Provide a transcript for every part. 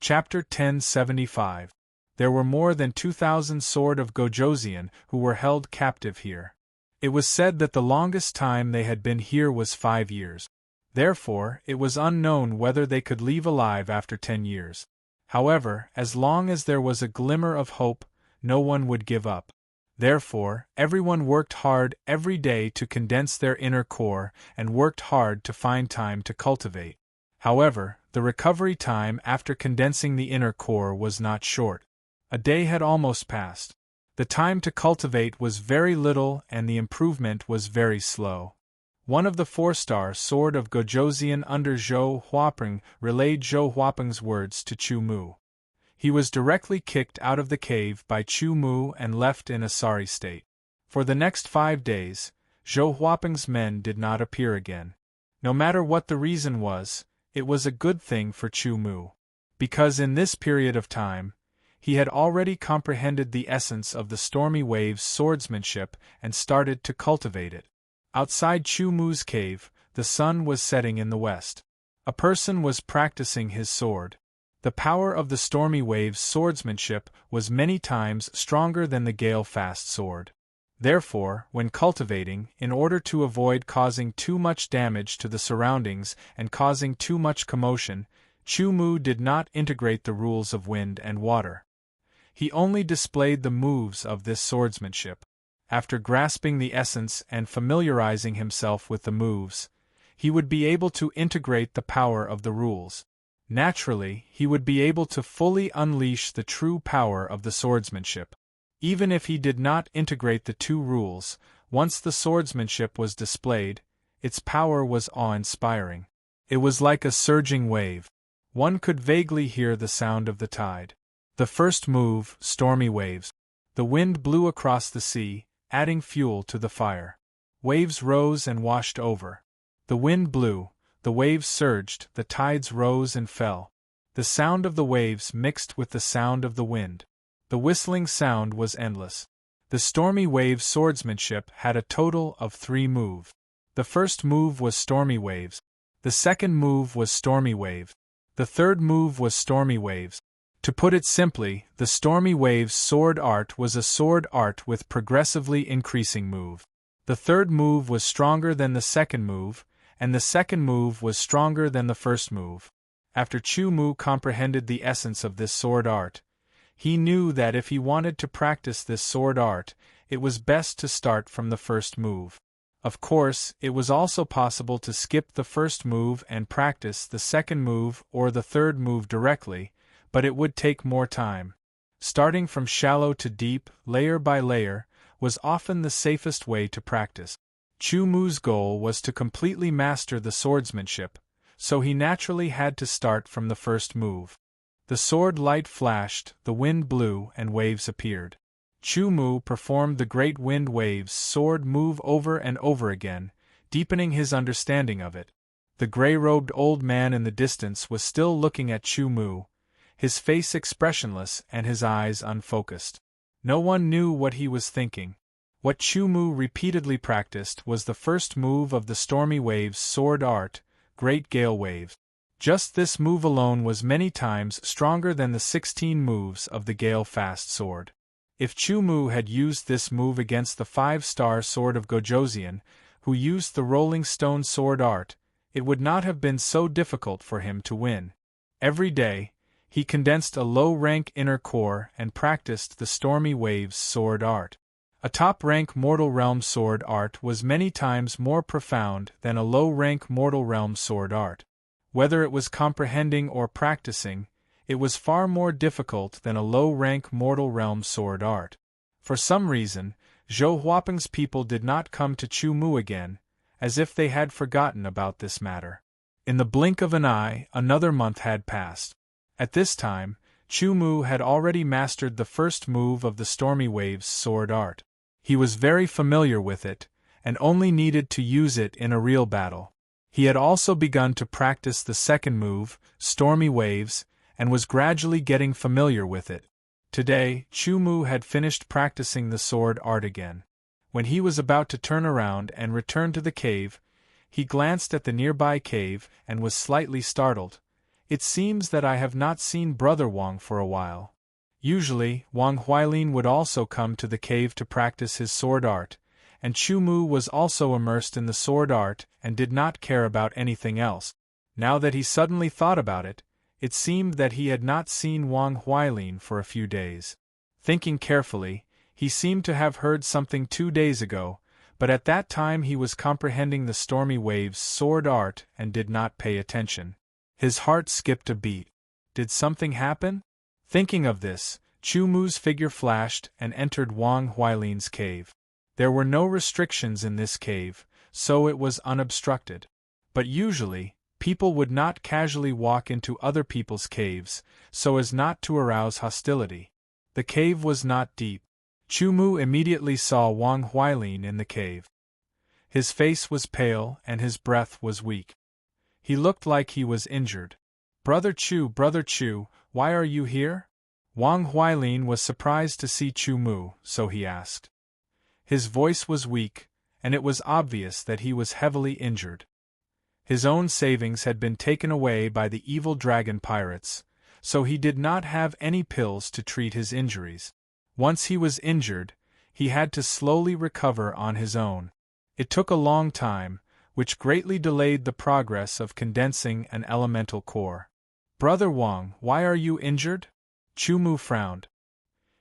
Chapter 1075. There were more than 2,000 sword of Gojosian who were held captive here. It was said that the longest time they had been here was 5 years. Therefore, it was unknown whether they could leave alive after 10 years. However, as long as there was a glimmer of hope, no one would give up. Therefore, everyone worked hard every day to condense their inner core and worked hard to find time to cultivate. However, the recovery time after condensing the inner core was not short. A day had almost passed. The time to cultivate was very little and the improvement was very slow. One of the 4-star sword of Gojosian under Zhou Huapeng relayed Zhou Huapeng's words to Chu Mu. He was directly kicked out of the cave by Chu Mu and left in a sorry state. For the next 5 days, Zhou Huapeng's men did not appear again. No matter what the reason was, it was a good thing for Chu Mu. Because in this period of time, he had already comprehended the essence of the stormy wave's swordsmanship and started to cultivate it. Outside Chu Mu's cave, the sun was setting in the west. A person was practicing his sword. The power of the stormy wave's swordsmanship was many times stronger than the gale-fast sword. Therefore, when cultivating, in order to avoid causing too much damage to the surroundings and causing too much commotion, Chu Mu did not integrate the rules of wind and water. He only displayed the moves of this swordsmanship. After grasping the essence and familiarizing himself with the moves, he would be able to integrate the power of the rules. Naturally, he would be able to fully unleash the true power of the swordsmanship. Even if he did not integrate the 2 rules, once the swordsmanship was displayed, its power was awe-inspiring. It was like a surging wave. One could vaguely hear the sound of the tide. The first move, stormy waves. The wind blew across the sea, adding fuel to the fire. Waves rose and washed over. The wind blew, the waves surged, the tides rose and fell. The sound of the waves mixed with the sound of the wind. The whistling sound was endless. The stormy wave's swordsmanship had a total of 3 moves. The first move was stormy waves. The second move was stormy wave. The third move was stormy waves. To put it simply, the stormy wave's sword art was a sword art with progressively increasing move. The third move was stronger than the second move, and the second move was stronger than the first move. After Chu Mu comprehended the essence of this sword art, he knew that if he wanted to practice this sword art, it was best to start from the first move. Of course, it was also possible to skip the first move and practice the second move or the third move directly, but it would take more time. Starting from shallow to deep, layer by layer, was often the safest way to practice. Chu Mu's goal was to completely master the swordsmanship, so he naturally had to start from the first move. The sword light flashed, the wind blew, and waves appeared. Chu Mu performed the great wind wave's sword move over and over again, deepening his understanding of it. The gray-robed old man in the distance was still looking at Chu Mu, his face expressionless and his eyes unfocused. No one knew what he was thinking. What Chu Mu repeatedly practiced was the first move of the stormy wave's sword art, great gale waves. Just this move alone was many times stronger than the 16 moves of the gale-fast sword. If Chu Mu had used this move against the 5-star sword of Gojosian, who used the rolling stone sword art, it would not have been so difficult for him to win. Every day, he condensed a low-rank inner core and practiced the stormy wave's sword art. A top-rank mortal realm sword art was many times more profound than a low-rank mortal realm sword art. Whether it was comprehending or practicing, it was far more difficult than a low-rank mortal realm sword art. For some reason, Zhou Huapeng's people did not come to Chu Mu again, as if they had forgotten about this matter. In the blink of an eye, another month had passed. At this time, Chu Mu had already mastered the first move of the stormy wave's sword art. He was very familiar with it, and only needed to use it in a real battle. He had also begun to practice the second move, stormy waves, and was gradually getting familiar with it. Today, Chu Mu had finished practicing the sword art again. When he was about to turn around and return to the cave, he glanced at the nearby cave and was slightly startled. It seems that I have not seen Brother Wang for a while. Usually, Wang Huailin would also come to the cave to practice his sword art, and Chu Mu was also immersed in the sword art and did not care about anything else. Now that he suddenly thought about it, it seemed that he had not seen Wang Huailin for a few days. Thinking carefully, he seemed to have heard something 2 days ago, but at that time he was comprehending the stormy waves' sword art and did not pay attention. His heart skipped a beat. Did something happen? Thinking of this, Chu Mu's figure flashed and entered Wang Huailin's cave. There were no restrictions in this cave, so it was unobstructed. But usually, people would not casually walk into other people's caves, so as not to arouse hostility. The cave was not deep. Chu Mu immediately saw Wang Huailin in the cave. His face was pale and his breath was weak. He looked like he was injured. Brother Chu, why are you here?" Wang Huailin was surprised to see Chu Mu, so he asked. His voice was weak, and it was obvious that he was heavily injured. His own savings had been taken away by the evil dragon pirates, so he did not have any pills to treat his injuries. Once he was injured, he had to slowly recover on his own. It took a long time, which greatly delayed the progress of condensing an elemental core. "Brother Wang, why are you injured?" Chu Mu frowned.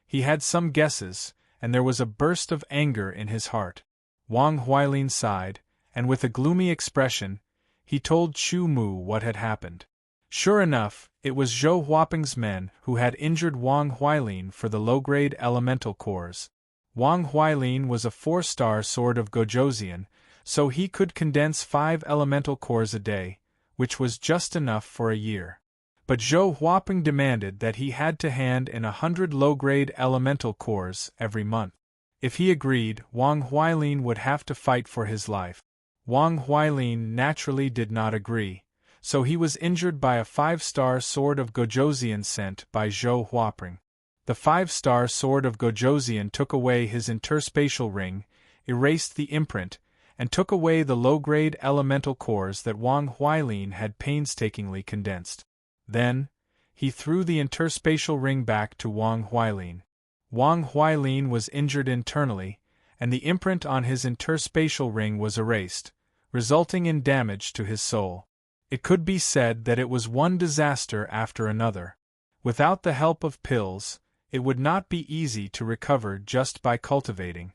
He had some guesses, and there was a burst of anger in his heart. Wang Huailin sighed, and with a gloomy expression, he told Chu Mu what had happened. Sure enough, it was Zhou Huapeng's men who had injured Wang Huailin for the low-grade elemental cores. Wang Huailin was a 4-star sword of Gojosian, so he could condense 5 elemental cores a day, which was just enough for a year. But Zhou Huapeng demanded that he had to hand in 100 low-grade elemental cores every month. If he agreed, Wang Huailin would have to fight for his life. Wang Huailin naturally did not agree, so he was injured by a 5-star sword of Gojosian sent by Zhou Huapeng. The 5-star sword of Gojosian took away his interspatial ring, erased the imprint, and took away the low-grade elemental cores that Wang Huailin had painstakingly condensed. Then, he threw the interspatial ring back to Wang Huailin. Wang Huailin was injured internally, and the imprint on his interspatial ring was erased, resulting in damage to his soul. It could be said that it was one disaster after another. Without the help of pills, it would not be easy to recover just by cultivating.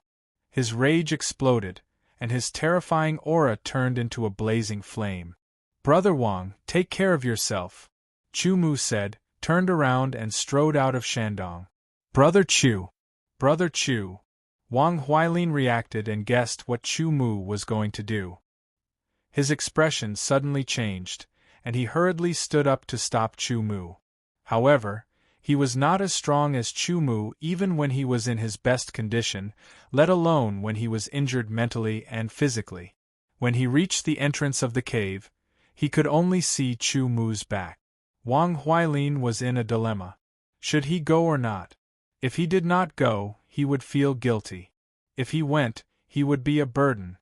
His rage exploded, and his terrifying aura turned into a blazing flame. "Brother Wang, take care of yourself," Chu Mu said, turned around and strode out of Shandong. Brother Chu! Wang Huailin reacted and guessed what Chu Mu was going to do. His expression suddenly changed, and he hurriedly stood up to stop Chu Mu. However, he was not as strong as Chu Mu even when he was in his best condition, let alone when he was injured mentally and physically. When he reached the entrance of the cave, he could only see Chu Mu's back. Wang Huailin was in a dilemma. Should he go or not? If he did not go, he would feel guilty. If he went, he would be a burden.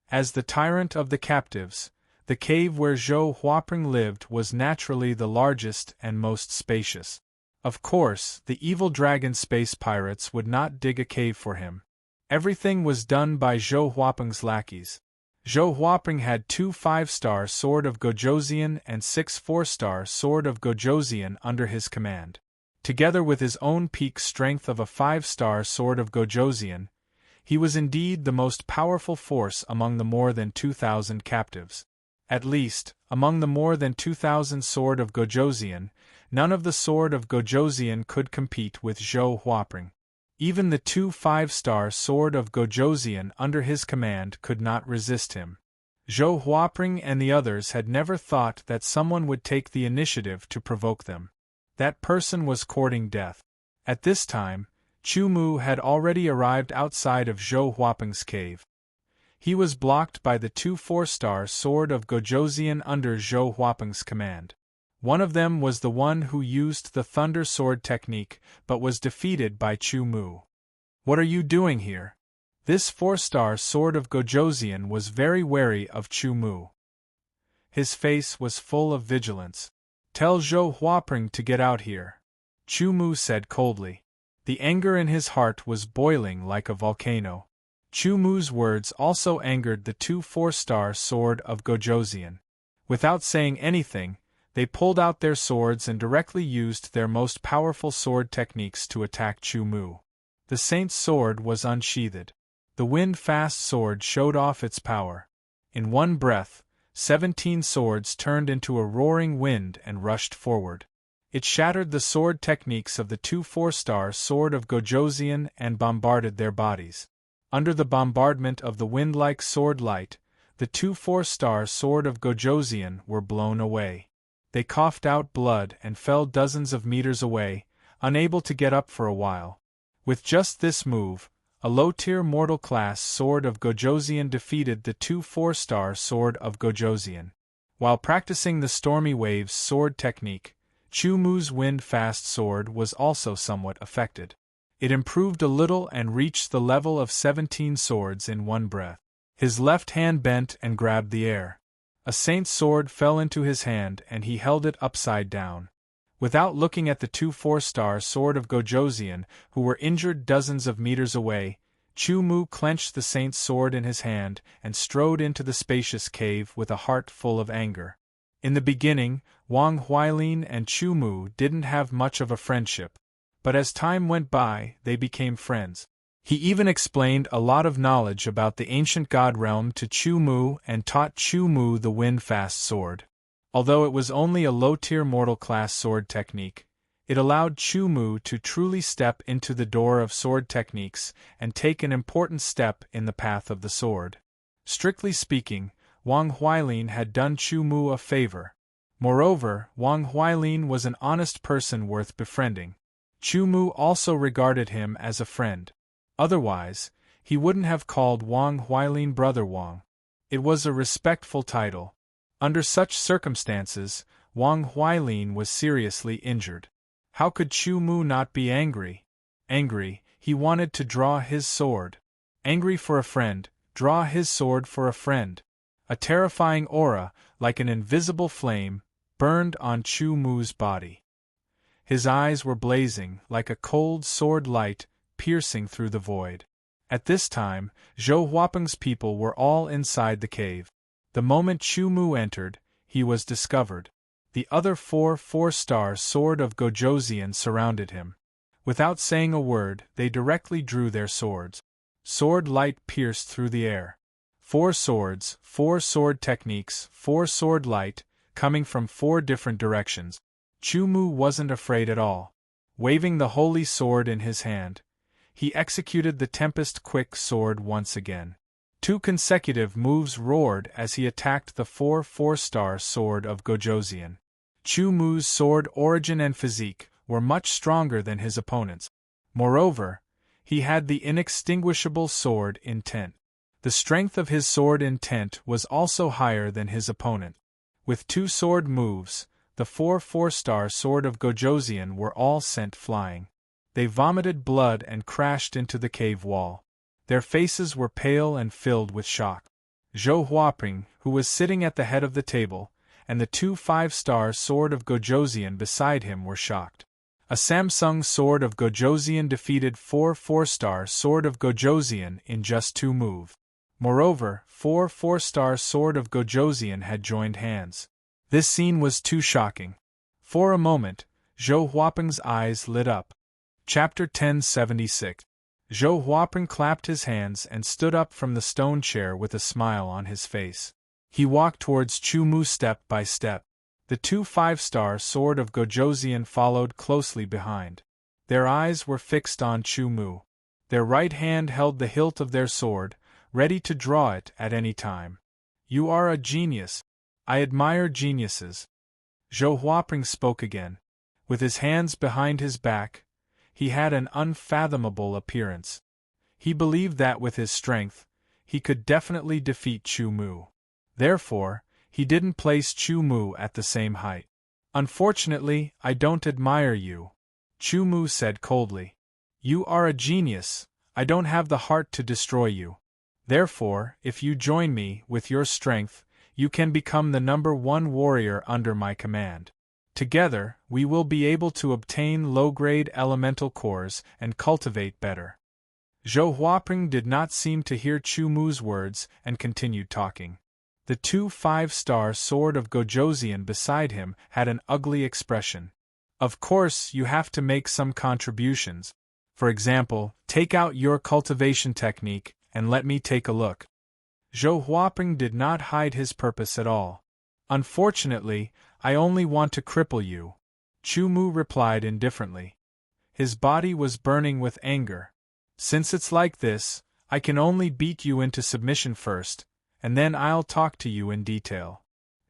As the tyrant of the captives, the cave where Zhou Huapeng lived was naturally the largest and most spacious. Of course, the evil dragon space pirates would not dig a cave for him. Everything was done by Zhou Huapeng's lackeys. Zhou Huapeng had 2 5-star sword of Gojosian and 6 4-star sword of Gojosian under his command. Together with his own peak strength of a 5-star sword of Gojosian, he was indeed the most powerful force among the more than 2,000 captives. At least, among the more than 2,000 sword of Gojosian, none of the sword of Gojosian could compete with Zhou Huapeng. Even the 2 5-star sword of Gojosian under his command could not resist him. Zhou Huapeng and the others had never thought that someone would take the initiative to provoke them. That person was courting death. At this time, Chu Mu had already arrived outside of Zhou Huapeng's cave. He was blocked by the 2 4-star sword of Gojosian under Zhou Huapeng's command. One of them was the one who used the Thunder Sword technique, but was defeated by Chu Mu. "What are you doing here?" This 4-star sword of Gojosian was very wary of Chu Mu. His face was full of vigilance. Tell Zhou Huapeng to get out here, Chu Mu said coldly. The anger in his heart was boiling like a volcano. Chu Mu's words also angered the two 4-star sword of Gojoseon. Without saying anything, they pulled out their swords and directly used their most powerful sword techniques to attack Chu Mu. The saint's sword was unsheathed. The wind-fast sword showed off its power. In one breath, 17 swords turned into a roaring wind and rushed forward. It shattered the sword techniques of the two 4-star sword of Gojoseon and bombarded their bodies. Under the bombardment of the wind-like sword light, the two 4-star sword of Gojoseon were blown away. They coughed out blood and fell dozens of meters away, unable to get up for a while. With just this move, a low-tier mortal class sword of Gojoseon defeated the two 4-star sword of Gojoseon. While practicing the Stormy Waves sword technique, Chu Mu's wind-fast sword was also somewhat affected. It improved a little and reached the level of 17 swords in one breath. His left hand bent and grabbed the air. A saint's sword fell into his hand and he held it upside down. Without looking at the two 4-star sword of Gojoseon, who were injured dozens of meters away, Chu Mu clenched the saint's sword in his hand and strode into the spacious cave with a heart full of anger. In the beginning, Wang Huilin and Chu Mu didn't have much of a friendship, but as time went by, they became friends. He even explained a lot of knowledge about the ancient god realm to Chu Mu and taught Chu Mu the wind-fast sword. Although it was only a low-tier mortal-class sword technique, it allowed Chu Mu to truly step into the door of sword techniques and take an important step in the path of the sword. Strictly speaking, Wang Huilin had done Chu Mu a favor. Moreover, Wang Huilin was an honest person worth befriending. Chu Mu also regarded him as a friend. Otherwise, he wouldn't have called Wang Huilin Brother Wang. It was a respectful title. Under such circumstances, Wang Huilin was seriously injured. How could Chu Mu not be angry? Angry, he wanted to draw his sword. Angry for a friend, draw his sword for a friend. A terrifying aura, like an invisible flame, burned on Chu Mu's body. His eyes were blazing, like a cold sword light, piercing through the void. At this time, Zhou Huapeng's people were all inside the cave. The moment Chu Mu entered, he was discovered. The other 4-star sword of Gojoseon surrounded him. Without saying a word, they directly drew their swords. Sword light pierced through the air. 4 swords, 4 sword techniques, 4 sword light, coming from 4 different directions. Chu Mu wasn't afraid at all. Waving the holy sword in his hand, he executed the Tempest Quick sword once again. 2 consecutive moves roared as he attacked the 4-star sword of Gojoseon. Chu Mu's sword origin and physique were much stronger than his opponent's. Moreover, he had the inextinguishable sword intent. The strength of his sword intent was also higher than his opponent. With 2 sword moves, the 4-star sword of Gojoseon were all sent flying. They vomited blood and crashed into the cave wall. Their faces were pale and filled with shock. Zhou Huapeng, who was sitting at the head of the table, and the 2 5-star sword of Gojoseon beside him were shocked. A Samsung sword of Gojoseon defeated 4-star sword of Gojoseon in just 2 moves. Moreover, 4-star sword of Gojoseon had joined hands. This scene was too shocking. For a moment, Zhou Huapeng's eyes lit up. Chapter 1076. Zhou Huapeng clapped his hands and stood up from the stone chair with a smile on his face. He walked towards Chu Mu step by step. The 2 5-star sword of Gojoseon followed closely behind. Their eyes were fixed on Chu Mu. Their right hand held the hilt of their sword, ready to draw it at any time. You are a genius. I admire geniuses. Zhou Huapeng spoke again. With his hands behind his back, he had an unfathomable appearance. He believed that with his strength, he could definitely defeat Chu Mu. Therefore, he didn't place Chu Mu at the same height. Unfortunately, I don't admire you, Chu Mu said coldly. You are a genius, I don't have the heart to destroy you. Therefore, if you join me with your strength, you can become the #1 warrior under my command. Together, we will be able to obtain low-grade elemental cores and cultivate better. Zhou Huaping did not seem to hear Chu Mu's words and continued talking. The 2 5-star sword of Gojoseon beside him had an ugly expression. Of course, you have to make some contributions. For example, take out your cultivation technique and let me take a look. Zhou Huaping did not hide his purpose at all. Unfortunately, I only want to cripple you, Chu Mu replied indifferently. His body was burning with anger. Since it's like this, I can only beat you into submission first, and then I'll talk to you in detail.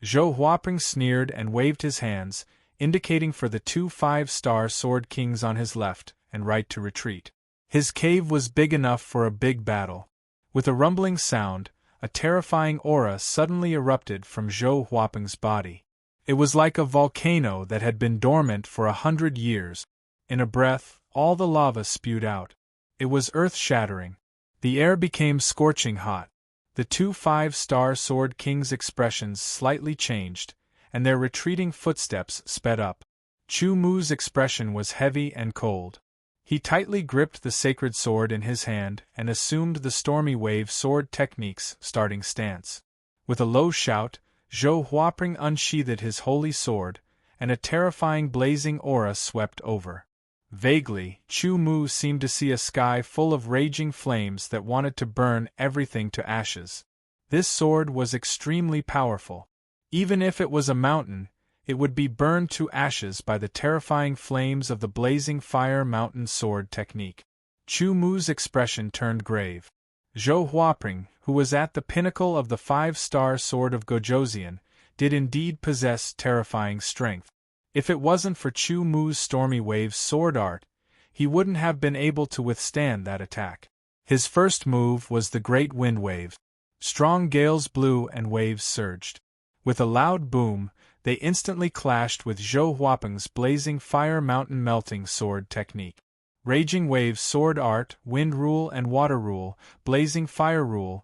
Zhou Huaping sneered and waved his hands, indicating for the 2 5-star sword kings on his left and right to retreat. His cave was big enough for a big battle. With a rumbling sound, a terrifying aura suddenly erupted from Zhou Huaping's body. It was like a volcano that had been dormant for 100 years. In a breath, all the lava spewed out. It was earth-shattering. The air became scorching hot. The 2 5-star sword kings' expressions slightly changed, and their retreating footsteps sped up. Chu Mu's expression was heavy and cold. He tightly gripped the sacred sword in his hand and assumed the stormy wave sword technique's starting stance. With a low shout, Zhou Huaping unsheathed his holy sword, and a terrifying blazing aura swept over. Vaguely, Chu Mu seemed to see a sky full of raging flames that wanted to burn everything to ashes. This sword was extremely powerful. Even if it was a mountain, it would be burned to ashes by the terrifying flames of the blazing fire mountain sword technique. Chu Mu's expression turned grave. Zhou Huaping, who was at the pinnacle of the 5-star sword of Gojoseon, did indeed possess terrifying strength. If it wasn't for Chu Mu's stormy wave sword art, he wouldn't have been able to withstand that attack. His first move was the Great Wind Wave. Strong gales blew and waves surged. With a loud boom, they instantly clashed with Zhou Huaping's blazing fire mountain melting sword technique. Raging Waves sword art, Wind Rule and Water Rule, Blazing Fire Rule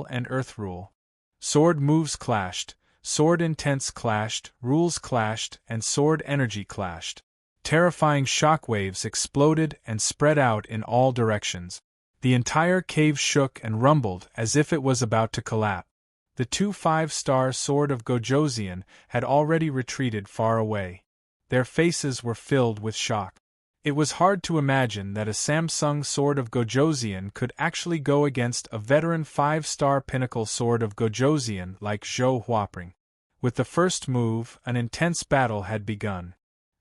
and Earth Rule. Sword moves clashed, sword intents clashed, rules clashed, and sword energy clashed. Terrifying shockwaves exploded and spread out in all directions. The entire cave shook and rumbled as if it was about to collapse. The 2 5-star sword of Gojoseon had already retreated far away. Their faces were filled with shock. It was hard to imagine that a Samsung sword of Gojoseon could actually go against a veteran 5-star pinnacle sword of Gojoseon like Zhou Huaping. With the first move, an intense battle had begun.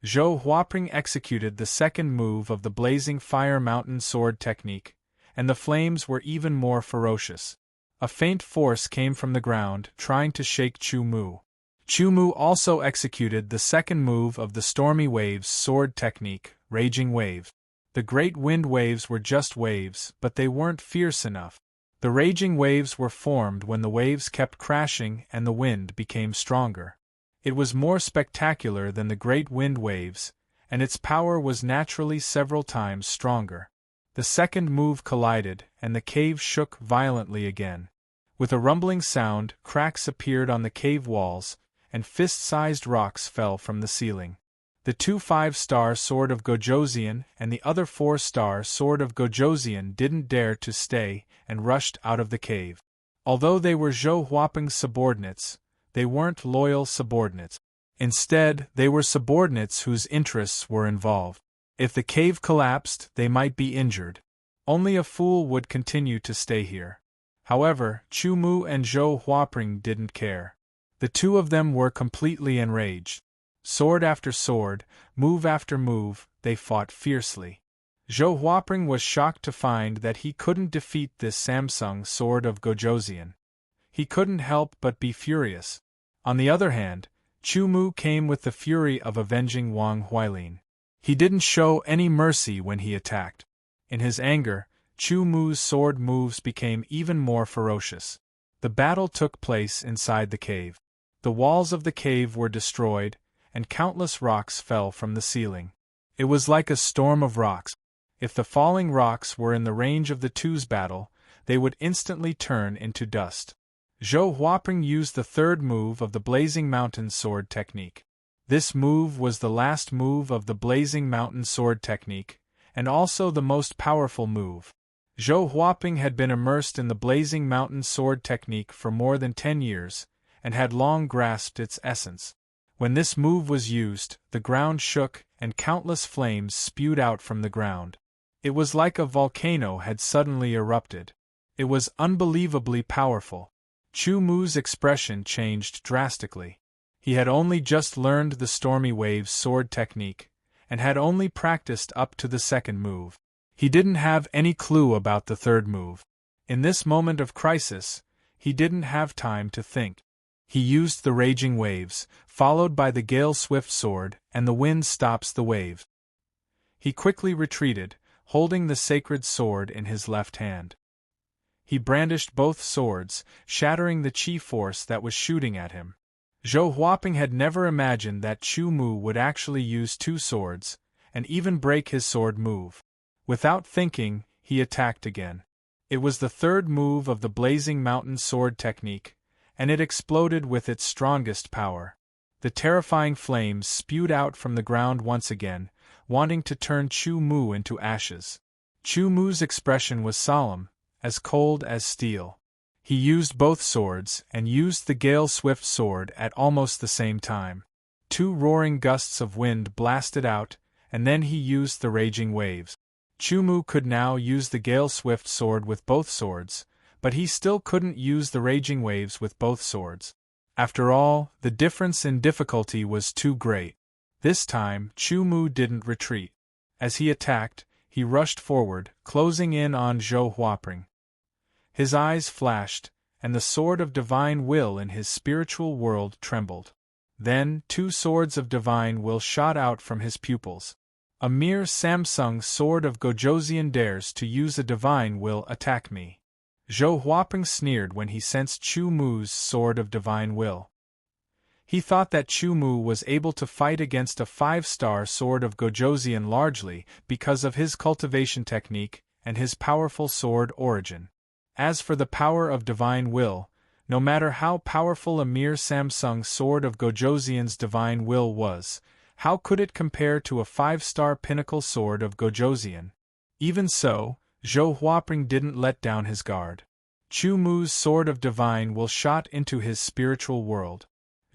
Zhou Huaping executed the second move of the blazing fire mountain sword technique, and the flames were even more ferocious. A faint force came from the ground, trying to shake Chu Mu. Chu Mu also executed the second move of the Stormy Waves sword technique, Raging Wave. The Great Wind Waves were just waves, but they weren't fierce enough. The raging waves were formed when the waves kept crashing and the wind became stronger. It was more spectacular than the Great Wind Waves, and its power was naturally several times stronger. The second move collided, and the cave shook violently again. With a rumbling sound, cracks appeared on the cave walls, and fist-sized rocks fell from the ceiling. The 2 5-star sword of Gojoseon and the other 4-star sword of Gojoseon didn't dare to stay and rushed out of the cave. Although they were Zhou Huaping's subordinates, they weren't loyal subordinates. Instead, they were subordinates whose interests were involved. If the cave collapsed, they might be injured. Only a fool would continue to stay here. However, Chu Mu and Zhou Huaping didn't care. The two of them were completely enraged. Sword after sword, move after move, they fought fiercely. Zhou Huaping was shocked to find that he couldn't defeat this Samsung sword of Gojoseon. He couldn't help but be furious. On the other hand, Chu Mu came with the fury of avenging Wang Huilin. He didn't show any mercy when he attacked. In his anger, Chu Mu's sword moves became even more ferocious. The battle took place inside the cave. The walls of the cave were destroyed, and countless rocks fell from the ceiling. It was like a storm of rocks. If the falling rocks were in the range of the two's battle, they would instantly turn into dust. Zhou Huaping used the third move of the Blazing Mountain sword technique. This move was the last move of the Blazing Mountain Sword technique, and also the most powerful move. Zhou Huaping had been immersed in the Blazing Mountain Sword technique for more than 10 years, and had long grasped its essence. When this move was used, the ground shook and countless flames spewed out from the ground. It was like a volcano had suddenly erupted. It was unbelievably powerful. Chu Mu's expression changed drastically. He had only just learned the Stormy Waves sword technique, and had only practiced up to the second move. He didn't have any clue about the third move. In this moment of crisis, he didn't have time to think. He used the Raging Waves, followed by the Gale Swift sword, and the wind stops the wave. He quickly retreated, holding the sacred sword in his left hand. He brandished both swords, shattering the chi force that was shooting at him. Zhou Huaping had never imagined that Chu Mu would actually use two swords, and even break his sword move. Without thinking, he attacked again. It was the third move of the Blazing Mountain Sword technique, and it exploded with its strongest power. The terrifying flames spewed out from the ground once again, wanting to turn Chu Mu into ashes. Chu Mu's expression was solemn, as cold as steel. He used both swords and used the Gale Swift sword at almost the same time. Two roaring gusts of wind blasted out, and then he used the Raging Waves. Chu Mu could now use the Gale Swift sword with both swords, but he still couldn't use the Raging Waves with both swords. After all, the difference in difficulty was too great. This time, Chu Mu didn't retreat. As he attacked, he rushed forward, closing in on Zhou Huaping. His eyes flashed, and the sword of divine will in his spiritual world trembled. Then, two swords of divine will shot out from his pupils. A mere Samsung sword of Gojoseon dares to use a divine will attack me. Zhou Huaping sneered when he sensed Chu Mu's sword of divine will. He thought that Chu Mu was able to fight against a 5-star sword of Gojoseon largely because of his cultivation technique and his powerful sword origin. As for the power of divine will, no matter how powerful a mere Samsung sword of Gojoseon's divine will was, how could it compare to a 5-star pinnacle sword of Gojoseon? Even so, Zhou Huaping didn't let down his guard. Chu Mu's sword of divine will shot into his spiritual world.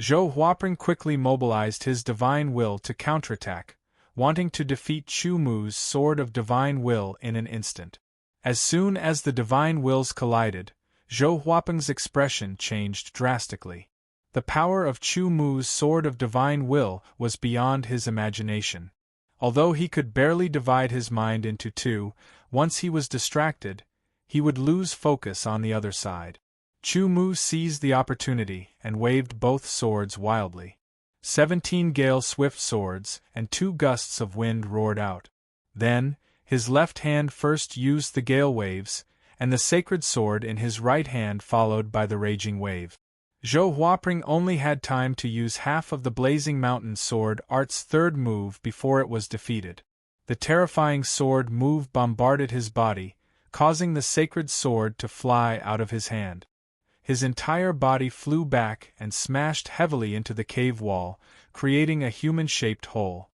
Zhou Huaping quickly mobilized his divine will to counterattack, wanting to defeat Chu Mu's sword of divine will in an instant. As soon as the divine wills collided, Zhou Huaping's expression changed drastically. The power of Chu Mu's sword of divine will was beyond his imagination. Although he could barely divide his mind into two, once he was distracted, he would lose focus on the other side. Chu Mu seized the opportunity and waved both swords wildly. 17 Gale Swift swords and 2 gusts of wind roared out. Then, his left hand first used the Gale Waves, and the sacred sword in his right hand followed by the Raging Wave. Zhou Huaping only had time to use half of the Blazing Mountain Sword Art's third move before it was defeated. The terrifying sword move bombarded his body, causing the sacred sword to fly out of his hand. His entire body flew back and smashed heavily into the cave wall, creating a human-shaped hole.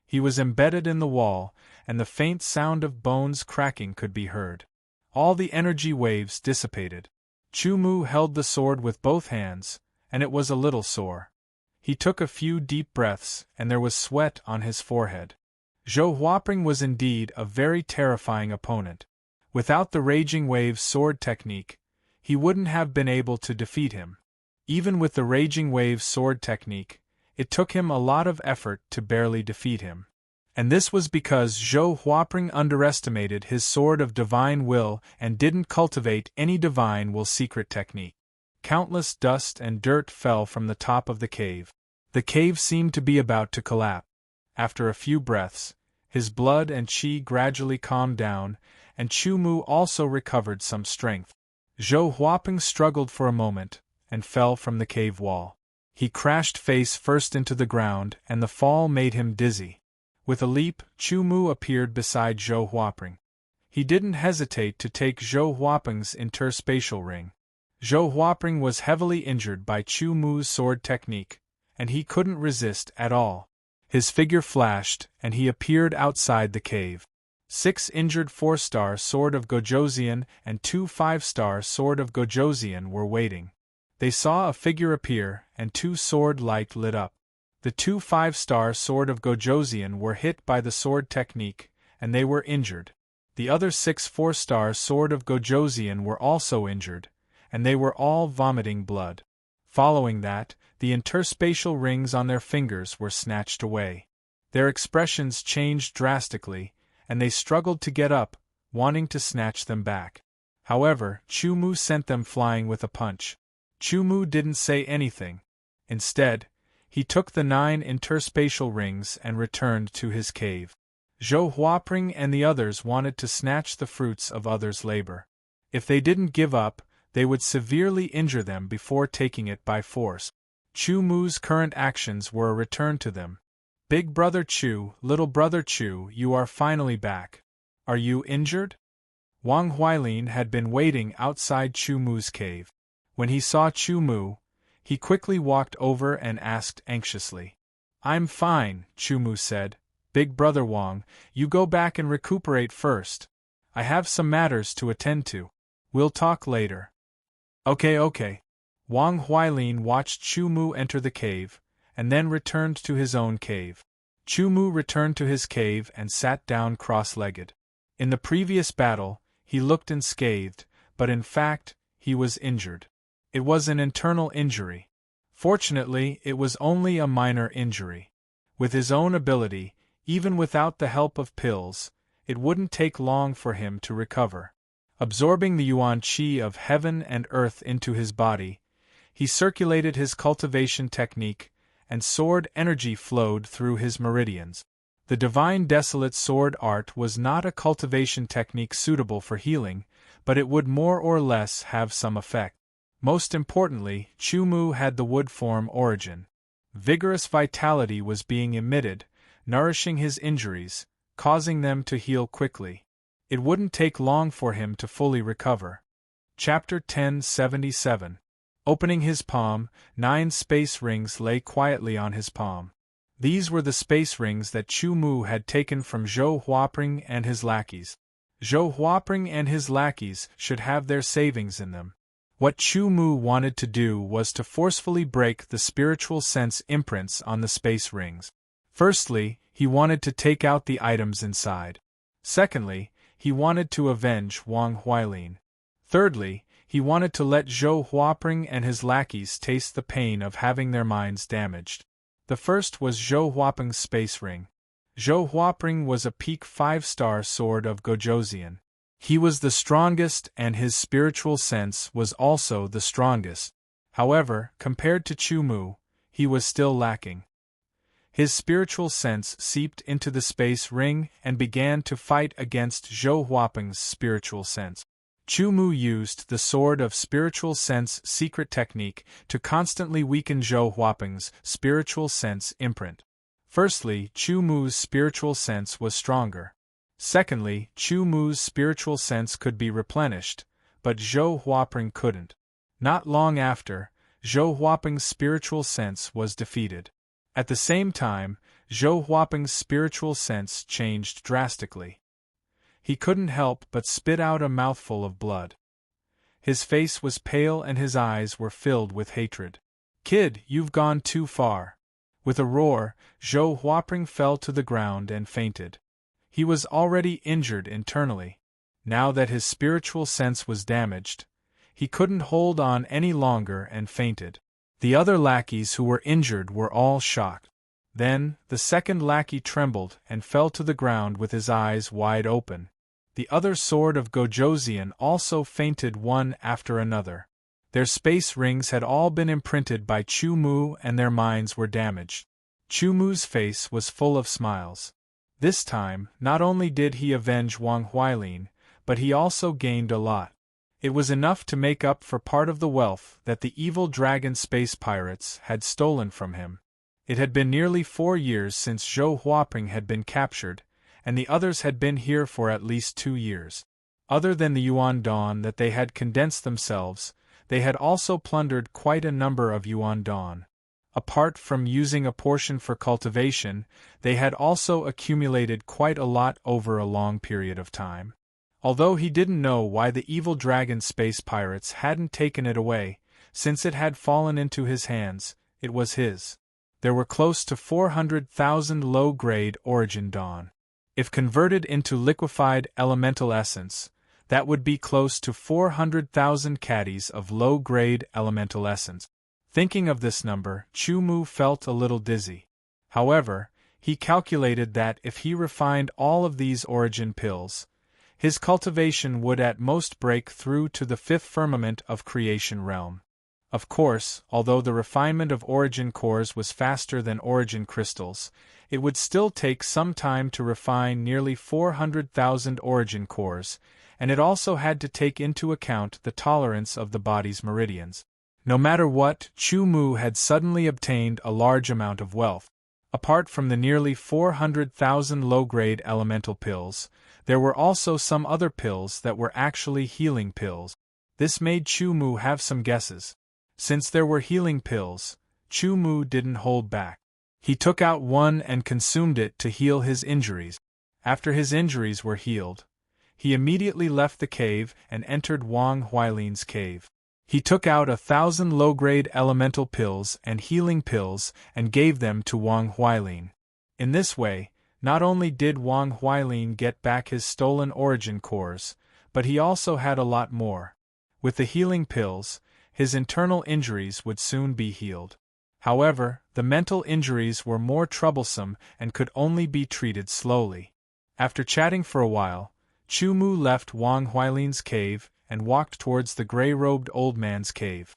He was embedded in the wall, and the faint sound of bones cracking could be heard. All the energy waves dissipated. Chu Mu held the sword with both hands, and it was a little sore. He took a few deep breaths, and there was sweat on his forehead. Zhou Huaping was indeed a very terrifying opponent. Without the Raging Wave sword technique, he wouldn't have been able to defeat him. Even with the Raging Wave sword technique, it took him a lot of effort to barely defeat him. And this was because Zhou Huaping underestimated his sword of divine will and didn't cultivate any divine will secret technique. Countless dust and dirt fell from the top of the cave. The cave seemed to be about to collapse. After a few breaths, his blood and qi gradually calmed down, and Chu Mu also recovered some strength. Zhou Huaping struggled for a moment, and fell from the cave wall. He crashed face first into the ground, and the fall made him dizzy. With a leap, Chu Mu appeared beside Zhou Huaping. He didn't hesitate to take Zhou Huaping's interspatial ring. Zhou Huaping was heavily injured by Chu Mu's sword technique, and he couldn't resist at all. His figure flashed, and he appeared outside the cave. 6 injured 4-star Sword of Gojoseon and 2 5-star Sword of Gojoseon were waiting. They saw a figure appear, and 2 sword light lit up. The 2 5-star Sword of Gojoseon were hit by the sword technique, and they were injured. The other 6 4-star Sword of Gojoseon were also injured, and they were all vomiting blood. Following that, the interspatial rings on their fingers were snatched away. Their expressions changed drastically, and they struggled to get up, wanting to snatch them back. However, Chumu sent them flying with a punch. Chumu didn't say anything. Instead, he took the 9 interspatial rings and returned to his cave. Zhou Huaping and the others wanted to snatch the fruits of others' labor. If they didn't give up, they would severely injure them before taking it by force. Chumu's current actions were a return to them. Big brother Chu, little brother Chu, you are finally back. Are you injured? Wang Huilin had been waiting outside Chumu's cave. When he saw Chumu, he quickly walked over and asked anxiously. I'm fine, Chumu said. Big brother Wang, you go back and recuperate first. I have some matters to attend to. We'll talk later. Okay. Wang Huilin watched Chumu enter the cave, and then returned to his own cave. Chumu returned to his cave and sat down cross-legged. In the previous battle, he looked unscathed, but in fact, he was injured. It was an internal injury. Fortunately, it was only a minor injury. With his own ability, even without the help of pills, it wouldn't take long for him to recover. Absorbing the yuan qi of heaven and earth into his body, he circulated his cultivation technique, and sword energy flowed through his meridians. The divine desolate sword art was not a cultivation technique suitable for healing, but it would more or less have some effect. Most importantly, Chumu had the wood form origin. Vigorous vitality was being emitted, nourishing his injuries, causing them to heal quickly. It wouldn't take long for him to fully recover. Chapter 1077. Opening his palm, 9 space rings lay quietly on his palm. These were the space rings that Chumu had taken from Zhou Huaping and his lackeys. Zhou Huaping and his lackeys should have their savings in them. What Chumu wanted to do was to forcefully break the spiritual sense imprints on the space rings. Firstly, he wanted to take out the items inside. Secondly, he wanted to avenge Wang Huilin. Thirdly, he wanted to let Zhou Huaping and his lackeys taste the pain of having their minds damaged. The first was Zhou Huaping's space ring. Zhou Huaping was a peak 5-star Sword of Gojoseon. He was the strongest and his spiritual sense was also the strongest. However, compared to Chumu, he was still lacking. His spiritual sense seeped into the space ring and began to fight against Zhou Huaping's spiritual sense. Chumu used the Sword of Spiritual Sense secret technique to constantly weaken Zhou Huaping's spiritual sense imprint. Firstly, Chumu's spiritual sense was stronger. Secondly, Chumu's spiritual sense could be replenished, but Zhou Huaping couldn't. Not long after, Zhou Huaping's spiritual sense was defeated. At the same time, Zhou Huaping's spiritual sense changed drastically. He couldn't help but spit out a mouthful of blood. His face was pale and his eyes were filled with hatred. Kid, you've gone too far. With a roar, Zhou Huaping fell to the ground and fainted. He was already injured internally. Now that his spiritual sense was damaged, he couldn't hold on any longer and fainted. The other lackeys who were injured were all shocked. Then, the second lackey trembled and fell to the ground with his eyes wide open. The other Sword of Gojoseon also fainted one after another. Their space rings had all been imprinted by Chumu and their minds were damaged. Chumu's face was full of smiles. This time, not only did he avenge Wang Huilin, but he also gained a lot. It was enough to make up for part of the wealth that the evil dragon space pirates had stolen from him. It had been nearly 4 years since Zhou Huaping had been captured, and the others had been here for at least 2 years. Other than the Yuan Dawn that they had condensed themselves, they had also plundered quite a number of Yuan Dawn. Apart from using a portion for cultivation, they had also accumulated quite a lot over a long period of time. Although he didn't know why the evil dragon space pirates hadn't taken it away, since it had fallen into his hands, it was his. There were close to 400,000 low-grade origin dawn. If converted into liquefied elemental essence, that would be close to 400,000 caddies of low-grade elemental essence. Thinking of this number, Chu-Mu felt a little dizzy. However, he calculated that if he refined all of these origin pills, his cultivation would at most break through to the fifth firmament of creation realm. Of course, although the refinement of origin cores was faster than origin crystals, it would still take some time to refine nearly 400,000 origin cores, and it also had to take into account the tolerance of the body's meridians. No matter what, Chu-Mu had suddenly obtained a large amount of wealth. Apart from the nearly 400,000 low-grade elemental pills, there were also some other pills that were actually healing pills. This made Chu-Mu have some guesses. Since there were healing pills, Chu-Mu didn't hold back. He took out one and consumed it to heal his injuries. After his injuries were healed, he immediately left the cave and entered Wang Huailin's cave. He took out 1,000 low-grade elemental pills and healing pills and gave them to Wang Huailin. In this way, not only did Wang Huailin get back his stolen origin cores, but he also had a lot more. With the healing pills, his internal injuries would soon be healed. However, the mental injuries were more troublesome and could only be treated slowly. After chatting for a while, Chu-Mu left Wang Huailin's cave and walked towards the gray-robed old man's cave.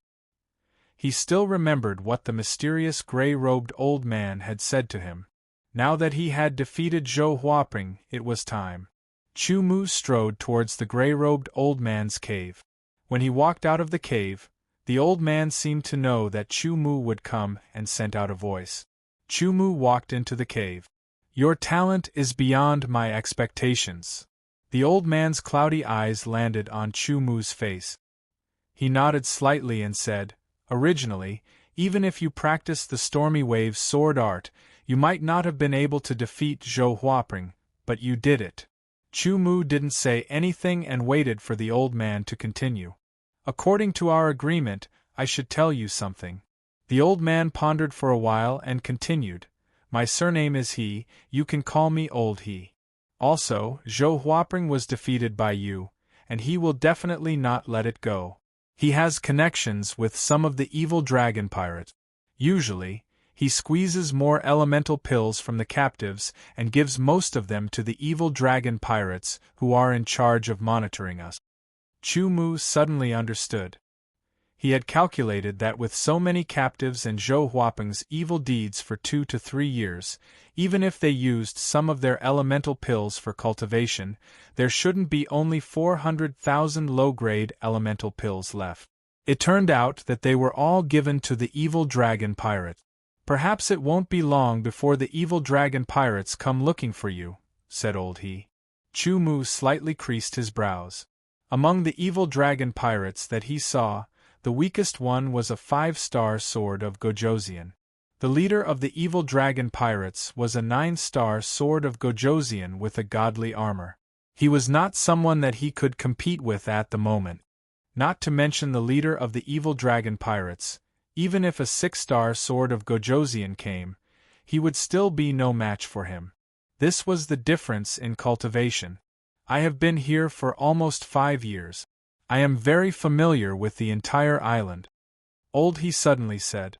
He still remembered what the mysterious gray-robed old man had said to him. Now that he had defeated Zhou Huaping, it was time. Chu-Mu strode towards the gray-robed old man's cave. When he walked out of the cave, the old man seemed to know that Chu-Mu would come and sent out a voice. Chu-Mu walked into the cave. "Your talent is beyond my expectations." The old man's cloudy eyes landed on Chu-Mu's face. He nodded slightly and said, "Originally, even if you practiced the Stormy Wave's sword art, you might not have been able to defeat Zhou Huaping, but you did it." Chu-Mu didn't say anything and waited for the old man to continue. "According to our agreement, I should tell you something." The old man pondered for a while and continued, "My surname is He, you can call me Old He. Also, Zhou Huaping was defeated by you, and he will definitely not let it go. He has connections with some of the evil dragon pirates. Usually, he squeezes more elemental pills from the captives and gives most of them to the evil dragon pirates who are in charge of monitoring us." Chu-Mu suddenly understood. He had calculated that with so many captives and Zhou Huaping's evil deeds for 2 to 3 years, even if they used some of their elemental pills for cultivation, there shouldn't be only 400,000 low-grade elemental pills left. It turned out that they were all given to the evil dragon pirate. "Perhaps it won't be long before the evil dragon pirates come looking for you," said Old He. Chu-Mu slightly creased his brows. Among the evil dragon pirates that he saw, the weakest one was a 5-star sword of Gojoseon. The leader of the evil dragon pirates was a 9-star sword of Gojoseon with a godly armor. He was not someone that he could compete with at the moment. Not to mention the leader of the evil dragon pirates, even if a 6-star sword of Gojoseon came, he would still be no match for him. This was the difference in cultivation. "I have been here for almost 5 years. I am very familiar with the entire island," Old He suddenly said.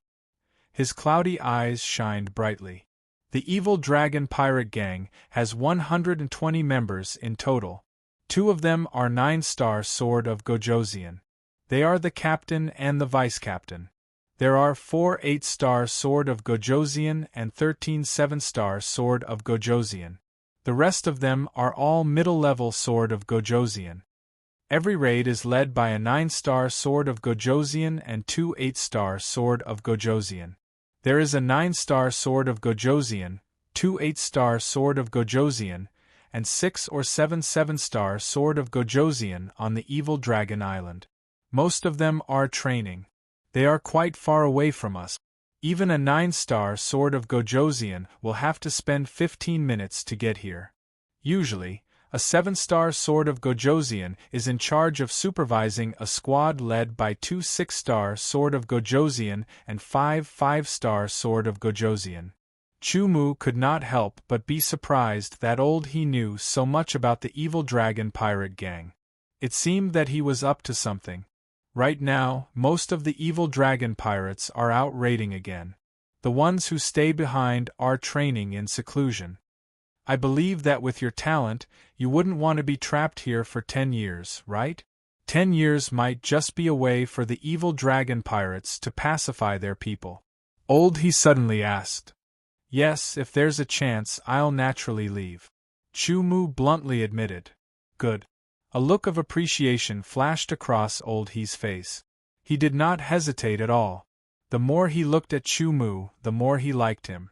His cloudy eyes shined brightly. "The evil dragon pirate gang has 120 members in total. 2 of them are 9-star sword of Gojoseon. They are the captain and the vice-captain. There are 4 8-star sword of Gojoseon and 13 7-star sword of Gojoseon. The rest of them are all middle-level sword of Gojoseon. Every raid is led by a 9-star sword of Gojoseon and 2 8-star sword of Gojoseon. There is a 9-star sword of Gojoseon, 2 8-star sword of Gojoseon, and 6 or 7 7-star sword of Gojoseon on the evil dragon island. Most of them are training. They are quite far away from us. Even a 9-star sword of Gojoseon will have to spend 15 minutes to get here. Usually, a 7-star sword of Gojoseon is in charge of supervising a squad led by 2 6-star sword of Gojoseon and 5 5-star sword of Gojoseon. Chumu could not help but be surprised that old he knew so much about the evil dragon pirate gang. It seemed that he was up to something. Right now, most of the evil dragon pirates are out raiding again. The ones who stay behind are training in seclusion. I believe that with your talent, you wouldn't want to be trapped here for 10 years, right? 10 years might just be a way for the evil dragon pirates to pacify their people. Old he suddenly asked. Yes, if there's a chance, I'll naturally leave. Chumu bluntly admitted. Good. A look of appreciation flashed across old he's face. He did not hesitate at all. The more he looked at Chumu, the more he liked him.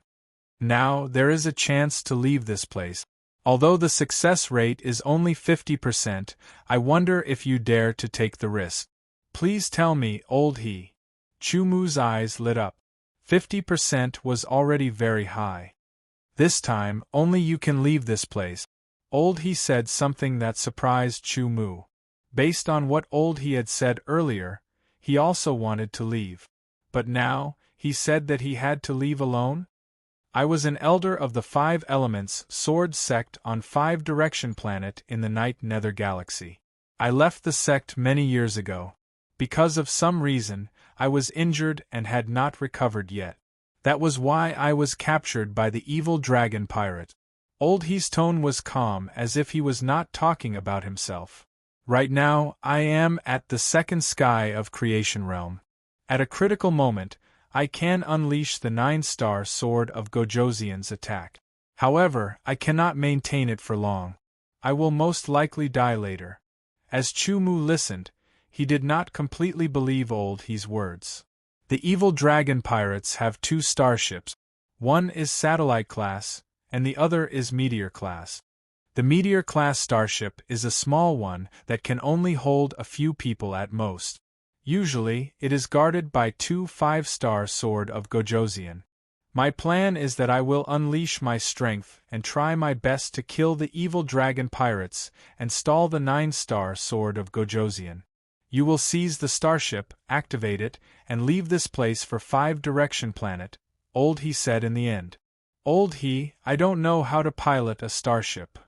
Now, there is a chance to leave this place. Although the success rate is only 50%, I wonder if you dare to take the risk. Please tell me, old he. Chumu's eyes lit up. 50% was already very high. This time, only you can leave this place. Old he said something that surprised Chumu. Based on what old he had said earlier, he also wanted to leave. But now, he said that he had to leave alone? I was an elder of the 5 elements sword sect on 5 direction planet in the Night Nether Galaxy. I left the sect many years ago. Because of some reason, I was injured and had not recovered yet. That was why I was captured by the evil dragon pirate. Old he's tone was calm, as if he was not talking about himself. Right now, I am at the second sky of creation realm. At a critical moment, I can unleash the 9-star sword of Gojoseon's attack. However, I cannot maintain it for long. I will most likely die later. As Chumu listened, he did not completely believe old he's words. The evil dragon pirates have 2 starships. One is satellite class, and the other is meteor class. The meteor class starship is a small one that can only hold a few people at most. Usually, it is guarded by 2 5-star sword of Gojoseon. My plan is that I will unleash my strength and try my best to kill the evil dragon pirates and stall the 9-star sword of Gojoseon. You will seize the starship, activate it, and leave this place for 5 direction planet, old he said in the end. Old he, I don't know how to pilot a starship.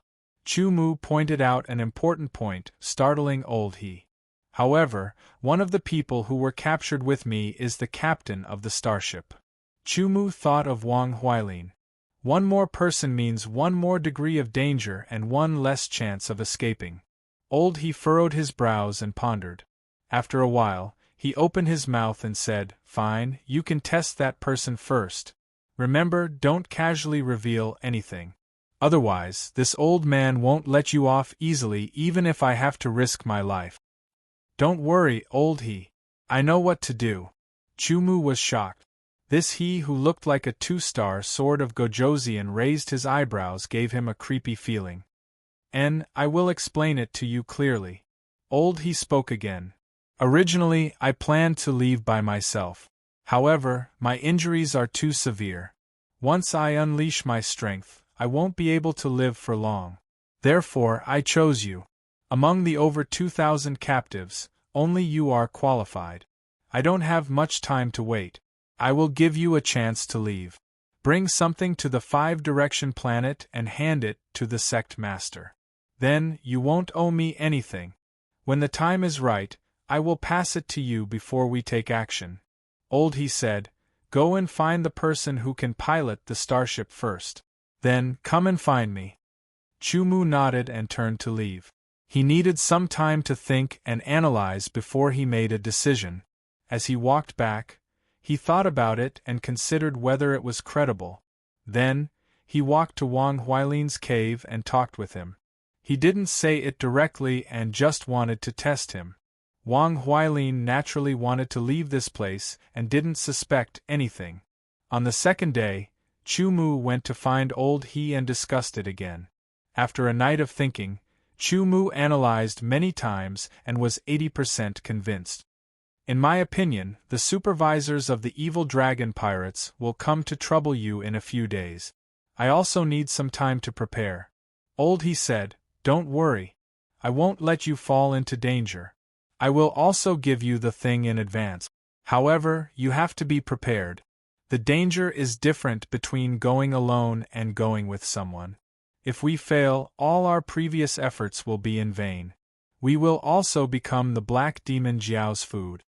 Chumu pointed out an important point, startling old he. However, one of the people who were captured with me is the captain of the starship. Chumu thought of Wang Huilin. One more person means one more degree of danger and one less chance of escaping. Old he furrowed his brows and pondered. After a while, he opened his mouth and said, Fine, you can test that person first. Remember, don't casually reveal anything. Otherwise, this old man won't let you off easily even if I have to risk my life. Don't worry, old he. I know what to do. Chumu was shocked. This he who looked like a 2-star sword of Gojoseon raised his eyebrows gave him a creepy feeling. I will explain it to you clearly. Old he spoke again. Originally, I planned to leave by myself. However, my injuries are too severe. Once I unleash my strength, I won't be able to live for long. Therefore, I chose you. Among the over 2,000 captives, only you are qualified. I don't have much time to wait. I will give you a chance to leave. Bring something to the 5 direction planet and hand it to the sect master. Then, you won't owe me anything. When the time is right, I will pass it to you before we take action. Old he said, Go and find the person who can pilot the starship first. Then, come and find me. Chumu nodded and turned to leave. He needed some time to think and analyze before he made a decision. As he walked back, he thought about it and considered whether it was credible. Then, he walked to Wang Huilin's cave and talked with him. He didn't say it directly and just wanted to test him. Wang Huilin naturally wanted to leave this place and didn't suspect anything. On the second day, Chumu went to find old he and discussed it again. After a night of thinking, Chumu analyzed many times and was 80% convinced. In my opinion, the supervisors of the evil dragon pirates will come to trouble you in a few days. I also need some time to prepare. Old He said, don't worry. I won't let you fall into danger. I will also give you the thing in advance. However, you have to be prepared. The danger is different between going alone and going with someone. If we fail, all our previous efforts will be in vain. We will also become the black demon Jiao's food.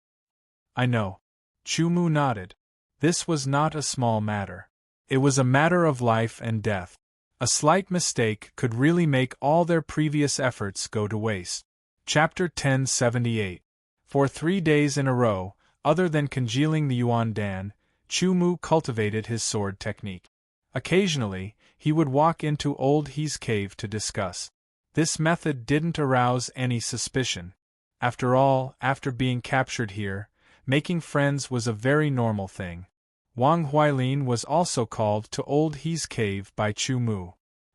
I know. Chumu nodded. This was not a small matter. It was a matter of life and death. A slight mistake could really make all their previous efforts go to waste. Chapter 1078. For 3 days in a row, other than congealing the Yuan Dan, Chumu cultivated his sword technique. Occasionally, he would walk into Old He's cave to discuss. This method didn't arouse any suspicion. After all, after being captured here, making friends was a very normal thing. Wang Huailin was also called to Old He's cave by Chumu.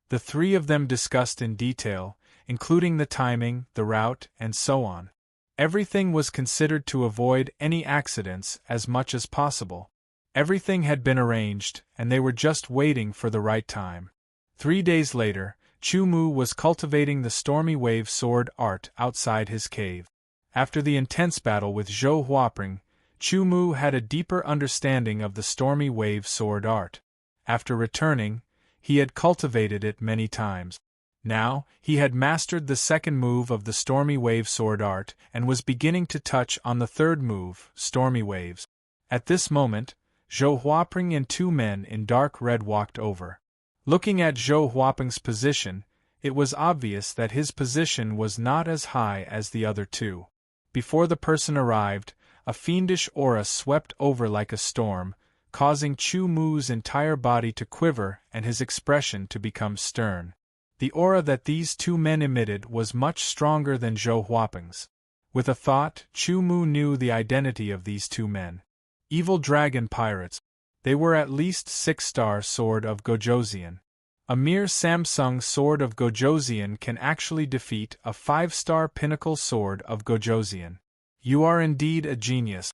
The three of them discussed in detail, including the timing, the route, and so on. Everything was considered to avoid any accidents as much as possible. Everything had been arranged, and they were just waiting for the right time. 3 days later, Chumu was cultivating the stormy wave sword art outside his cave. After the intense battle with Zhou Huaping, Chumu had a deeper understanding of the stormy wave sword art. After returning, he had cultivated it many times. Now, he had mastered the second move of the stormy wave sword art and was beginning to touch on the third move, stormy waves. At this moment, Zhou Huaping and 2 men in dark red walked over. Looking at Zhou Huaping's position, it was obvious that his position was not as high as the other 2. Before the person arrived, a fiendish aura swept over like a storm, causing Chumu's entire body to quiver and his expression to become stern. The aura that these 2 men emitted was much stronger than Zhou Huaping's. With a thought, Chumu knew the identity of these 2 men. Evil dragon pirates. They were at least 6-star sword of Gojoseon. A mere Samsung sword of Gojoseon can actually defeat a 5-star pinnacle sword of Gojoseon. You are indeed a genius.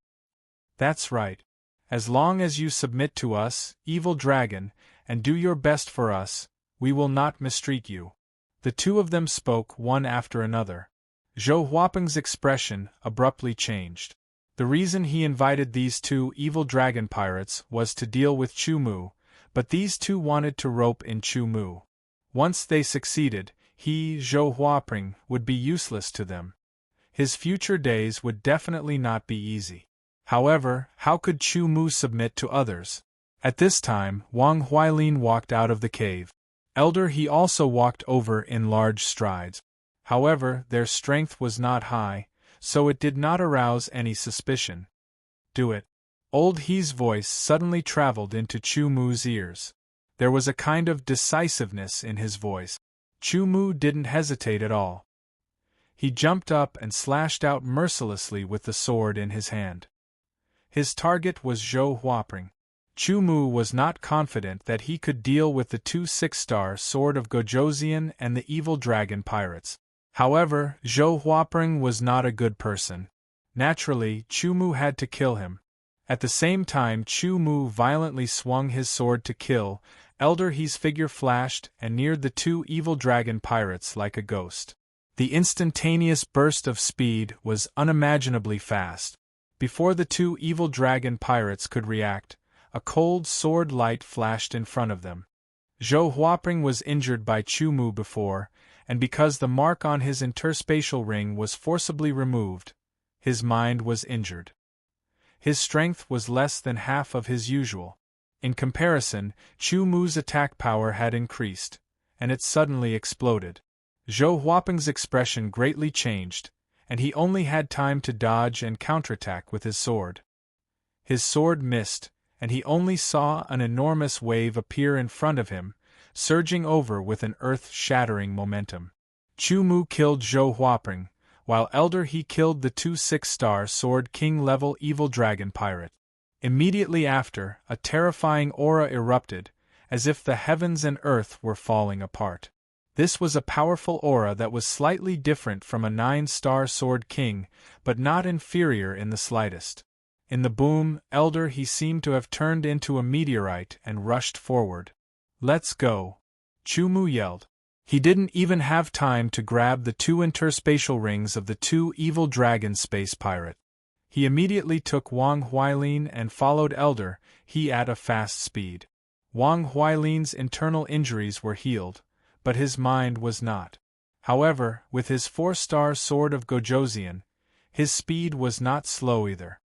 That's right. As long as you submit to us, evil dragon, and do your best for us, we will not mistreat you. The 2 of them spoke one after another. Zhou Huaping's expression abruptly changed. The reason he invited these 2 evil dragon pirates was to deal with Chumu, but these 2 wanted to rope in Chumu. Once they succeeded, he, Zhou Huaping, would be useless to them. His future days would definitely not be easy. However, how could Chumu submit to others? At this time, Wang Huailin walked out of the cave. Elder He also walked over in large strides. However, their strength was not high, so it did not arouse any suspicion. Do it. Old He's voice suddenly traveled into Chumu's ears. There was a kind of decisiveness in his voice. Chumu didn't hesitate at all. He jumped up and slashed out mercilessly with the sword in his hand. His target was Zhou Huaping. Chumu was not confident that he could deal with the 2 6-star sword of Gojoseon and the evil dragon pirates. However, Zhou Huaping was not a good person. Naturally, Chumu had to kill him. At the same time Chumu violently swung his sword to kill, Elder He's figure flashed and neared the 2 evil dragon pirates like a ghost. The instantaneous burst of speed was unimaginably fast. Before the 2 evil dragon pirates could react, a cold sword light flashed in front of them. Zhou Huaping was injured by Chumu before, and because the mark on his interspatial ring was forcibly removed, his mind was injured. His strength was less than half of his usual. In comparison, Chumu's attack power had increased, and it suddenly exploded. Zhou Huaping's expression greatly changed, and he only had time to dodge and counterattack with his sword. His sword missed, and he only saw an enormous wave appear in front of him, surging over with an earth-shattering momentum. Chumu killed Zhou Huaping, while Elder He killed the 2 6-star sword king-level evil dragon pirate. Immediately after, a terrifying aura erupted, as if the heavens and earth were falling apart. This was a powerful aura that was slightly different from a 9-star sword king, but not inferior in the slightest. In the boom, Elder he seemed to have turned into a meteorite and rushed forward. "Let's go!" Chumu yelled. He didn't even have time to grab the 2 interspatial rings of the 2 evil dragon space pirate. He immediately took Wang Huilin and followed Elder, he at a fast speed. Wang Huilin's internal injuries were healed, but his mind was not. However, with his 4-star sword of Gojoseon, his speed was not slow either.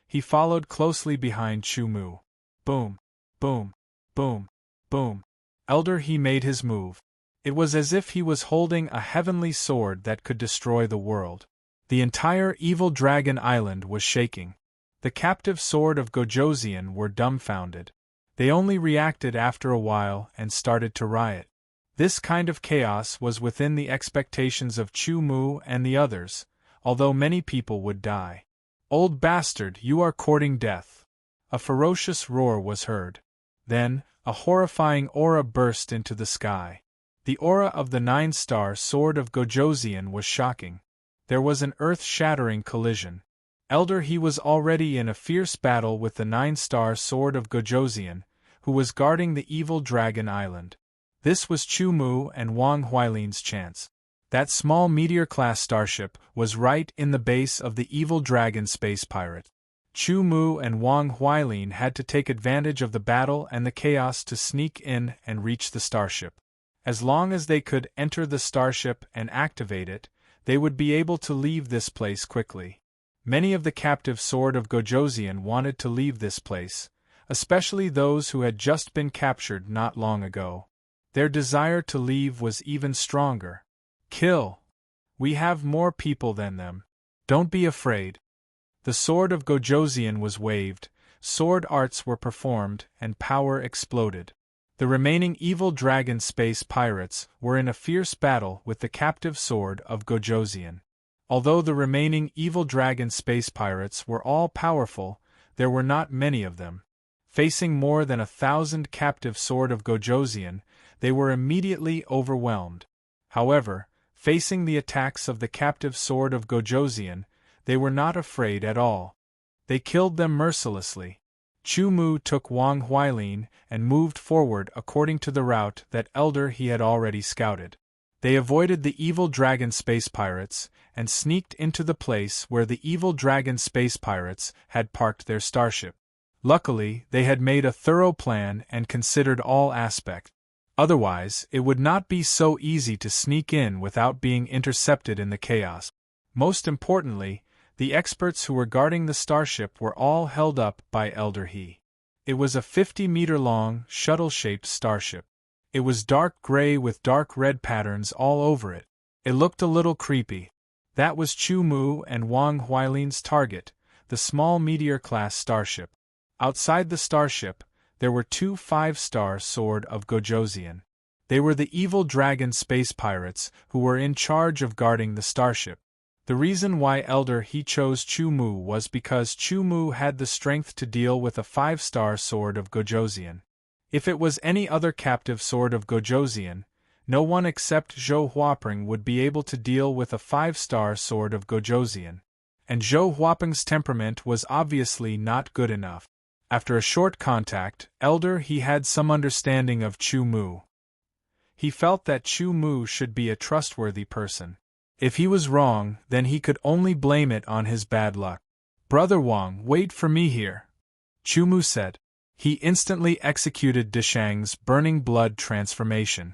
He followed closely behind Chumu. Boom, boom, boom, boom. Elder he made his move. It was as if he was holding a heavenly sword that could destroy the world. The entire evil dragon island was shaking. The captive sword of Gojoseon were dumbfounded. They only reacted after a while and started to riot. This kind of chaos was within the expectations of Chumu and the others, although many people would die. "Old bastard, you are courting death!" A ferocious roar was heard. Then, a horrifying aura burst into the sky. The aura of the 9-star sword of Gojoseon was shocking. There was an earth-shattering collision. Elder he was already in a fierce battle with the 9-star sword of Gojoseon, who was guarding the evil dragon island. This was Chumu and Wang Huilin's chance. That small meteor-class starship was right in the base of the evil dragon space pirate. Chumu and Wang Huilin had to take advantage of the battle and the chaos to sneak in and reach the starship. As long as they could enter the starship and activate it, they would be able to leave this place quickly. Many of the captive sword of Gojoseon wanted to leave this place, especially those who had just been captured not long ago. Their desire to leave was even stronger. "Kill! We have more people than them. Don't be afraid." The sword of Gojoseon was waved, sword arts were performed, and power exploded. The remaining evil dragon space pirates were in a fierce battle with the captive sword of Gojoseon. Although the remaining evil dragon space pirates were all powerful, there were not many of them. Facing more than 1,000 captive sword of Gojoseon, they were immediately overwhelmed. However, facing the attacks of the captive sword of Gojoseon, they were not afraid at all. They killed them mercilessly. Chumu took Wang Huilin and moved forward according to the route that Elder he had already scouted. They avoided the evil dragon space pirates and sneaked into the place where the evil dragon space pirates had parked their starship. Luckily, they had made a thorough plan and considered all aspects. Otherwise, it would not be so easy to sneak in without being intercepted in the chaos. Most importantly, the experts who were guarding the starship were all held up by Elder he. It was a 50-meter-long, shuttle-shaped starship. It was dark gray with dark red patterns all over it. It looked a little creepy. That was Chumu and Wang Huilin's target, the small meteor-class starship. Outside the starship, there were 2 5-star sword of Gojoseon. They were the evil dragon space pirates who were in charge of guarding the starship. The reason why Elder he chose Chumu was because Chumu had the strength to deal with a 5-star sword of Gojoseon. If it was any other captive sword of Gojoseon, no one except Zhou Huapeng would be able to deal with a 5-star sword of Gojoseon. And Zhou Huapeng's temperament was obviously not good enough. After a short contact, Elder he had some understanding of Chumu. He felt that Chumu should be a trustworthy person. If he was wrong, then he could only blame it on his bad luck. "Brother Wang, wait for me here," Chumu said. He instantly executed Deshang's burning blood transformation.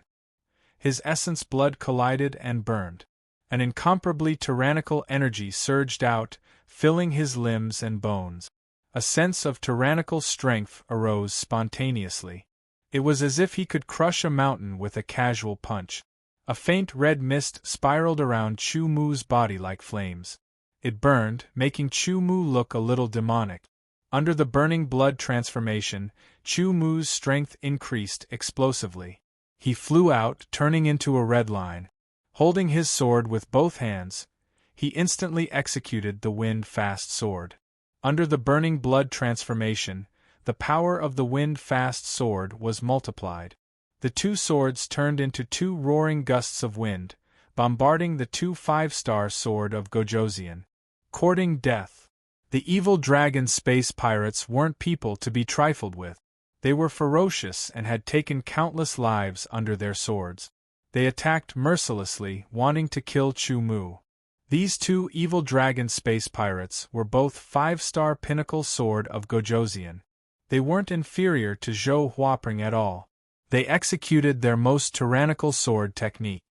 His essence blood collided and burned. An incomparably tyrannical energy surged out, filling his limbs and bones. A sense of tyrannical strength arose spontaneously. It was as if he could crush a mountain with a casual punch. A faint red mist spiraled around Chumu's body like flames. It burned, making Chumu look a little demonic. Under the burning blood transformation, Chumu's strength increased explosively. He flew out, turning into a red line. Holding his sword with both hands, he instantly executed the wind-fast sword. Under the burning blood transformation, the power of the wind-fast sword was multiplied. The two swords turned into two roaring gusts of wind, bombarding the two 5-star sword of Gojosian. Courting death. The evil dragon space pirates weren't people to be trifled with. They were ferocious and had taken countless lives under their swords. They attacked mercilessly, wanting to kill Chu Mu. These two evil dragon space pirates were both 5-star pinnacle sword of Gojosian. They weren't inferior to Zhou Huaping at all. They executed their most tyrannical sword technique.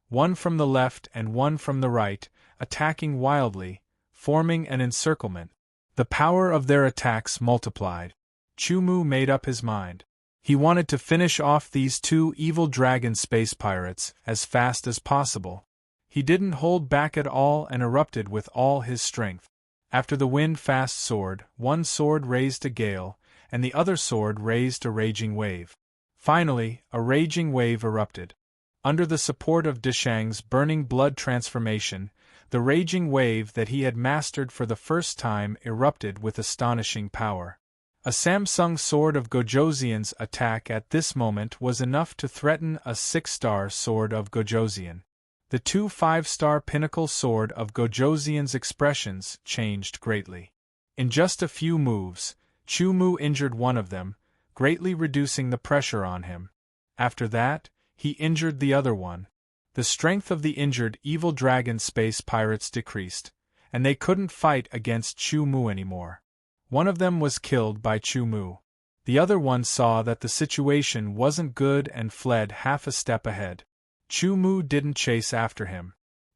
One from the left and one from the right, attacking wildly, forming an encirclement. The power of their attacks multiplied. Chu Mu made up his mind. He wanted to finish off these two evil dragon space pirates as fast as possible. He didn't hold back at all and erupted with all his strength. After the wind-fast sword, one sword raised a gale, and the other sword raised a raging wave. Finally, a raging wave erupted. Under the support of Deshang's burning blood transformation, the raging wave that he had mastered for the first time erupted with astonishing power. A Samsung sword of Gojosian's attack at this moment was enough to threaten a 6-star sword of Gojosian. The two 5-star pinnacle sword of Gojosian's expressions changed greatly. In just a few moves, Chu Mu injured one of them, greatly reducing the pressure on him. After that, he injured the other one. The strength of the injured evil dragon space pirates decreased, and they couldn't fight against Chu Mu anymore. One of them was killed by Chu Mu. The other one saw that the situation wasn't good and fled half a step ahead. Chu Mu didn't chase after him.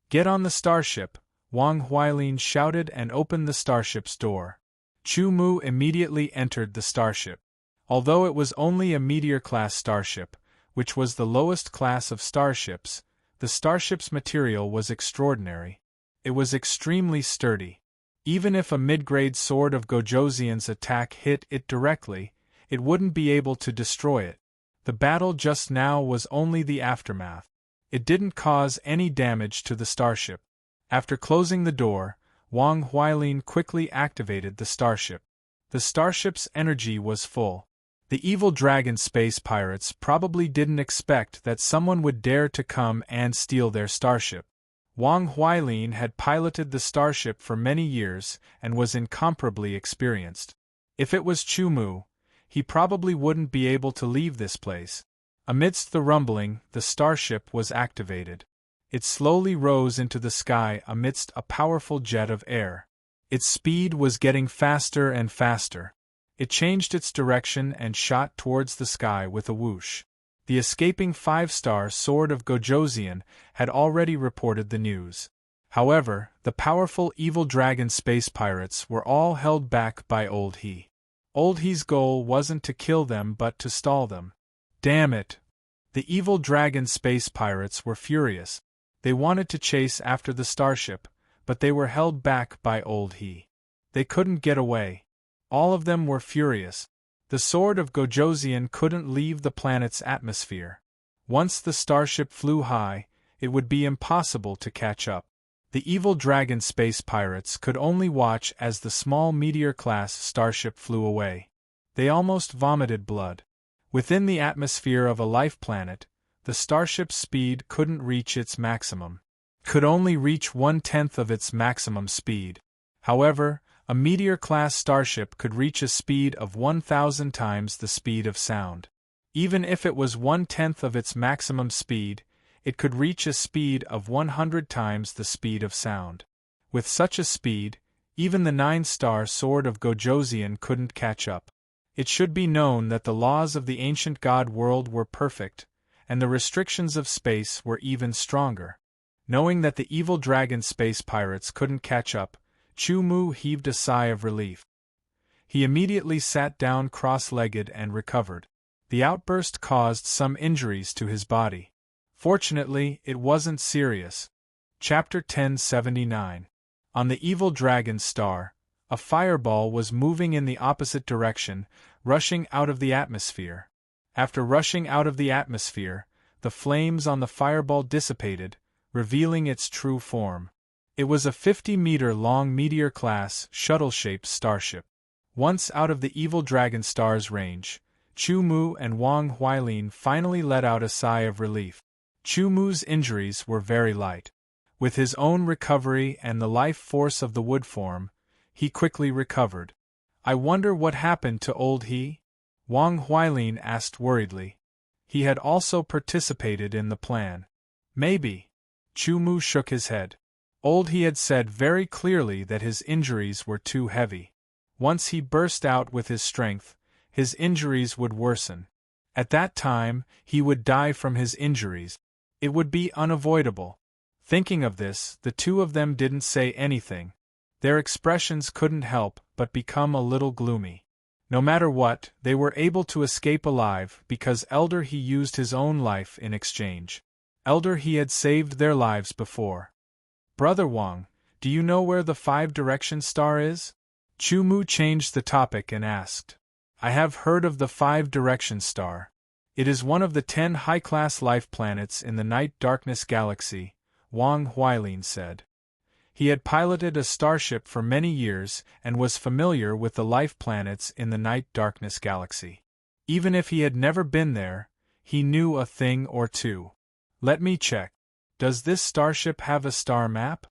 "Get on the starship," Wang Huilin shouted and opened the starship's door. Chu Mu immediately entered the starship. Although it was only a meteor-class starship, which was the lowest class of starships, the starship's material was extraordinary. It was extremely sturdy. Even if a mid-grade sword of Gojosian's attack hit it directly, it wouldn't be able to destroy it. The battle just now was only the aftermath. It didn't cause any damage to the starship. After closing the door, Wang Huilin quickly activated the starship. The starship's energy was full. The evil dragon space pirates probably didn't expect that someone would dare to come and steal their starship. Wang Huilin had piloted the starship for many years and was incomparably experienced. If it was Chu Mu, he probably wouldn't be able to leave this place. Amidst the rumbling, the starship was activated. It slowly rose into the sky amidst a powerful jet of air. Its speed was getting faster and faster. It changed its direction and shot towards the sky with a whoosh. The escaping 5-star sword of Gojosian had already reported the news. However, the powerful evil dragon space pirates were all held back by Old He. Old He's goal wasn't to kill them but to stall them. Damn it! The evil dragon space pirates were furious. They wanted to chase after the starship, but they were held back by Old He. They couldn't get away. All of them were furious. The sword of Gojosian couldn't leave the planet's atmosphere. Once the starship flew high, it would be impossible to catch up. The evil dragon space pirates could only watch as the small meteor-class starship flew away. They almost vomited blood. Within the atmosphere of a life planet, the starship's speed couldn't reach its maximum. Could only reach 1/10 of its maximum speed. However, a meteor-class starship could reach a speed of 1,000 times the speed of sound. Even if it was 1/10 of its maximum speed, it could reach a speed of 100 times the speed of sound. With such a speed, even the 9-star sword of Gojosian couldn't catch up. It should be known that the laws of the ancient god world were perfect, and the restrictions of space were even stronger. Knowing that the evil dragon space pirates couldn't catch up, Chu Mu heaved a sigh of relief. He immediately sat down cross-legged and recovered. The outburst caused some injuries to his body. Fortunately, it wasn't serious. Chapter 1079. On the evil dragon's star, a fireball was moving in the opposite direction, rushing out of the atmosphere. After rushing out of the atmosphere, the flames on the fireball dissipated, revealing its true form. It was a 50-meter-long meteor-class, shuttle-shaped starship. Once out of the evil dragon star's range, Chu Mu and Wang Huilin finally let out a sigh of relief. Chu Mu's injuries were very light. With his own recovery and the life force of the wood form, he quickly recovered. I wonder what happened to old he? Wang Huilin asked worriedly. He had also participated in the plan. Maybe. Chu Mu shook his head. Old he had said very clearly that his injuries were too heavy. Once he burst out with his strength, his injuries would worsen. At that time, he would die from his injuries. It would be unavoidable. Thinking of this, the two of them didn't say anything. Their expressions couldn't help but become a little gloomy. No matter what, they were able to escape alive because Elder He used his own life in exchange. Elder He had saved their lives before. Brother Wang, do you know where the 5-direction star is? Chu Mu changed the topic and asked. I have heard of the 5-direction star. It is one of the 10 high-class life planets in the night darkness galaxy, Wang Huilin said. He had piloted a starship for many years and was familiar with the life planets in the night darkness galaxy. Even if he had never been there, he knew a thing or two. Let me check. Does this starship have a star map?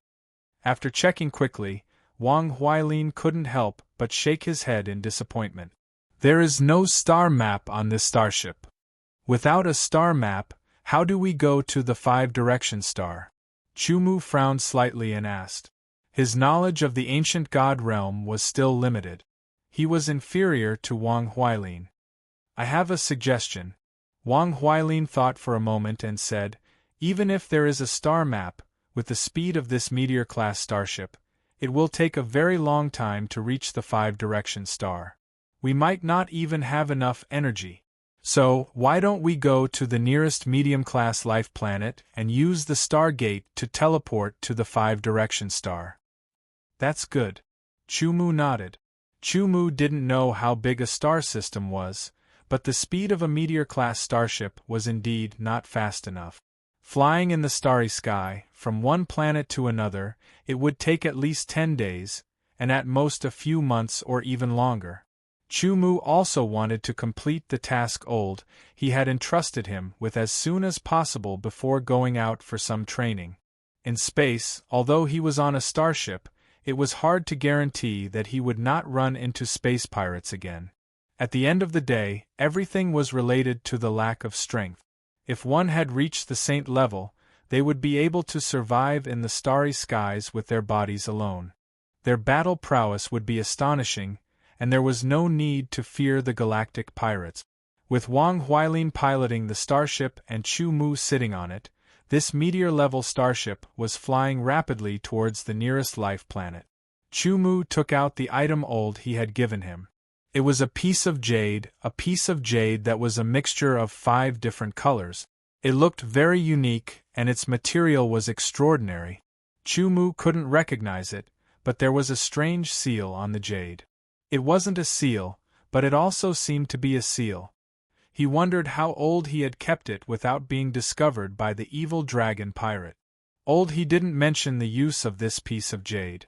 After checking quickly, Wang Huilin couldn't help but shake his head in disappointment. There is no star map on this starship. Without a star map, how do we go to the 5-direction star? Chu Mu frowned slightly and asked. His knowledge of the ancient god realm was still limited. He was inferior to Wang Huilin. I have a suggestion. Wang Huilin thought for a moment and said, even if there is a star map, with the speed of this meteor-class starship, it will take a very long time to reach the 5-direction star. We might not even have enough energy. So, why don't we go to the nearest medium-class life planet and use the Stargate to teleport to the 5-direction star? That's good. Chu Mu nodded. Chu Mu didn't know how big a star system was, but the speed of a meteor-class starship was indeed not fast enough. Flying in the starry sky, from one planet to another, it would take at least 10 days, and at most a few months or even longer. Chu Mu also wanted to complete the task Old He had entrusted him with as soon as possible before going out for some training. In space, although he was on a starship, it was hard to guarantee that he would not run into space pirates again. At the end of the day, everything was related to the lack of strength. If one had reached the saint level, they would be able to survive in the starry skies with their bodies alone. Their battle prowess would be astonishing, and there was no need to fear the galactic pirates. With Wang Huilin piloting the starship and Chu Mu sitting on it, this meteor-level starship was flying rapidly towards the nearest life planet. Chu Mu took out the item Old He had given him. It was a piece of jade that was a mixture of 5 different colors. It looked very unique, and its material was extraordinary. Chu Mu couldn't recognize it, but there was a strange seal on the jade. It wasn't a seal, but it also seemed to be a seal. He wondered how Old He had kept it without being discovered by the evil dragon pirate. Old He didn't mention the use of this piece of jade.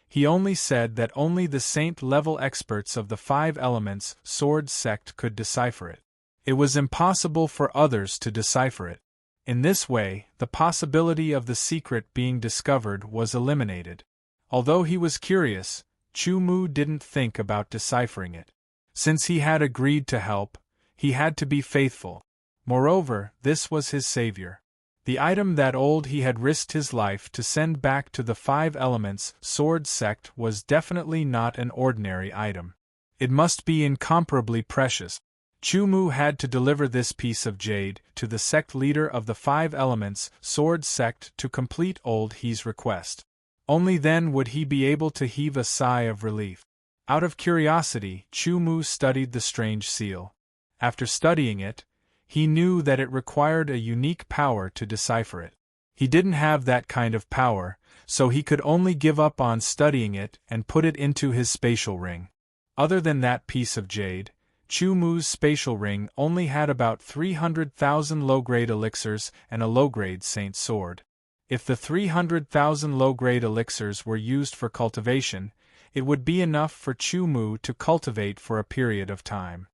He only said that only the saint-level experts of the 5 elements sword sect could decipher it. It was impossible for others to decipher it. In this way, the possibility of the secret being discovered was eliminated. Although he was curious, Chu Mu didn't think about deciphering it. Since he had agreed to help, he had to be faithful. Moreover, this was his savior. The item that Old He had risked his life to send back to the 5 elements sword sect was definitely not an ordinary item. It must be incomparably precious. Chu Mu had to deliver this piece of jade to the sect leader of the 5 elements sword sect to complete Old He's request. Only then would he be able to heave a sigh of relief. Out of curiosity, Chu Mu studied the strange seal. After studying it, he knew that it required a unique power to decipher it. He didn't have that kind of power, so he could only give up on studying it and put it into his spatial ring. Other than that piece of jade, Chu Mu's spatial ring only had about 300,000 low-grade elixirs and a low-grade saint sword. If the 300,000 low-grade elixirs were used for cultivation, it would be enough for Chu Mu to cultivate for a period of time.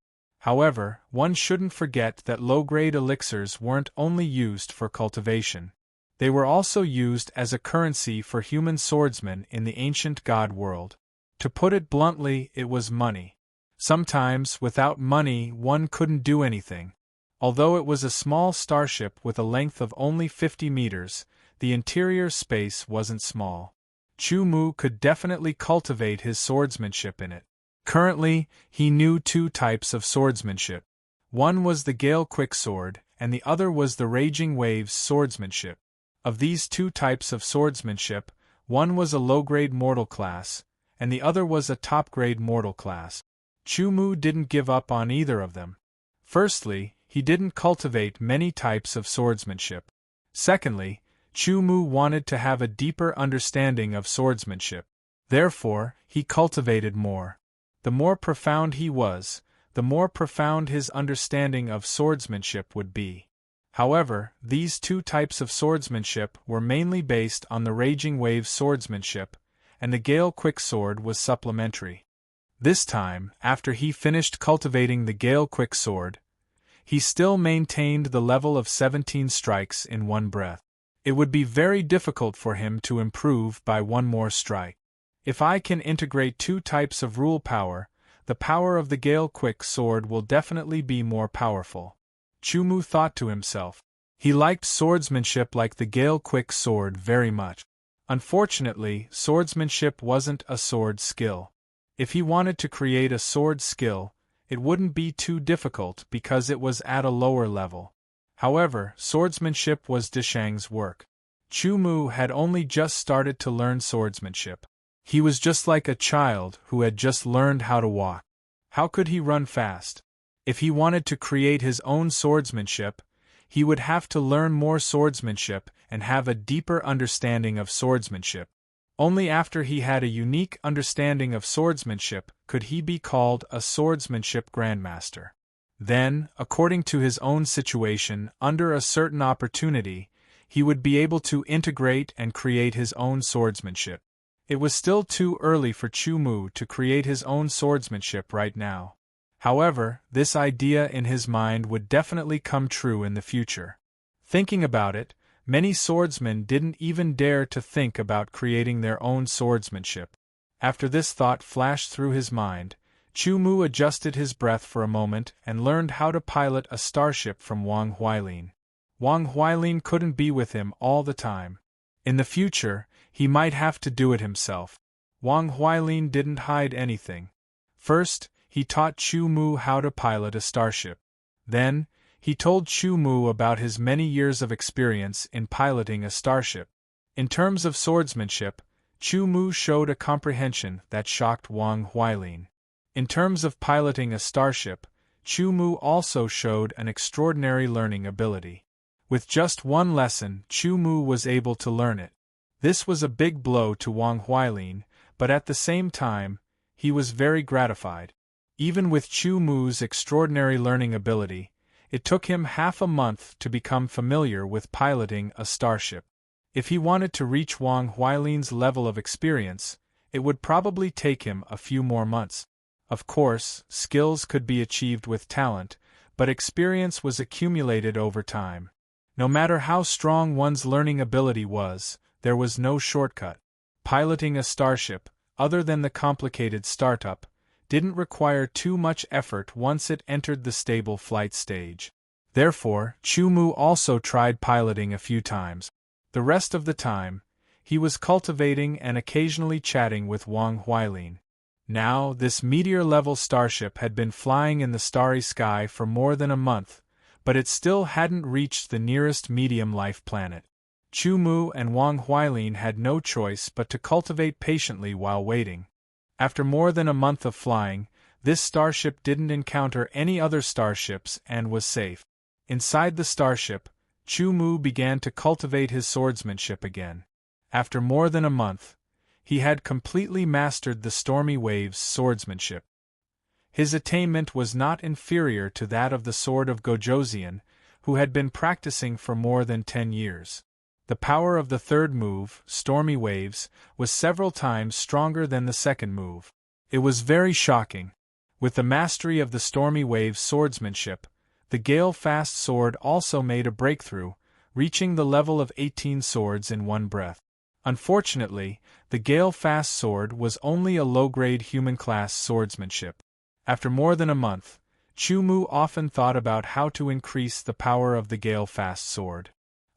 However, one shouldn't forget that low-grade elixirs weren't only used for cultivation. They were also used as a currency for human swordsmen in the ancient god world. To put it bluntly, it was money. Sometimes, without money, one couldn't do anything. Although it was a small starship with a length of only 50 meters, the interior space wasn't small. Chu Mu could definitely cultivate his swordsmanship in it. Currently, he knew two types of swordsmanship. One was the Gale Quicksword, and the other was the Raging Waves swordsmanship. Of these two types of swordsmanship, one was a low-grade mortal class, and the other was a top-grade mortal class. Chu Mu didn't give up on either of them. Firstly, he didn't cultivate many types of swordsmanship. Secondly, Chu Mu wanted to have a deeper understanding of swordsmanship. Therefore, he cultivated more. The more profound he was, the more profound his understanding of swordsmanship would be. However, these two types of swordsmanship were mainly based on the Raging Wave swordsmanship, and the Gale Quicksword was supplementary. This time, after he finished cultivating the Gale Quicksword, he still maintained the level of 17 strikes in one breath. It would be very difficult for him to improve by one more strike. If I can integrate two types of rule power, the power of the Gale Quicksword will definitely be more powerful. Chu Mu thought to himself. He liked swordsmanship like the Gale Quicksword very much. Unfortunately, swordsmanship wasn't a sword skill. If he wanted to create a sword skill, it wouldn't be too difficult because it was at a lower level. However, swordsmanship was Deshang's work. Chu Mu had only just started to learn swordsmanship. He was just like a child who had just learned how to walk. How could he run fast? If he wanted to create his own swordsmanship, he would have to learn more swordsmanship and have a deeper understanding of swordsmanship. Only after he had a unique understanding of swordsmanship could he be called a swordsmanship grandmaster. Then, according to his own situation, under a certain opportunity, he would be able to integrate and create his own swordsmanship. It was still too early for Chu Mu to create his own swordsmanship right now. However, this idea in his mind would definitely come true in the future. Thinking about it, many swordsmen didn't even dare to think about creating their own swordsmanship. After this thought flashed through his mind, Chu Mu adjusted his breath for a moment and learned how to pilot a starship from Wang Huilin. Wang Huilin couldn't be with him all the time. In the future, he might have to do it himself. Wang Huilin didn't hide anything. First, he taught Chu Mu how to pilot a starship. Then, he told Chu Mu about his many years of experience in piloting a starship. In terms of swordsmanship, Chu Mu showed a comprehension that shocked Wang Huilin. In terms of piloting a starship, Chu Mu also showed an extraordinary learning ability. With just one lesson, Chu Mu was able to learn it. This was a big blow to Wang Huilin, but at the same time, he was very gratified. Even with Chu Mu's extraordinary learning ability, it took him half a month to become familiar with piloting a starship. If he wanted to reach Wang Huilin's level of experience, it would probably take him a few more months. Of course, skills could be achieved with talent, but experience was accumulated over time. No matter how strong one's learning ability was, there was no shortcut. Piloting a starship, other than the complicated startup, didn't require too much effort once it entered the stable flight stage. Therefore, Chu Mu also tried piloting a few times. The rest of the time, he was cultivating and occasionally chatting with Wang Huilin. Now, this meteor-level starship had been flying in the starry sky for more than a month, but it still hadn't reached the nearest medium-life planet. Chu Mu and Wang Huilin had no choice but to cultivate patiently while waiting. After more than a month of flying, this starship didn't encounter any other starships and was safe. Inside the starship, Chu Mu began to cultivate his swordsmanship again. After more than a month, he had completely mastered the Stormy Wave's swordsmanship. His attainment was not inferior to that of the sword of Gojoseon, who had been practicing for more than 10 years. The power of the third move, Stormy Waves, was several times stronger than the second move. It was very shocking. With the mastery of the stormy wave's swordsmanship, the gale-fast sword also made a breakthrough, reaching the level of 18 swords in one breath. Unfortunately, the gale-fast sword was only a low-grade human-class swordsmanship. After more than a month, Chu Mu often thought about how to increase the power of the gale-fast sword.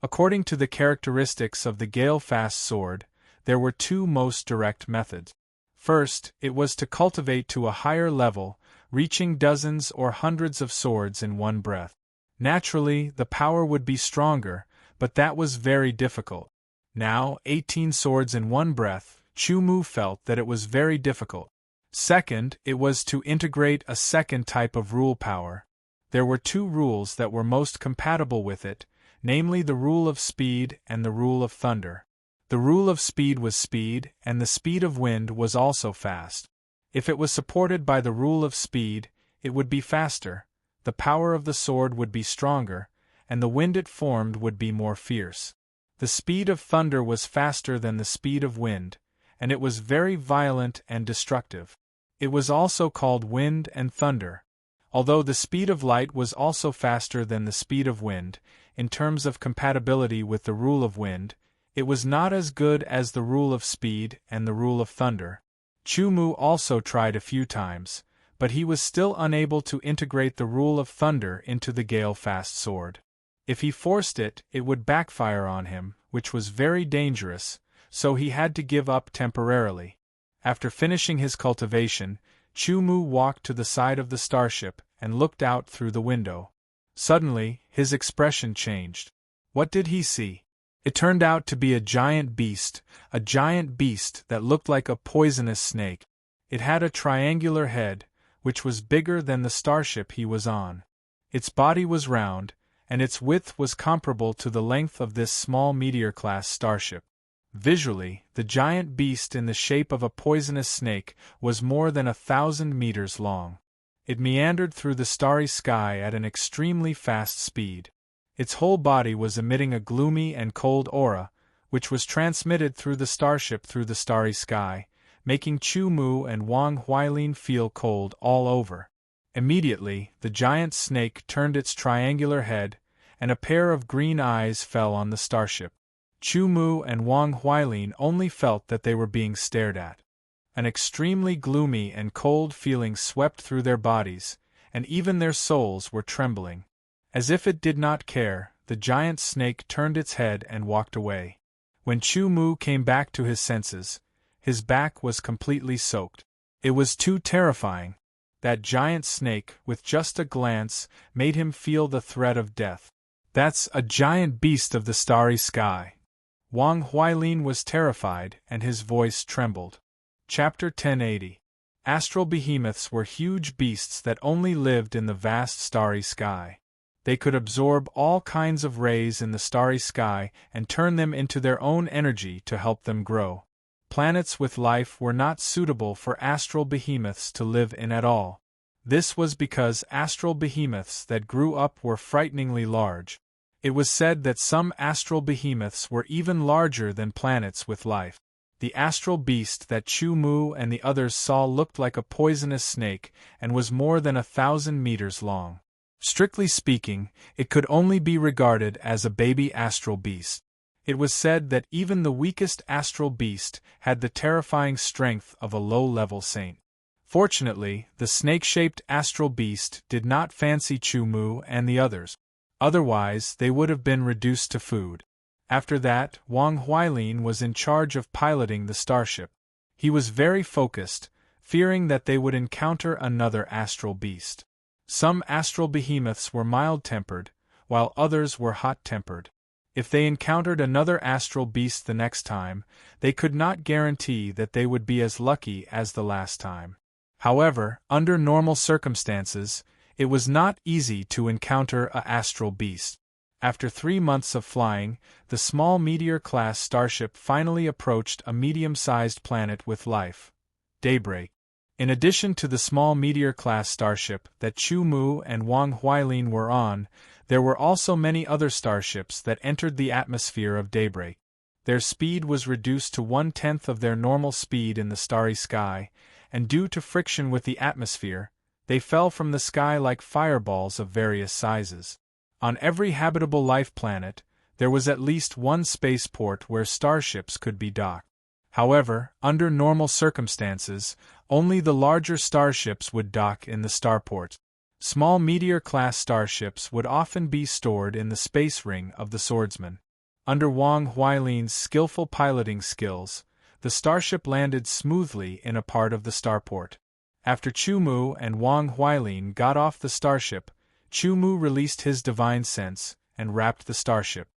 According to the characteristics of the gale-fast sword, there were two most direct methods. First, it was to cultivate to a higher level, reaching dozens or hundreds of swords in one breath. Naturally, the power would be stronger, but that was very difficult. Now, 18 swords in one breath, Chu Mu felt that it was very difficult. Second, it was to integrate a second type of rule power. There were two rules that were most compatible with it, namely the rule of speed and the rule of thunder. The rule of speed was speed, and the speed of wind was also fast. If it was supported by the rule of speed, it would be faster, the power of the sword would be stronger, and the wind it formed would be more fierce. The speed of thunder was faster than the speed of wind, and it was very violent and destructive. It was also called wind and thunder. Although the speed of light was also faster than the speed of wind, in terms of compatibility with the rule of wind, it was not as good as the rule of speed and the rule of thunder. Chu Mu also tried a few times, but he was still unable to integrate the rule of thunder into the gale-fast sword. If he forced it, it would backfire on him, which was very dangerous, so he had to give up temporarily. After finishing his cultivation, Chu Mu walked to the side of the starship and looked out through the window. Suddenly, his expression changed. What did he see? It turned out to be a giant beast that looked like a poisonous snake. It had a triangular head, which was bigger than the starship he was on. Its body was round, and its width was comparable to the length of this small meteor-class starship. Visually, the giant beast in the shape of a poisonous snake was more than 1,000 meters long. It meandered through the starry sky at an extremely fast speed. Its whole body was emitting a gloomy and cold aura, which was transmitted through the starship through the starry sky, making Chu Mu and Wang Huilin feel cold all over. Immediately, the giant snake turned its triangular head, and a pair of green eyes fell on the starship. Chu Mu and Wang Huilin only felt that they were being stared at. An extremely gloomy and cold feeling swept through their bodies, and even their souls were trembling. As if it did not care, the giant snake turned its head and walked away. When Chu Mu came back to his senses, his back was completely soaked. It was too terrifying. That giant snake, with just a glance, made him feel the threat of death. That's a giant beast of the starry sky. Wang Huilin was terrified, and his voice trembled. Chapter 1080. Astral behemoths were huge beasts that only lived in the vast starry sky. They could absorb all kinds of rays in the starry sky and turn them into their own energy to help them grow. Planets with life were not suitable for astral behemoths to live in at all. This was because astral behemoths that grew up were frighteningly large. It was said that some astral behemoths were even larger than planets with life. The astral beast that Chu Mu and the others saw looked like a poisonous snake and was more than 1,000 meters long. Strictly speaking, it could only be regarded as a baby astral beast. It was said that even the weakest astral beast had the terrifying strength of a low-level saint. Fortunately, the snake-shaped astral beast did not fancy Chu Mu and the others. Otherwise, they would have been reduced to food. After that, Wang Huilin was in charge of piloting the starship. He was very focused, fearing that they would encounter another astral beast. Some astral behemoths were mild-tempered, while others were hot-tempered. If they encountered another astral beast the next time, they could not guarantee that they would be as lucky as the last time. However, under normal circumstances, it was not easy to encounter an astral beast. After 3 months of flying, the small meteor-class starship finally approached a medium-sized planet with life, Daybreak. In addition to the small meteor-class starship that Chu Mu and Wang Huilin were on, there were also many other starships that entered the atmosphere of Daybreak. Their speed was reduced to 1/10 of their normal speed in the starry sky, and due to friction with the atmosphere, They fell from the sky like fireballs of various sizes. On every habitable life planet, there was at least one spaceport where starships could be docked. However, under normal circumstances, only the larger starships would dock in the starport. Small meteor-class starships would often be stored in the space ring of the swordsman. Under Wang Huailin's skillful piloting skills, the starship landed smoothly in a part of the starport. After Chu Mu and Wang Huailin got off the starship, Chu Mu released his divine sense and wrapped the starship.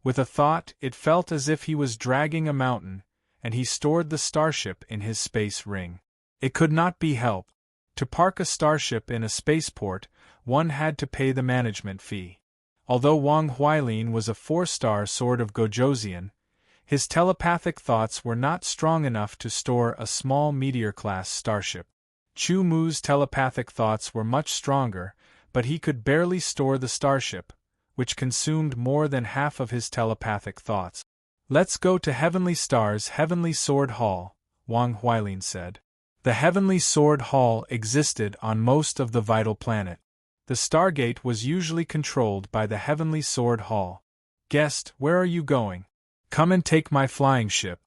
With a thought, it felt as if he was dragging a mountain, and he stored the starship in his space ring. It could not be helped. To park a starship in a spaceport, one had to pay the management fee. Although Wang Huailin was a 4-star Sword of Gojosian, his telepathic thoughts were not strong enough to store a small meteor-class starship. Chu Mu's telepathic thoughts were much stronger, but he could barely store the starship, which consumed more than half of his telepathic thoughts. "Let's go to Heavenly Star's Heavenly Sword Hall," Wang Huailin said. The Heavenly Sword Hall existed on most of the vital planet. The Stargate was usually controlled by the Heavenly Sword Hall. "Guest, where are you going? Come and take my flying ship.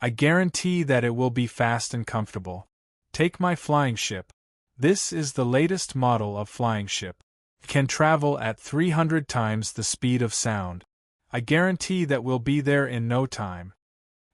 I guarantee that it will be fast and comfortable. Take my flying ship. This is the latest model of flying ship. It can travel at 300 times the speed of sound. I guarantee that we'll be there in no time."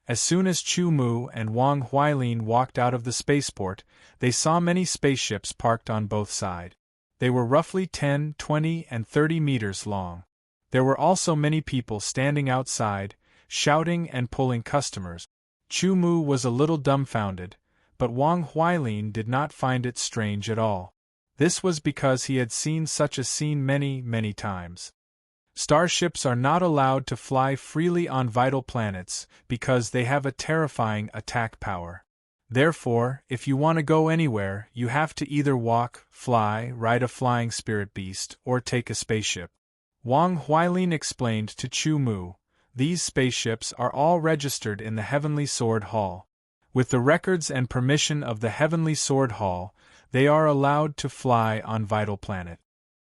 As soon as Chu Mu and Wang Huailin walked out of the spaceport, they saw many spaceships parked on both sides. They were roughly 10, 20, and 30 meters long. There were also many people standing outside, shouting and pulling customers. Chu Mu was a little dumbfounded, but Wang Huailin did not find it strange at all. This was because he had seen such a scene many, many times. Starships are not allowed to fly freely on vital planets because they have a terrifying attack power. Therefore, if you want to go anywhere, you have to either walk, fly, ride a flying spirit beast, or take a spaceship. Wang Huailin explained to Chu Mu, "These spaceships are all registered in the Heavenly Sword Hall. With the records and permission of the Heavenly Sword Hall, they are allowed to fly on vital planet."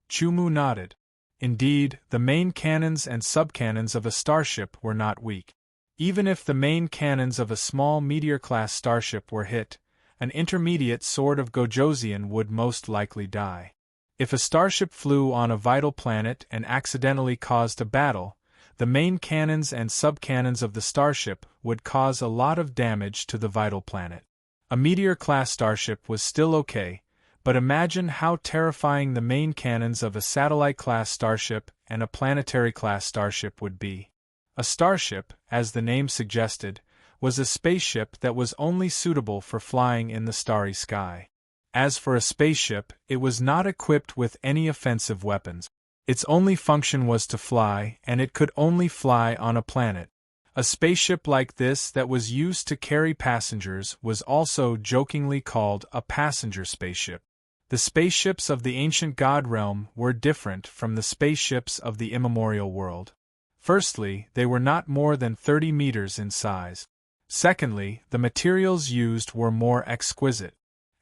Chu Mu nodded. Indeed, the main cannons and subcannons of a starship were not weak. Even if the main cannons of a small meteor-class starship were hit, an intermediate Sword of Gojosian would most likely die. If a starship flew on a vital planet and accidentally caused a battle, the main cannons and subcannons of the starship would cause a lot of damage to the vital planet. A meteor-class starship was still okay, but imagine how terrifying the main cannons of a satellite-class starship and a planetary-class starship would be. A starship, as the name suggested, was a spaceship that was only suitable for flying in the starry sky. As for a spaceship, it was not equipped with any offensive weapons. Its only function was to fly, and it could only fly on a planet. A spaceship like this that was used to carry passengers was also jokingly called a passenger spaceship. The spaceships of the ancient god realm were different from the spaceships of the immemorial world. Firstly, they were not more than 30 meters in size. Secondly, the materials used were more exquisite.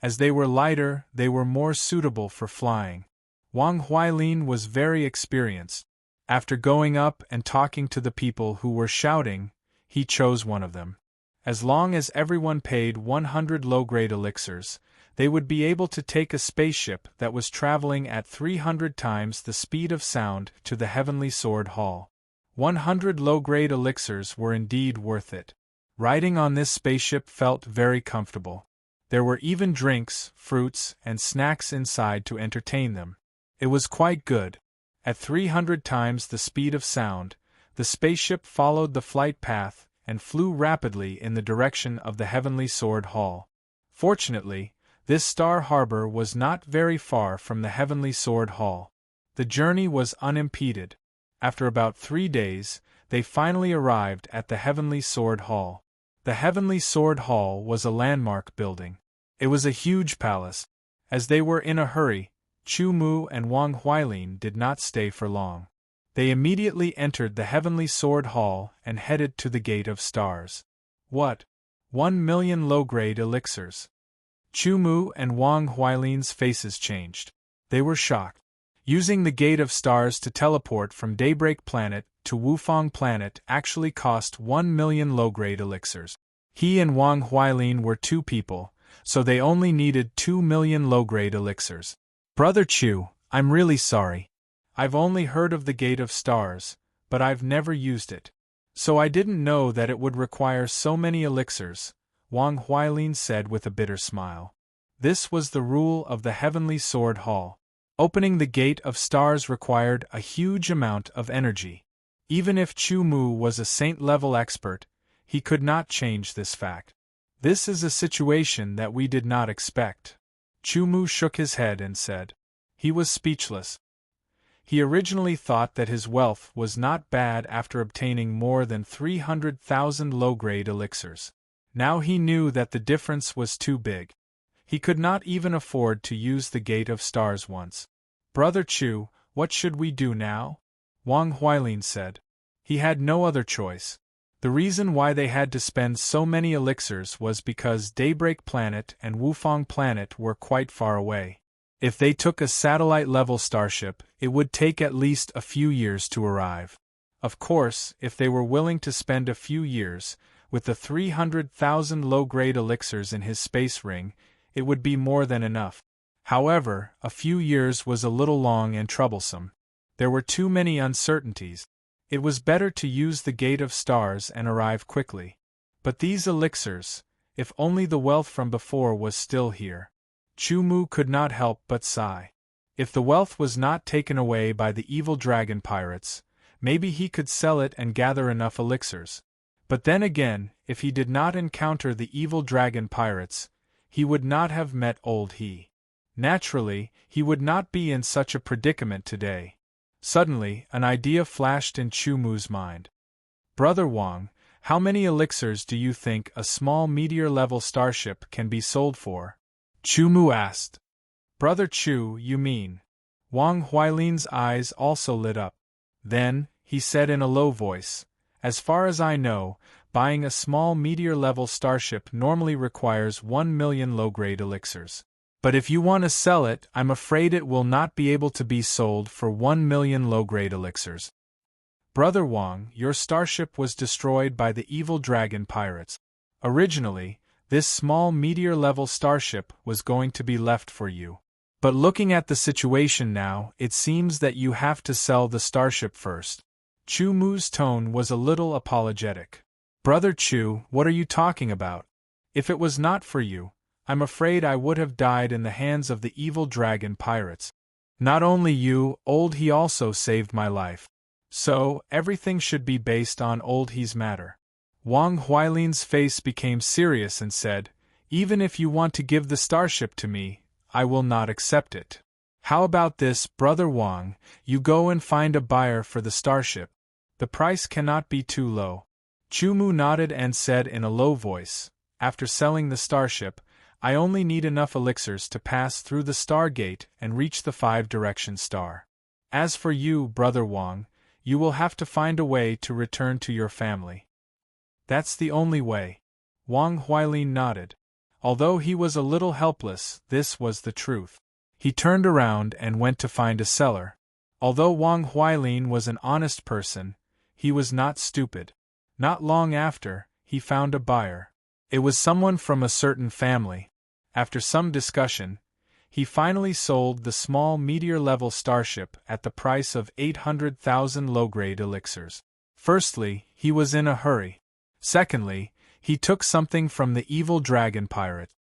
As they were lighter, they were more suitable for flying. Wang Huailin was very experienced. After going up and talking to the people who were shouting, he chose one of them. As long as everyone paid 100 low-grade elixirs, they would be able to take a spaceship that was traveling at 300 times the speed of sound to the Heavenly Sword Hall. 100 low-grade elixirs were indeed worth it. Riding on this spaceship felt very comfortable. There were even drinks, fruits, and snacks inside to entertain them. It was quite good. At 300 times the speed of sound, the spaceship followed the flight path and flew rapidly in the direction of the Heavenly Sword Hall. Fortunately, this star harbor was not very far from the Heavenly Sword Hall. The journey was unimpeded. After about 3 days, they finally arrived at the Heavenly Sword Hall. The Heavenly Sword Hall was a landmark building. It was a huge palace. As they were in a hurry, Chu Mu and Wang Huailin did not stay for long. They immediately entered the Heavenly Sword Hall and headed to the Gate of Stars. "What? 1 million low-grade elixirs?" Chu Mu and Wang Huailin's faces changed. They were shocked. Using the Gate of Stars to teleport from Daybreak Planet to Wufang Planet actually cost 1 million low-grade elixirs. He and Wang Huailin were two people, so they only needed 2 million low-grade elixirs. Brother Chu, I'm really sorry. I've only heard of the Gate of Stars, but I've never used it. So I didn't know that it would require so many elixirs, Wang Huailin said with a bitter smile. This was the rule of the Heavenly Sword Hall. Opening the Gate of Stars required a huge amount of energy. Even if Chu Mu was a saint-level expert, he could not change this fact. This is a situation that we did not expect. Chu Mu shook his head and said. He was speechless. He originally thought that his wealth was not bad after obtaining more than 300,000 low-grade elixirs. Now he knew that the difference was too big. He could not even afford to use the Gate of Stars once. Brother Chu, what should we do now? Wang Huailin said. He had no other choice. The reason why they had to spend so many elixirs was because Daybreak Planet and Wufang Planet were quite far away. If they took a satellite-level starship, it would take at least a few years to arrive. Of course, if they were willing to spend a few years, with the 300,000 low-grade elixirs in his space ring, it would be more than enough. However, a few years was a little long and troublesome. There were too many uncertainties. It was better to use the Gate of Stars and arrive quickly. But these elixirs, if only the wealth from before was still here. Chu Mu could not help but sigh. If the wealth was not taken away by the evil dragon pirates, maybe he could sell it and gather enough elixirs. But then again, if he did not encounter the evil dragon pirates, he would not have met old He. Naturally, he would not be in such a predicament today. Suddenly, an idea flashed in Chu Mu's mind. Brother Wang, how many elixirs do you think a small meteor-level starship can be sold for? Chu Mu asked. Brother Chu, you mean? Wang Huailin's eyes also lit up. Then, he said in a low voice, as far as I know, buying a small meteor-level starship normally requires 1 million low-grade elixirs. But if you want to sell it, I'm afraid it will not be able to be sold for 1 million low-grade elixirs. Brother Wang, your starship was destroyed by the evil dragon pirates. Originally, this small meteor-level starship was going to be left for you. But looking at the situation now, it seems that you have to sell the starship first. Chu Mu's tone was a little apologetic. Brother Chu, what are you talking about? If it was not for you, I'm afraid I would have died in the hands of the evil dragon pirates. Not only you, old He also saved my life. So, everything should be based on old He's matter. Wang Huailin's face became serious and said, even if you want to give the starship to me, I will not accept it. How about this, Brother Wang, you go and find a buyer for the starship. The price cannot be too low. Chu Mu nodded and said in a low voice, after selling the starship, I only need enough elixirs to pass through the star gate and reach the 5-direction star. As for you, Brother Wang, you will have to find a way to return to your family. That's the only way. Wang Huailin nodded. Although he was a little helpless, this was the truth. He turned around and went to find a seller. Although Wang Huailin was an honest person, he was not stupid. Not long after, he found a buyer. It was someone from a certain family. After some discussion, he finally sold the small meteor-level starship at the price of 800,000 low-grade elixirs. Firstly, he was in a hurry. Secondly, he took something from the evil dragon pirate.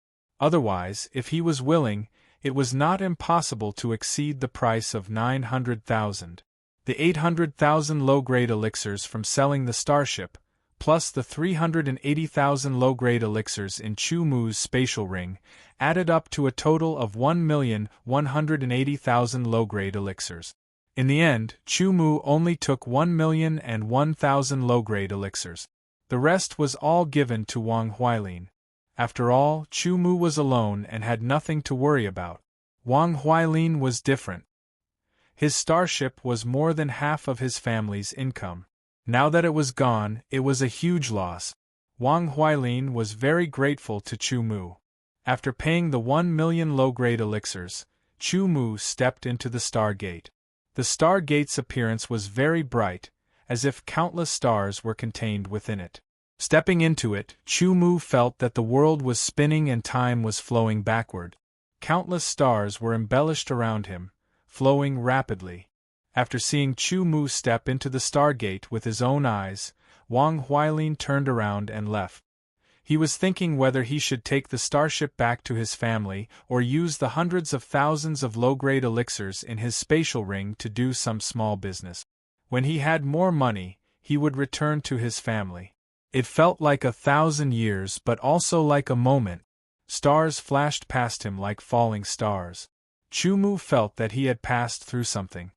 Otherwise, if he was willing, it was not impossible to exceed the price of 900,000. The 800,000 low-grade elixirs from selling the starship, plus the 380,000 low-grade elixirs in Chu Mu's spatial ring, added up to a total of 1,180,000 low-grade elixirs. In the end, Chu Mu only took 1,001,000 low-grade elixirs. The rest was all given to Wang Huailin. After all, Chu Mu was alone and had nothing to worry about. Wang Huailin was different. His starship was more than half of his family's income. Now that it was gone, it was a huge loss. Wang Huailin was very grateful to Chu Mu. After paying the 1,000,000 low-grade elixirs, Chu Mu stepped into the star gate. The star gate's appearance was very bright, as if countless stars were contained within it. Stepping into it, Chu Mu felt that the world was spinning and time was flowing backward. Countless stars were embellished around him, flowing rapidly. After seeing Chu Mu step into the stargate with his own eyes, Wang Huilin turned around and left. He was thinking whether he should take the starship back to his family or use the hundreds of thousands of low-grade elixirs in his spatial ring to do some small business. When he had more money, he would return to his family. It felt like 1,000 years but also like a moment. Stars flashed past him like falling stars. Chu Mu felt that he had passed through something.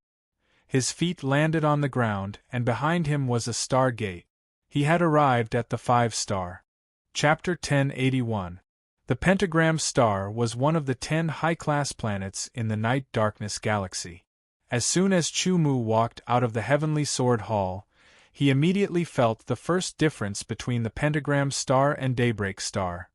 His feet landed on the ground, and behind him was a star gate. He had arrived at the 5-star. Chapter 1081. The pentagram star was one of the 10 high-class planets in the night darkness galaxy. As soon as Chu Mu walked out of the heavenly sword hall, he immediately felt the first difference between the pentagram star and daybreak star,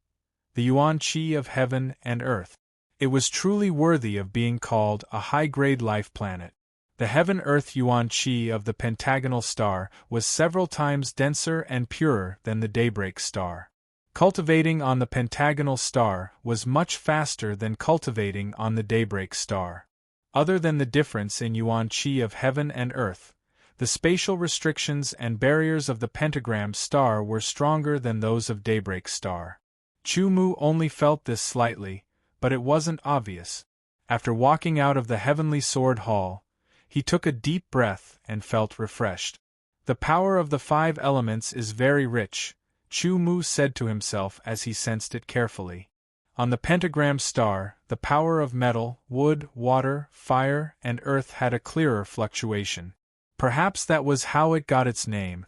the yuan qi of heaven and earth. It was truly worthy of being called a high-grade life planet. The heaven-earth yuan qi of the pentagonal star was several times denser and purer than the daybreak star. Cultivating on the pentagonal star was much faster than cultivating on the daybreak star. Other than the difference in yuan qi of heaven and earth, the spatial restrictions and barriers of the pentagram star were stronger than those of daybreak star. Chu Mu only felt this slightly, but it wasn't obvious. After walking out of the heavenly sword hall, he took a deep breath and felt refreshed. The power of the 5 elements is very rich, Chu Mu said to himself as he sensed it carefully. On the pentagram star, the power of metal, wood, water, fire, and earth had a clearer fluctuation. Perhaps that was how it got its name.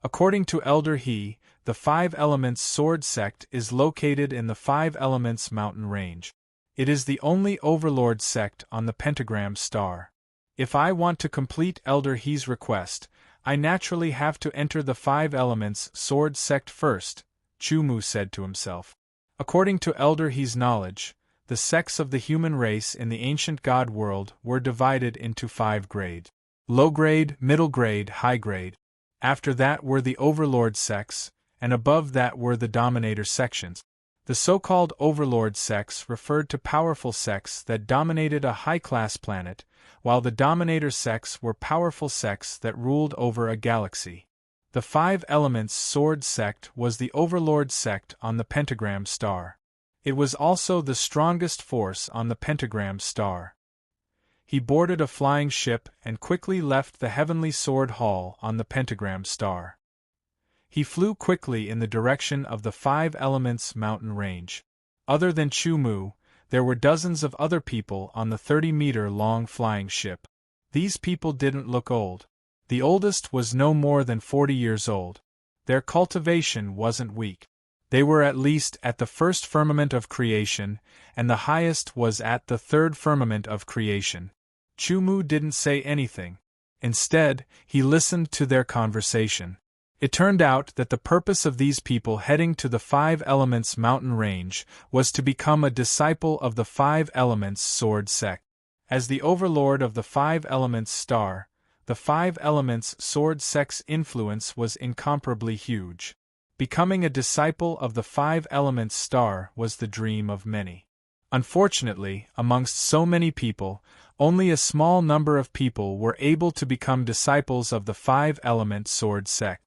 According to Elder He, the 5 Elements Sword Sect is located in the 5 Elements mountain range. It is the only overlord sect on the pentagram star. If I want to complete Elder He's request, I naturally have to enter the 5 Elements Sword Sect first, Chu Mu said to himself. According to Elder He's knowledge, the sects of the human race in the ancient god world were divided into 5 grades: low grade, middle grade, high grade. After that were the overlord sects, and above that were the dominator sections. The so-called overlord sects referred to powerful sects that dominated a high-class planet, while the dominator sects were powerful sects that ruled over a galaxy. The 5 Elements Sword Sect was the overlord sect on the pentagram star. It was also the strongest force on the pentagram star. He boarded a flying ship and quickly left the heavenly sword hall on the pentagram star. He flew quickly in the direction of the 5 Elements mountain range. Other than Chu Mu, there were dozens of other people on the 30-meter-long flying ship. These people didn't look old. The oldest was no more than 40 years old. Their cultivation wasn't weak. They were at least at the first firmament of creation, and the highest was at the 3rd firmament of creation. Chu Mu didn't say anything. Instead, he listened to their conversation. It turned out that the purpose of these people heading to the 5 Elements mountain range was to become a disciple of the 5 Elements Sword Sect. As the overlord of the 5 Elements star, the 5 Elements Sword Sect's influence was incomparably huge. Becoming a disciple of the 5 Elements star was the dream of many. Unfortunately, amongst so many people, only a small number of people were able to become disciples of the 5 Elements Sword Sect.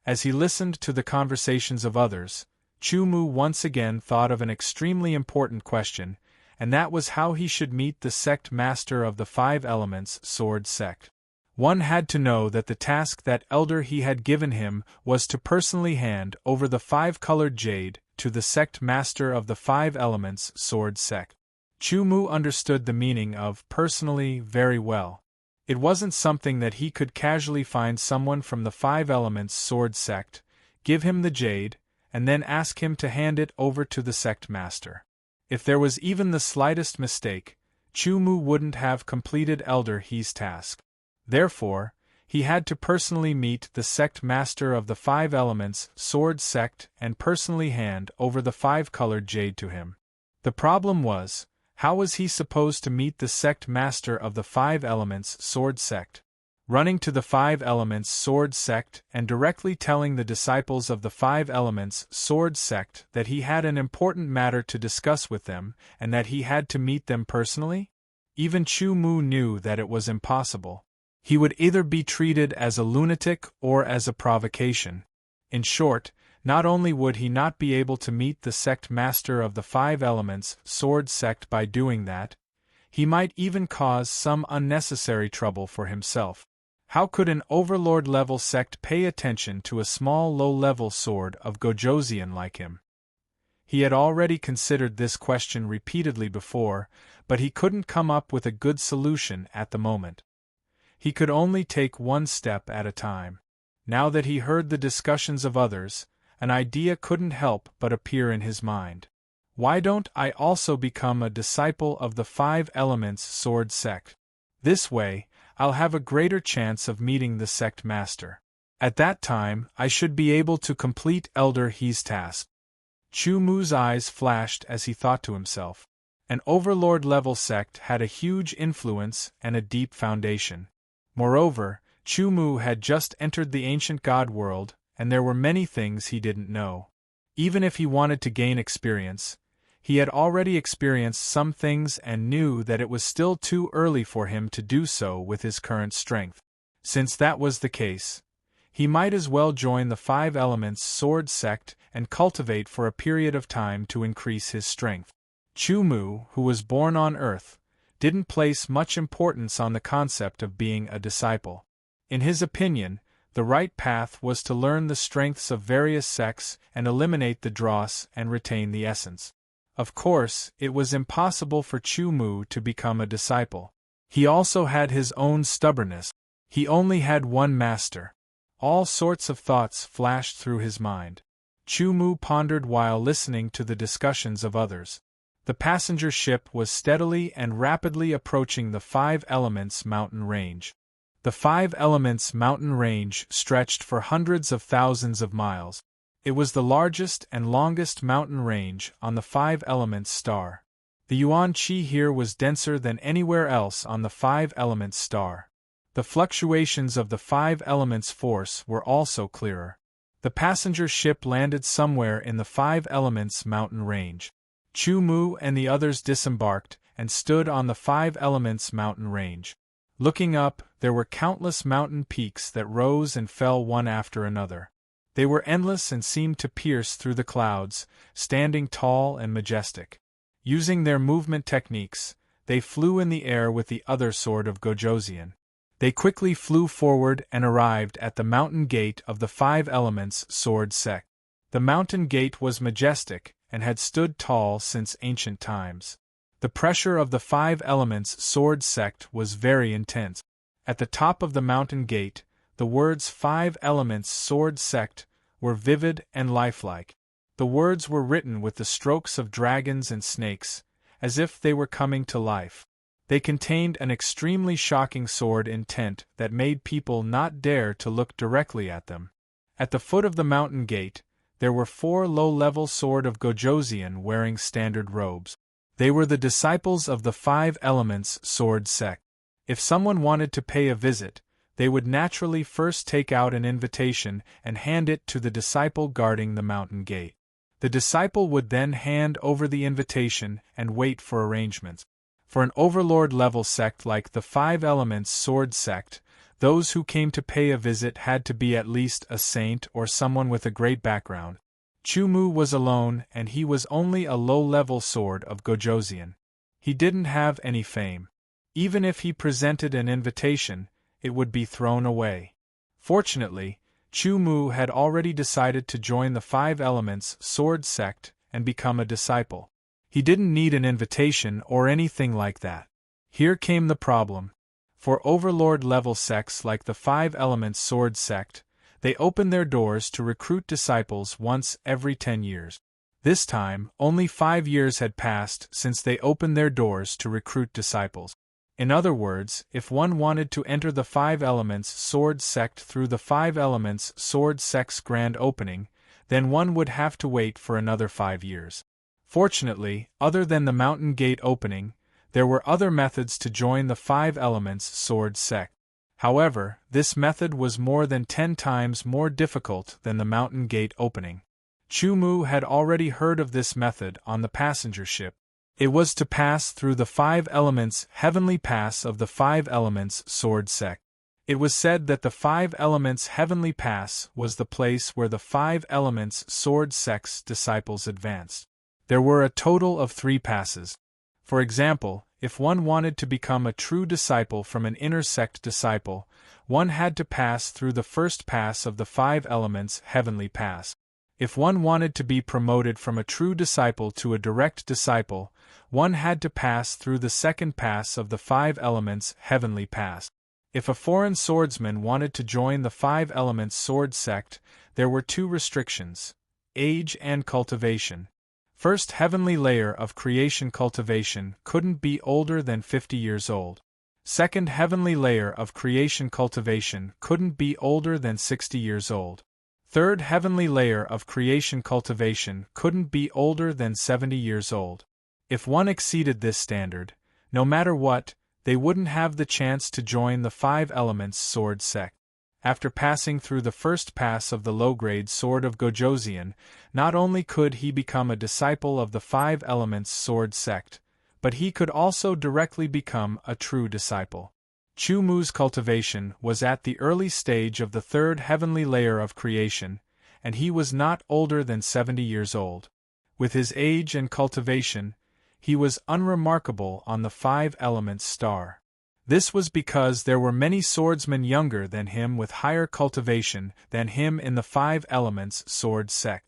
As he listened to the conversations of others, Chu Mu once again thought of an extremely important question, and that was how he should meet the sect master of the 5 Elements Sword Sect. One had to know that the task that Elder He had given him was to personally hand over the 5-colored jade to the sect master of the 5 Elements Sword Sect. Chu Mu understood the meaning of personally very well. It wasn't something that he could casually find someone from the 5 Elements Sword Sect, give him the jade, and then ask him to hand it over to the sect master. If there was even the slightest mistake, Chu Mu wouldn't have completed Elder He's task. Therefore, he had to personally meet the sect master of the 5 Elements Sword Sect and personally hand over the 5-colored jade to him. The problem was, how was he supposed to meet the sect master of the Five Elements Sword sect? Running to the Five Elements Sword sect and directly telling the disciples of the Five Elements Sword sect that he had an important matter to discuss with them and that he had to meet them personally? Even Chu Mu knew that it was impossible. He would either be treated as a lunatic or as a provocation. In short, not only would he not be able to meet the sect master of the Five Elements Sword sect by doing that, he might even cause some unnecessary trouble for himself. How could an overlord-level sect pay attention to a small low-level sword of Gojoseon like him? He had already considered this question repeatedly before, but he couldn't come up with a good solution at the moment. He could only take one step at a time. Now that he heard the discussions of others, an idea couldn't help but appear in his mind. Why don't I also become a disciple of the Five Elements Sword sect? This way, I'll have a greater chance of meeting the sect master. At that time, I should be able to complete Elder He's task. Chu Mu's eyes flashed as he thought to himself. An overlord-level sect had a huge influence and a deep foundation. Moreover, Chu Mu had just entered the ancient god world, and there were many things he didn't know. Even if he wanted to gain experience, he had already experienced some things and knew that it was still too early for him to do so with his current strength. Since that was the case, he might as well join the Five Elements Sword sect and cultivate for a period of time to increase his strength. Chu Mu, who was born on Earth, didn't place much importance on the concept of being a disciple. In his opinion, the right path was to learn the strengths of various sects and eliminate the dross and retain the essence. Of course, it was impossible for Chu Mu to become a disciple. He also had his own stubbornness. He only had one master. All sorts of thoughts flashed through his mind. Chu Mu pondered while listening to the discussions of others. The passenger ship was steadily and rapidly approaching the Five Elements mountain range. The Five Elements mountain range stretched for hundreds of thousands of miles. It was the largest and longest mountain range on the Five Elements star. The yuan qi here was denser than anywhere else on the Five Elements star. The fluctuations of the Five Elements force were also clearer. The passenger ship landed somewhere in the Five Elements mountain range. Chu Mu and the others disembarked and stood on the Five Elements mountain range. Looking up, there were countless mountain peaks that rose and fell one after another. They were endless and seemed to pierce through the clouds, standing tall and majestic. Using their movement techniques, they flew in the air with the other sword of Gojoseon. They quickly flew forward and arrived at the mountain gate of the Five Elements Sword sect. The mountain gate was majestic and had stood tall since ancient times. The pressure of the Five Elements Sword sect was very intense. At the top of the mountain gate, the words Five Elements Sword sect were vivid and lifelike. The words were written with the strokes of dragons and snakes, as if they were coming to life. They contained an extremely shocking sword intent that made people not dare to look directly at them. At the foot of the mountain gate, there were 4 low-level sword of Gojoseon wearing standard robes. They were the disciples of the Five Elements Sword sect. If someone wanted to pay a visit, they would naturally first take out an invitation and hand it to the disciple guarding the mountain gate. The disciple would then hand over the invitation and wait for arrangements. For an overlord-level sect like the Five Elements Sword sect, those who came to pay a visit had to be at least a saint or someone with a great background. Chu Mu was alone and he was only a low-level sword of Gojoseon. He didn't have any fame. Even if he presented an invitation, it would be thrown away. Fortunately, Chu Mu had already decided to join the Five Elements Sword sect and become a disciple. He didn't need an invitation or anything like that. Here came the problem. For overlord-level sects like the Five Elements Sword sect, they open their doors to recruit disciples once every 10 years. This time, only 5 years had passed since they opened their doors to recruit disciples. In other words, if one wanted to enter the Five Elements Sword sect through the Five Elements Sword sect's grand opening, then one would have to wait for another 5 years. Fortunately, other than the mountain gate opening, there were other methods to join the 5 elements sword sect. However, this method was more than 10 times more difficult than the mountain gate opening. Chu-Mu had already heard of this method on the passenger ship. It was to pass through the 5 elements heavenly pass of the 5 elements sword sect. It was said that the 5 elements heavenly pass was the place where the 5 elements sword sect's disciples advanced. There were a total of 3 passes. For example, if one wanted to become a true disciple from an inner sect disciple, one had to pass through the first pass of the 5 elements heavenly pass. If one wanted to be promoted from a true disciple to a direct disciple, one had to pass through the second pass of the 5 elements heavenly pass. If a foreign swordsman wanted to join the 5 elements sword sect, there were 2 restrictions: age and cultivation. First heavenly layer of creation cultivation couldn't be older than 50 years old. Second heavenly layer of creation cultivation couldn't be older than 60 years old. Third heavenly layer of creation cultivation couldn't be older than 70 years old. If one exceeded this standard, no matter what, they wouldn't have the chance to join the 5 elements sword sect. After passing through the first pass of the low-grade sword of Gojoseon, not only could he become a disciple of the 5 elements sword sect, but he could also directly become a true disciple. Chu-Mu's cultivation was at the early stage of the 3rd heavenly layer of creation, and he was not older than 70 years old. With his age and cultivation, he was unremarkable on the 5 elements star. This was because there were many swordsmen younger than him with higher cultivation than him in the 5 elements sword sect.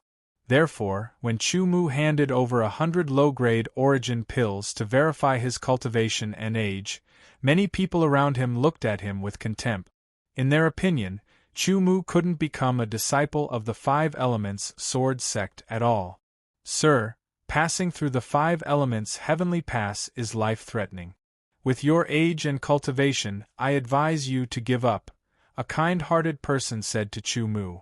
Therefore, when Chu-Mu handed over 100 low-grade origin pills to verify his cultivation and age, many people around him looked at him with contempt. In their opinion, Chu-Mu couldn't become a disciple of the 5 elements sword sect at all. Sir, passing through the 5 elements heavenly pass is life-threatening. With your age and cultivation, I advise you to give up, a kind-hearted person said to Chu-Mu.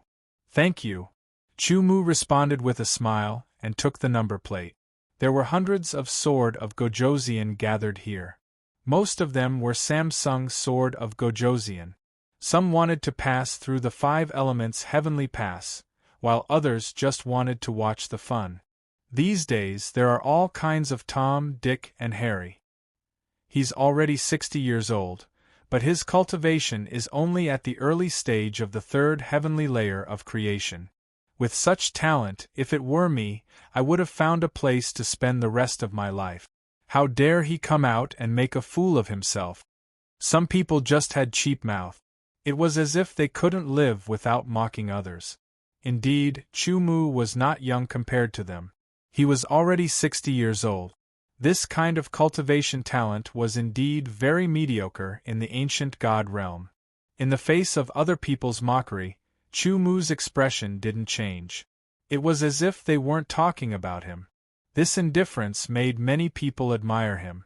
Thank you. Chu-Mu responded with a smile, and took the number plate. There were hundreds of sword of Gojoseon gathered here. Most of them were Samsung sword of Gojoseon. Some wanted to pass through the 5 elements heavenly pass, while others just wanted to watch the fun. These days there are all kinds of Tom, Dick, and Harry. He's already 60 years old, but his cultivation is only at the early stage of the 3rd heavenly layer of creation. With such talent, if it were me, I would have found a place to spend the rest of my life. How dare he come out and make a fool of himself? Some people just had cheap mouth. It was as if they couldn't live without mocking others. Indeed, Chu-Mu was not young compared to them. He was already 60 years old. This kind of cultivation talent was indeed very mediocre in the ancient god realm. In the face of other people's mockery, Chu-Mu's expression didn't change. It was as if they weren't talking about him. This indifference made many people admire him.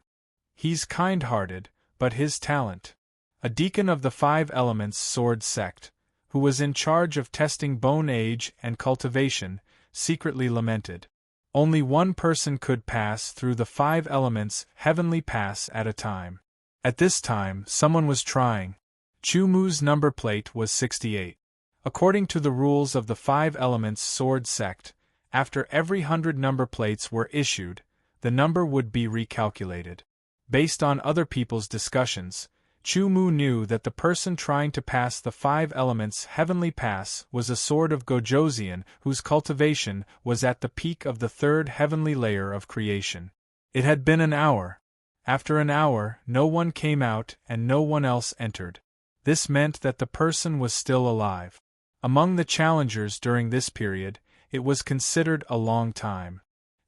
He's kind-hearted, but his talent. A deacon of the 5 elements sword sect, who was in charge of testing bone age and cultivation, secretly lamented. Only one person could pass through the 5 elements heavenly pass at a time. At this time, someone was trying. Chu-Mu's number plate was 68. According to the rules of the 5 elements sword sect, after every 100 number plates were issued, the number would be recalculated. Based on other people's discussions, Chu-Mu knew that the person trying to pass the 5 elements heavenly pass was a sword of Gojoseon whose cultivation was at the peak of the 3rd heavenly layer of creation. It had been an hour. After an hour, no one came out and no one else entered. This meant that the person was still alive. Among the challengers during this period, it was considered a long time.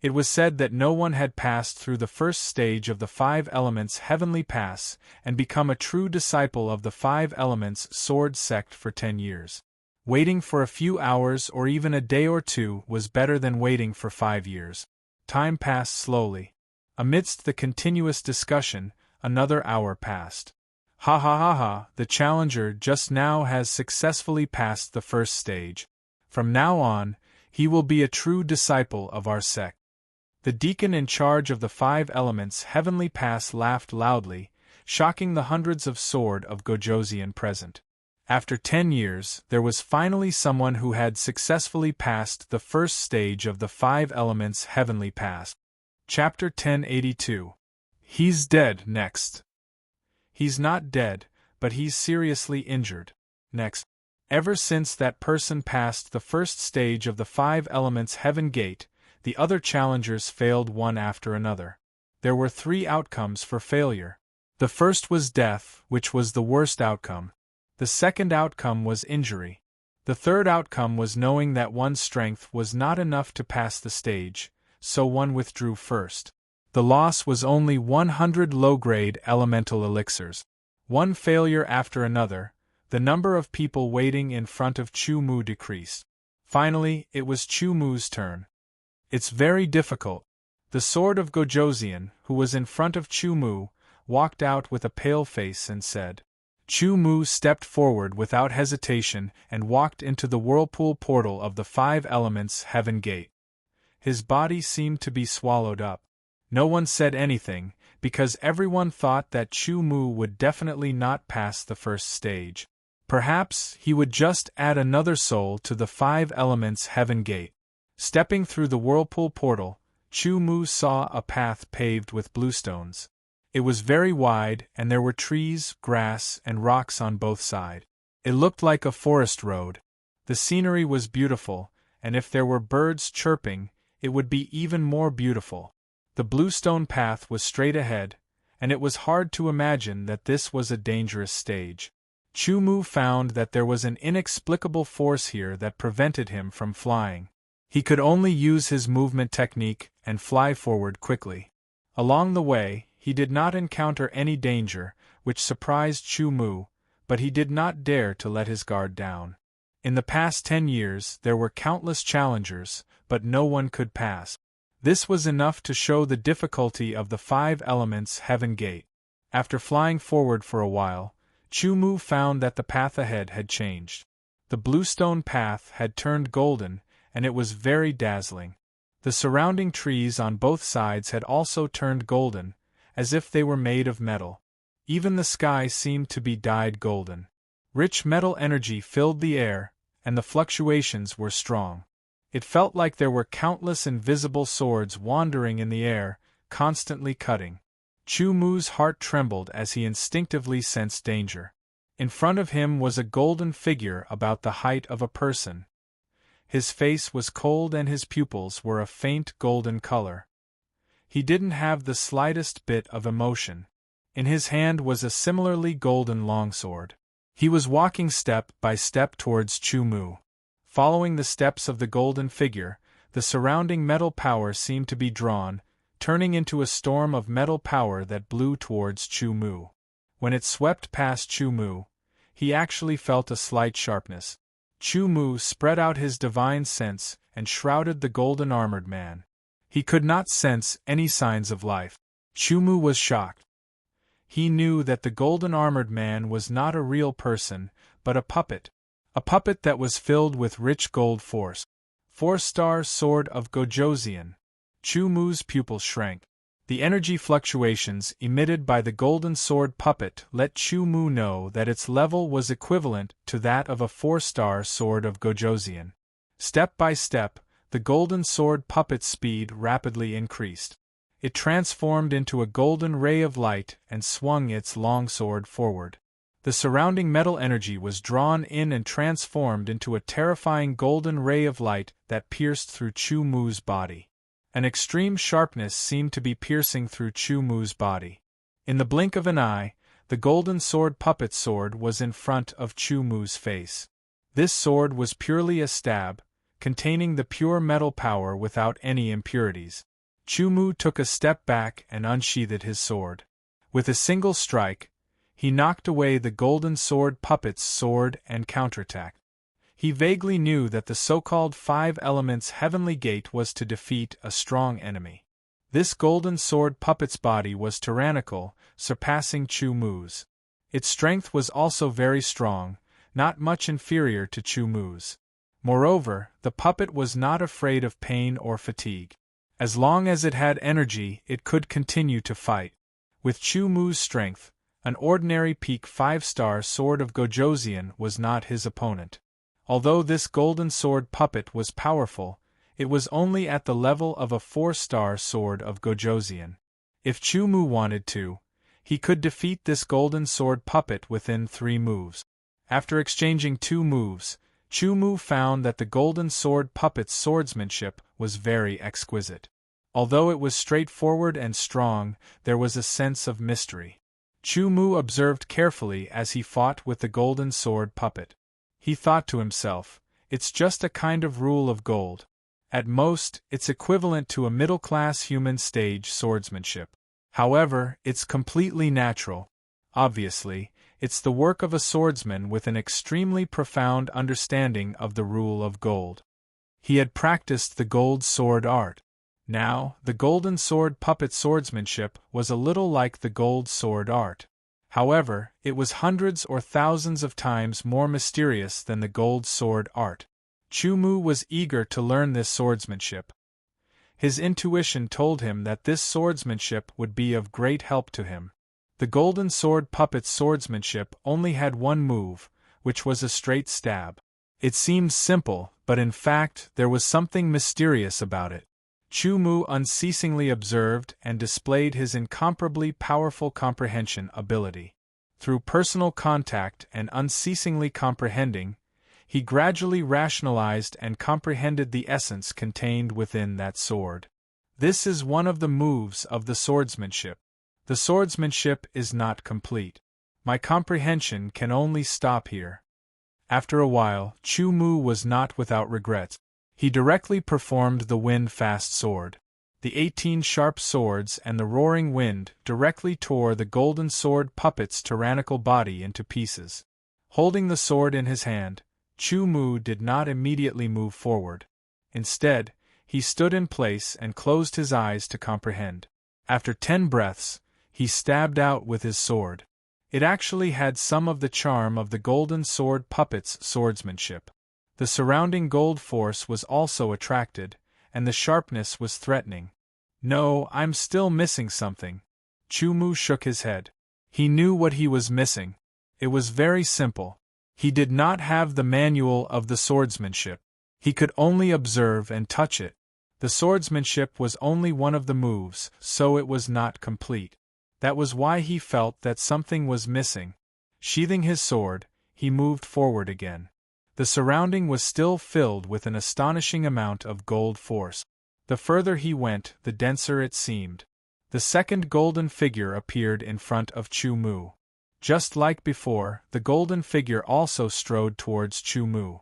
It was said that no one had passed through the first stage of the 5 elements heavenly pass and become a true disciple of the 5 elements sword sect for 10 years. Waiting for a few hours or even a day or two was better than waiting for 5 years. Time passed slowly. Amidst the continuous discussion, another hour passed. Ha ha ha ha, the challenger just now has successfully passed the first stage. From now on, he will be a true disciple of our sect. The deacon in charge of the 5 elements heavenly pass laughed loudly, shocking the hundreds of sword of Gojosian present. After 10 years, there was finally someone who had successfully passed the first stage of the 5 elements heavenly pass. Chapter 1082. He's dead. Next. He's not dead, but he's seriously injured. Next. Ever since that person passed the first stage of the 5 elements heaven gate, the other challengers failed one after another. There were 3 outcomes for failure. The first was death, which was the worst outcome. The second outcome was injury. The third outcome was knowing that one's strength was not enough to pass the stage, so one withdrew first. The loss was only 100 low-grade elemental elixirs. One failure after another, the number of people waiting in front of Chu Mu decreased. Finally, it was Chu Mu's turn. It's very difficult. The sword of Gojosian, who was in front of Chu Mu, walked out with a pale face and said. Chu Mu stepped forward without hesitation and walked into the whirlpool portal of the 5 elements heaven gate. His body seemed to be swallowed up. No one said anything, because everyone thought that Chu Mu would definitely not pass the first stage. Perhaps he would just add another soul to the 5 elements heaven gate. Stepping through the whirlpool portal, Chu Mu saw a path paved with bluestones. It was very wide, and there were trees, grass, and rocks on both sides. It looked like a forest road. The scenery was beautiful, and if there were birds chirping, it would be even more beautiful. The bluestone path was straight ahead, and it was hard to imagine that this was a dangerous stage. Chu Mu found that there was an inexplicable force here that prevented him from flying. He could only use his movement technique and fly forward quickly. Along the way, he did not encounter any danger, which surprised Chu Mu, but he did not dare to let his guard down. In the past 10 years, there were countless challengers, but no one could pass. This was enough to show the difficulty of the 5 elements heaven gate. After flying forward for a while, Chu Mu found that the path ahead had changed. The bluestone path had turned golden, and it was very dazzling. The surrounding trees on both sides had also turned golden, as if they were made of metal. Even the sky seemed to be dyed golden. Rich metal energy filled the air, and the fluctuations were strong. It felt like there were countless invisible swords wandering in the air, constantly cutting. Chu Mu's heart trembled as he instinctively sensed danger. In front of him was a golden figure about the height of a person. His face was cold and his pupils were a faint golden color. He didn't have the slightest bit of emotion. In his hand was a similarly golden longsword. He was walking step by step towards Chu Mu. Following the steps of the golden figure, the surrounding metal power seemed to be drawn, turning into a storm of metal power that blew towards Chu Mu. When it swept past Chu Mu, he actually felt a slight sharpness. Chu Mu spread out his divine sense and shrouded the golden-armored man. He could not sense any signs of life. Chu Mu was shocked. He knew that the golden-armored man was not a real person, but a puppet that was filled with rich gold force. 4-star sword of Gojosian. Chu Mu's pupils shrank. The energy fluctuations emitted by the golden sword puppet let Chu Mu know that its level was equivalent to that of a 4-star sword of Gojosian. Step by step, the golden sword puppet's speed rapidly increased. It transformed into a golden ray of light and swung its long sword forward. The surrounding metal energy was drawn in and transformed into a terrifying golden ray of light that pierced through Chu Mu's body. An extreme sharpness seemed to be piercing through Chu Mu's body. In the blink of an eye, the golden sword puppet's sword was in front of Chu Mu's face. This sword was purely a stab, containing the pure metal power without any impurities. Chu Mu took a step back and unsheathed his sword. With a single strike, he knocked away the golden sword puppet's sword and counterattacked. He vaguely knew that the so-called 5 elements heavenly gate was to defeat a strong enemy. This golden sword puppet's body was tyrannical, surpassing Chu Mu's. Its strength was also very strong, not much inferior to Chu Mu's. Moreover, the puppet was not afraid of pain or fatigue. As long as it had energy, it could continue to fight. With Chu Mu's strength, an ordinary peak 5-star sword of Gojoseon was not his opponent. Although this golden sword puppet was powerful, it was only at the level of a 4-star sword of Gojoseon. If Chu Mu wanted to, he could defeat this golden sword puppet within 3 moves. After exchanging 2 moves, Chu Mu found that the golden sword puppet's swordsmanship was very exquisite. Although it was straightforward and strong, there was a sense of mystery. Chu Mu observed carefully as he fought with the golden sword puppet. He thought to himself, it's just a kind of rule of gold. At most, it's equivalent to a middle-class human stage swordsmanship. However, it's completely natural. Obviously, it's the work of a swordsman with an extremely profound understanding of the rule of gold. He had practiced the gold sword art. Now, the golden sword puppet swordsmanship was a little like the gold sword art. However, it was hundreds or thousands of times more mysterious than the gold sword art. Chu Mu was eager to learn this swordsmanship. His intuition told him that this swordsmanship would be of great help to him. The golden sword puppet's swordsmanship only had one move, which was a straight stab. It seemed simple, but in fact there was something mysterious about it. Chu Mu unceasingly observed and displayed his incomparably powerful comprehension ability. Through personal contact and unceasingly comprehending, he gradually rationalized and comprehended the essence contained within that sword. This is one of the moves of the swordsmanship. The swordsmanship is not complete. My comprehension can only stop here. After a while, Chu Mu was not without regrets. He directly performed the wind-fast sword. The 18 sharp swords and the roaring wind directly tore the golden sword puppet's tyrannical body into pieces. Holding the sword in his hand, Chu Mu did not immediately move forward. Instead, he stood in place and closed his eyes to comprehend. After 10 breaths, he stabbed out with his sword. It actually had some of the charm of the golden sword puppet's swordsmanship. The surrounding gold force was also attracted, and the sharpness was threatening. No, I'm still missing something. Chu Mu shook his head. He knew what he was missing. It was very simple. He did not have the manual of the swordsmanship. He could only observe and touch it. The swordsmanship was only one of the moves, so it was not complete. That was why he felt that something was missing. Sheathing his sword, he moved forward again. The surrounding was still filled with an astonishing amount of gold force. The further he went, the denser it seemed. The second golden figure appeared in front of Chu Mu. Just like before, the golden figure also strode towards Chu Mu.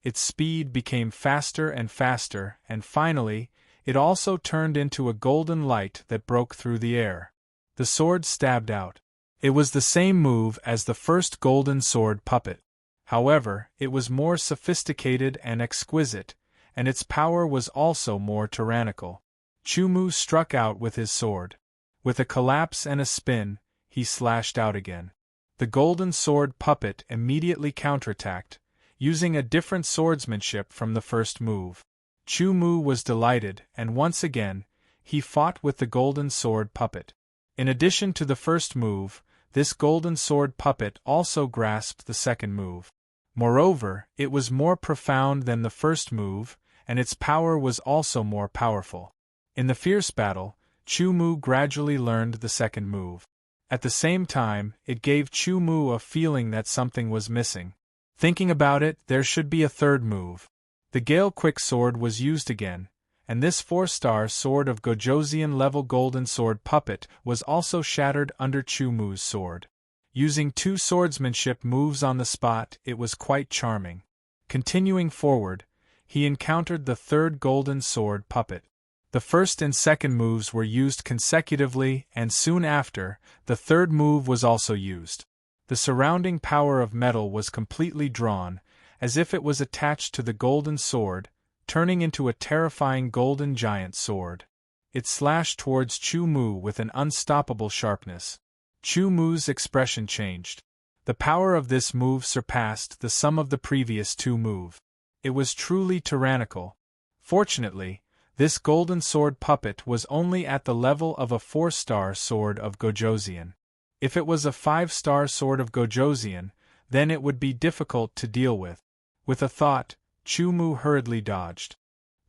Its speed became faster and faster, and finally, it also turned into a golden light that broke through the air. The sword stabbed out. It was the same move as the first golden sword puppet. However, it was more sophisticated and exquisite, and its power was also more tyrannical. Chu Mu struck out with his sword. With a collapse and a spin, he slashed out again. The golden sword puppet immediately counterattacked, using a different swordsmanship from the first move. Chu Mu was delighted, and once again, he fought with the golden sword puppet. In addition to the first move, this golden sword puppet also grasped the second move. Moreover, it was more profound than the first move, and its power was also more powerful. In the fierce battle, Chu Mu gradually learned the second move. At the same time, it gave Chu Mu a feeling that something was missing. Thinking about it, there should be a third move. The Gale Quick Sword was used again, and this 4-star sword of Gojoseon level golden sword puppet was also shattered under Chu Mu's sword. Using 2 swordsmanship moves on the spot, it was quite charming. Continuing forward, he encountered the third golden sword puppet. The first and second moves were used consecutively, and soon after, the third move was also used. The surrounding power of metal was completely drawn, as if it was attached to the golden sword, turning into a terrifying golden giant sword. It slashed towards Chu Mu with an unstoppable sharpness. Chu Mu's expression changed. The power of this move surpassed the sum of the previous 2 moves. It was truly tyrannical. Fortunately, This golden sword puppet was only at the level of a 4-star sword of Gojosian. If it was a 5-star sword of Gojosian, then it would be difficult to deal with. With a thought, Chu Mu hurriedly dodged.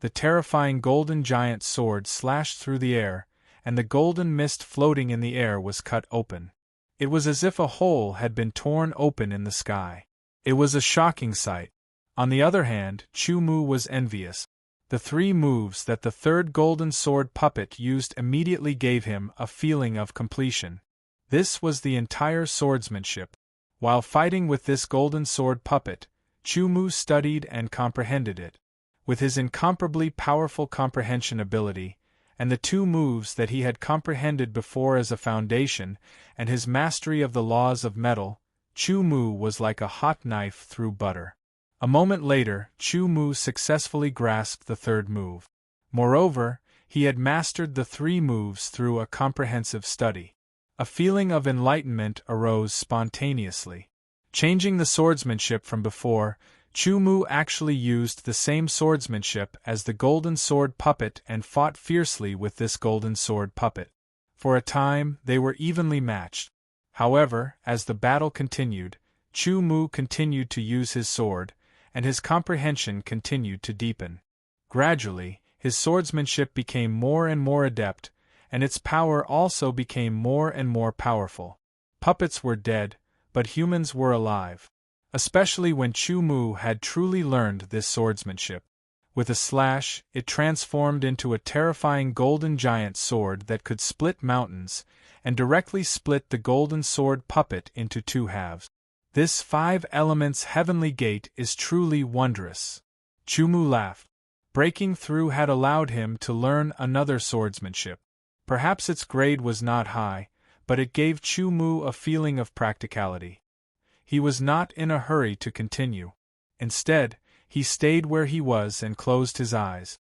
The terrifying golden giant sword slashed through the air, and the golden mist floating in the air was cut open. It was as if a hole had been torn open in the sky. It was a shocking sight. On the other hand, Chu Mu was envious. The 3 moves that the third golden sword puppet used immediately gave him a feeling of completion. This was the entire swordsmanship. While fighting with this golden sword puppet, Chu Mu studied and comprehended it. With his incomparably powerful comprehension ability, and the 2 moves that he had comprehended before as a foundation, and his mastery of the laws of metal, Chu Mu was like a hot knife through butter. A moment later, Chu Mu successfully grasped the 3rd move. Moreover, he had mastered the 3 moves through a comprehensive study. A feeling of enlightenment arose spontaneously. Changing the swordsmanship from before, Chu Mu actually used the same swordsmanship as the golden sword puppet and fought fiercely with this golden sword puppet. For a time, they were evenly matched. However, as the battle continued, Chu Mu continued to use his sword, and his comprehension continued to deepen. Gradually, his swordsmanship became more and more adept, and its power also became more and more powerful. Puppets were dead, but humans were alive. Especially when Chu Mu had truly learned this swordsmanship. With a slash, it transformed into a terrifying golden giant sword that could split mountains, and directly split the golden sword puppet into 2 halves. This 5 elements heavenly gate is truly wondrous. Chu Mu laughed. Breaking through had allowed him to learn another swordsmanship. Perhaps its grade was not high, but it gave Chu Mu a feeling of practicality. He was not in a hurry to continue. Instead, he stayed where he was and closed his eyes.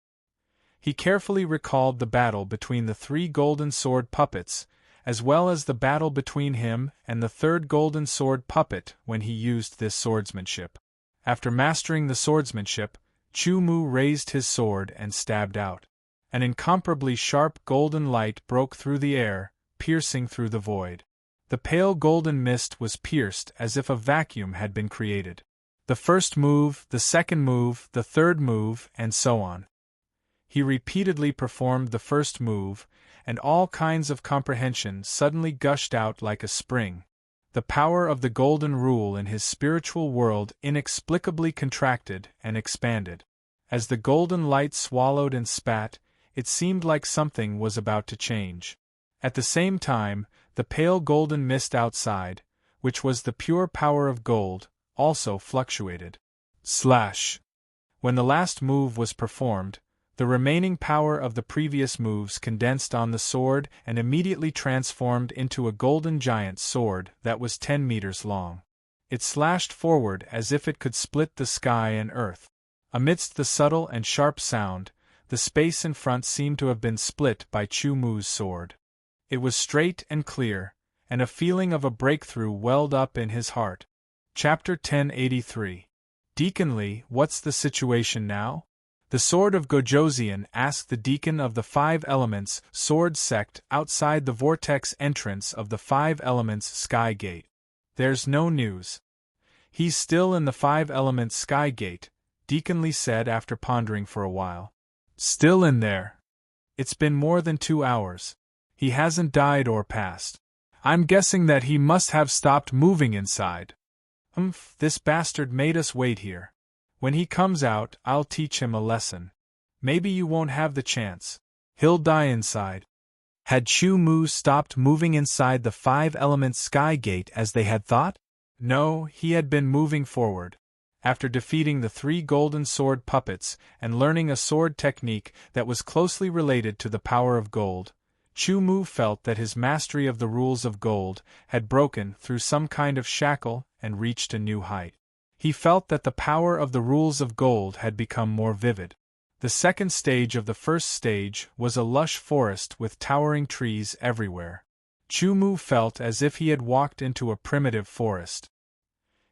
He carefully recalled the battle between the 3 golden sword puppets, as well as the battle between him and the 3rd golden sword puppet when he used this swordsmanship. After mastering the swordsmanship, Chu Mu raised his sword and stabbed out. An incomparably sharp golden light broke through the air, piercing through the void. The pale golden mist was pierced as if a vacuum had been created. The 1st move, the 2nd move, the 3rd move, and so on. He repeatedly performed the 1st move, and all kinds of comprehension suddenly gushed out like a spring. The power of the golden rule in his spiritual world inexplicably contracted and expanded. As the golden light swallowed and spat, it seemed like something was about to change. At the same time, the pale golden mist outside, which was the pure power of gold, also fluctuated. Slash. When the last move was performed, the remaining power of the previous moves condensed on the sword and immediately transformed into a golden giant sword that was 10 meters long. It slashed forward as if it could split the sky and earth. Amidst the subtle and sharp sound, the space in front seemed to have been split by Chu Mu's sword. It was straight and clear, and a feeling of a breakthrough welled up in his heart. Chapter 1083. Deacon Lee, what's the situation now? The Sword of Gojosian asked the deacon of the 5 Elements Sword Sect outside the vortex entrance of the 5 Elements Sky Gate. There's no news. He's still in the 5 Elements Sky Gate, Deacon Lee said after pondering for a while. Still in there. It's been more than 2 hours. He hasn't died or passed. I'm guessing that he must have stopped moving inside. This bastard made us wait here. When he comes out, I'll teach him a lesson. Maybe you won't have the chance. He'll die inside. Had Chu Mu stopped moving inside the 5 Elements Sky Gate as they had thought? No, he had been moving forward. After defeating the 3 golden sword puppets and learning a sword technique that was closely related to the power of gold, Chu Mu felt that his mastery of the rules of gold had broken through some kind of shackle and reached a new height. He felt that the power of the rules of gold had become more vivid. The second stage of the first stage was a lush forest with towering trees everywhere. Chu Mu felt as if he had walked into a primitive forest.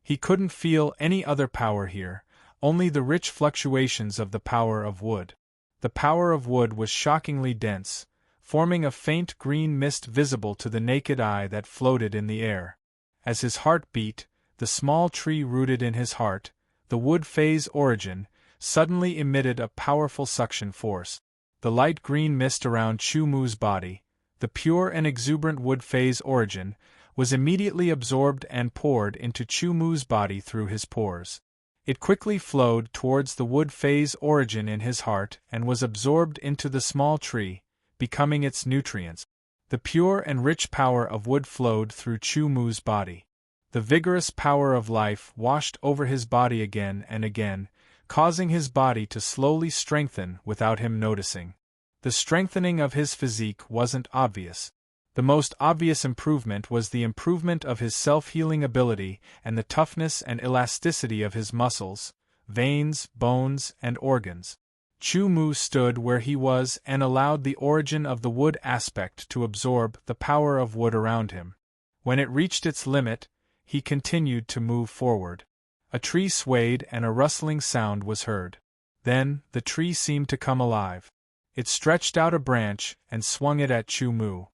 He couldn't feel any other power here, only the rich fluctuations of the power of wood. The power of wood was shockingly dense, forming a faint green mist visible to the naked eye that floated in the air. As his heart beat, the small tree rooted in his heart, the wood phase origin, suddenly emitted a powerful suction force. The light green mist around Chu Mu's body, the pure and exuberant wood phase origin, was immediately absorbed and poured into Chu Mu's body through his pores. It quickly flowed towards the wood phase origin in his heart and was absorbed into the small tree, becoming its nutrients. The pure and rich power of wood flowed through Chu Mu's body. The vigorous power of life washed over his body again and again, causing his body to slowly strengthen without him noticing. The strengthening of his physique wasn't obvious. The most obvious improvement was the improvement of his self-healing ability and the toughness and elasticity of his muscles, veins, bones, and organs. Chu Mu stood where he was and allowed the origin of the wood aspect to absorb the power of wood around him. When it reached its limit, he continued to move forward. A tree swayed and a rustling sound was heard. Then, the tree seemed to come alive. It stretched out a branch and swung it at Chu Mu.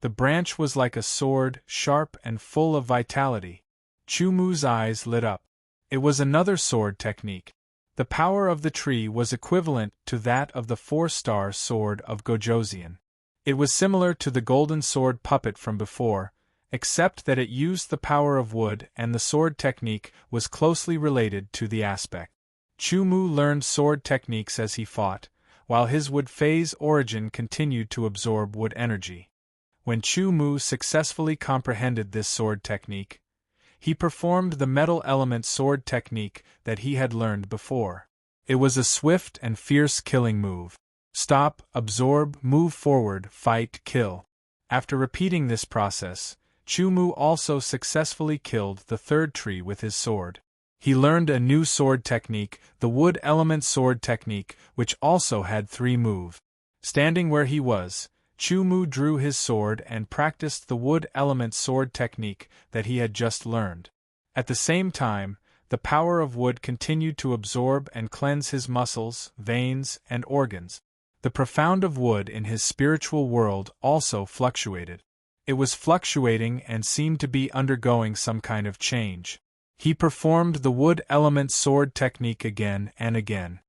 The branch was like a sword, sharp and full of vitality. Chu Mu's eyes lit up. It was another sword technique. The power of the tree was equivalent to that of the four-star sword of Gojoseon. It was similar to the golden sword puppet from before, except that it used the power of wood and the sword technique was closely related to the aspect. Chu Mu learned sword techniques as he fought, while his wood phase origin continued to absorb wood energy. When Chu Mu successfully comprehended this sword technique, he performed the metal element sword technique that he had learned before. It was a swift and fierce killing move. Stop, absorb, move forward, fight, kill. After repeating this process, Chu Mu also successfully killed the third tree with his sword. He learned a new sword technique, the wood element sword technique, which also had 3 moves. Standing where he was, Chu Mu drew his sword and practiced the wood element sword technique that he had just learned. At the same time, the power of wood continued to absorb and cleanse his muscles, veins, and organs. The profound of wood in his spiritual world also fluctuated. It was fluctuating and seemed to be undergoing some kind of change. He performed the wood element sword technique again and again.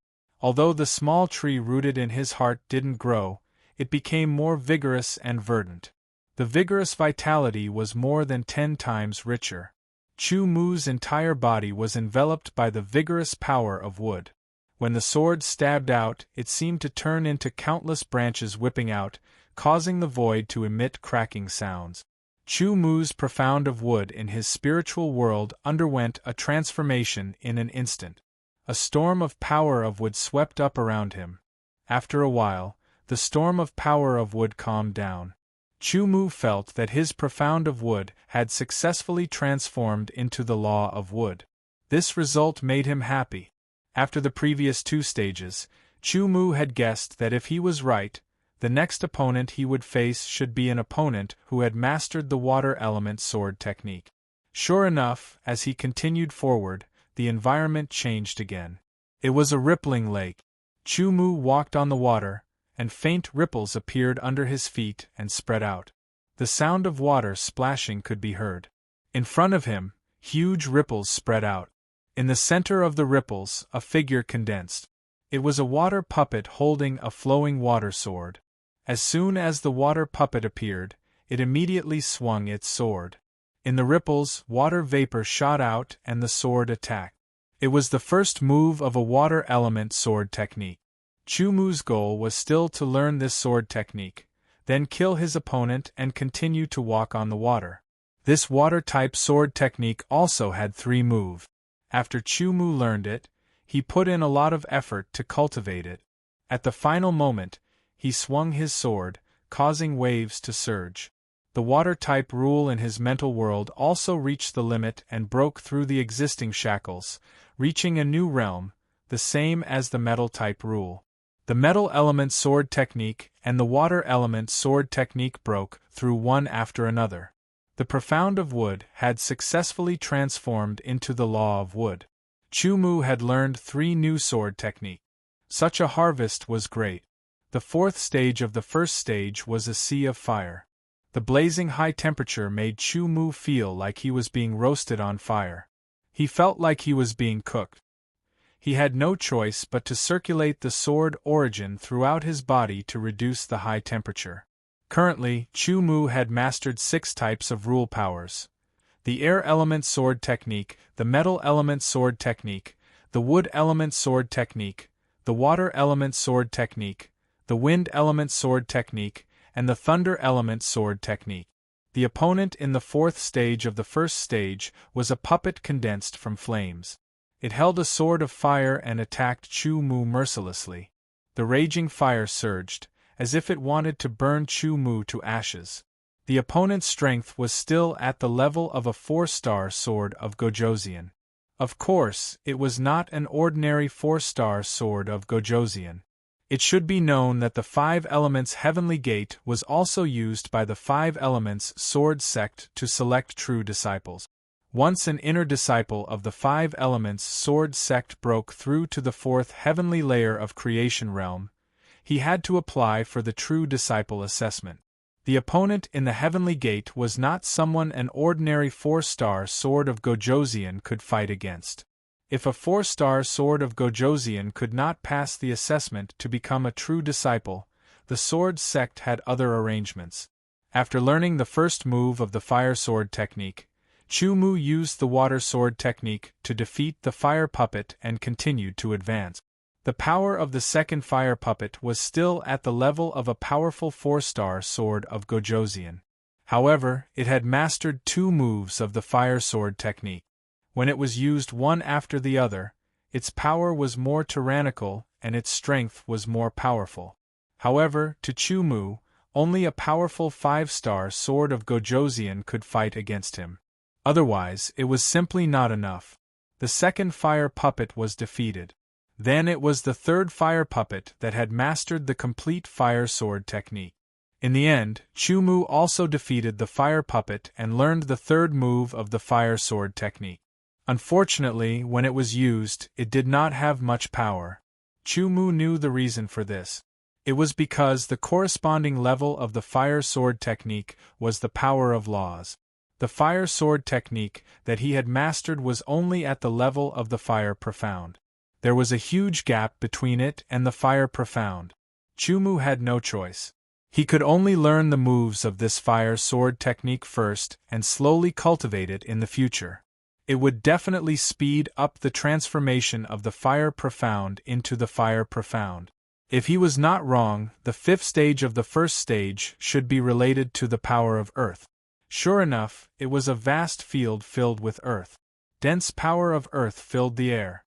Although the small tree rooted in his heart didn't grow, it became more vigorous and verdant. The vigorous vitality was more than 10 times richer. Chu Mu's entire body was enveloped by the vigorous power of wood. When the sword stabbed out, it seemed to turn into countless branches whipping out, causing the void to emit cracking sounds. Chu Mu's profound of wood in his spiritual world underwent a transformation in an instant. A storm of power of wood swept up around him. After a while, the storm of power of wood calmed down. Chu Mu felt that his profound of wood had successfully transformed into the law of wood. This result made him happy. After the previous 2 stages, Chu Mu had guessed that if he was right, the next opponent he would face should be an opponent who had mastered the water element sword technique. Sure enough, as he continued forward, the environment changed again. It was a rippling lake. Chu Mu walked on the water, and faint ripples appeared under his feet and spread out. The sound of water splashing could be heard. In front of him, huge ripples spread out. In the center of the ripples, a figure condensed. It was a water puppet holding a flowing water sword. As soon as the water puppet appeared, it immediately swung its sword. In the ripples, water vapor shot out and the sword attacked. It was the first move of a water element sword technique. Chu Mu's goal was still to learn this sword technique, then kill his opponent and continue to walk on the water. This water-type sword technique also had 3 moves. After Chu Mu learned it, he put in a lot of effort to cultivate it. At the final moment, he swung his sword, causing waves to surge. The water-type rule in his mental world also reached the limit and broke through the existing shackles, reaching a new realm, the same as the metal-type rule. The metal element sword technique and the water element sword technique broke through one after another. The profound of wood had successfully transformed into the law of wood. Chu Mu had learned 3 new sword techniques. Such a harvest was great. The fourth stage of the first stage was a sea of fire. The blazing high temperature made Chu Mu feel like he was being roasted on fire. He felt like he was being cooked. He had no choice but to circulate the sword origin throughout his body to reduce the high temperature. Currently, Chu Mu had mastered 6 types of rule powers: the air element sword technique, the metal element sword technique, the wood element sword technique, the water element sword technique, the wind element sword technique, and the thunder element sword technique. The opponent in the fourth stage of the first stage was a puppet condensed from flames. It held a sword of fire and attacked Chu Mu mercilessly. The raging fire surged, as if it wanted to burn Chu Mu to ashes. The opponent's strength was still at the level of a 4-star sword of Gojosian. Of course, it was not an ordinary 4-star sword of Gojosian. It should be known that the 5 Elements Heavenly Gate was also used by the 5 Elements Sword sect to select true disciples. Once an inner disciple of the 5 Elements Sword sect broke through to the 4th heavenly layer of creation realm, he had to apply for the true disciple assessment. The opponent in the Heavenly Gate was not someone an ordinary 4-star sword of Gojosian could fight against. If a 4-star sword of Gojosian could not pass the assessment to become a true disciple, the sword sect had other arrangements. After learning the first move of the fire sword technique, Chu Mu used the water sword technique to defeat the fire puppet and continued to advance. The power of the second fire puppet was still at the level of a powerful 4-star sword of Gojosian. However, it had mastered 2 moves of the fire sword technique. When it was used one after the other, its power was more tyrannical and its strength was more powerful. However, to Chu Mu, only a powerful 5-star sword of Gojosian could fight against him. Otherwise, it was simply not enough. The second fire puppet was defeated. Then it was the third fire puppet that had mastered the complete fire sword technique. In the end, Chu Mu also defeated the fire puppet and learned the third move of the fire sword technique. Unfortunately, when it was used, it did not have much power. Chu Mu knew the reason for this. It was because the corresponding level of the fire sword technique was the power of laws. The fire sword technique that he had mastered was only at the level of the fire profound. There was a huge gap between it and the fire profound. Chu Mu had no choice. He could only learn the moves of this fire sword technique first and slowly cultivate it in the future. It would definitely speed up the transformation of the fire profound into the fire profound. If he was not wrong, the 5th stage of the first stage should be related to the power of earth. Sure enough, it was a vast field filled with earth. Dense power of earth filled the air.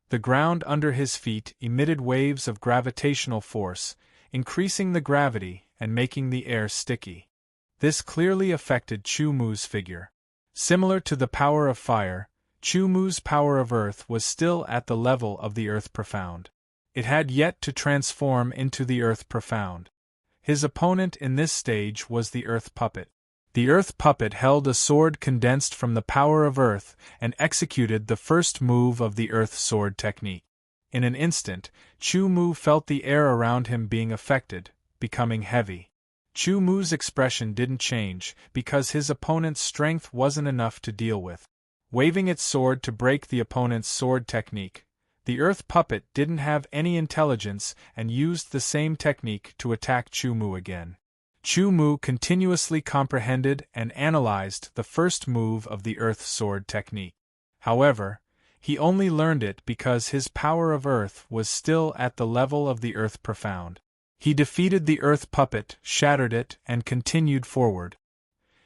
The ground under his feet emitted waves of gravitational force, increasing the gravity and making the air sticky. This clearly affected Chu Mu's figure. Similar to the power of fire, Chu Mu's power of earth was still at the level of the earth profound. It had yet to transform into the earth profound. His opponent in this stage was the earth puppet. The earth puppet held a sword condensed from the power of earth and executed the first move of the earth sword technique. In an instant, Chu Mu felt the air around him being affected, becoming heavy. Chu Mu's expression didn't change because his opponent's strength wasn't enough to deal with. Waving its sword to break the opponent's sword technique, the earth puppet didn't have any intelligence and used the same technique to attack Chu Mu again. Chu Mu continuously comprehended and analyzed the first move of the earth sword technique. However, he only learned it because his power of earth was still at the level of the earth profound. He defeated the earth puppet, shattered it, and continued forward.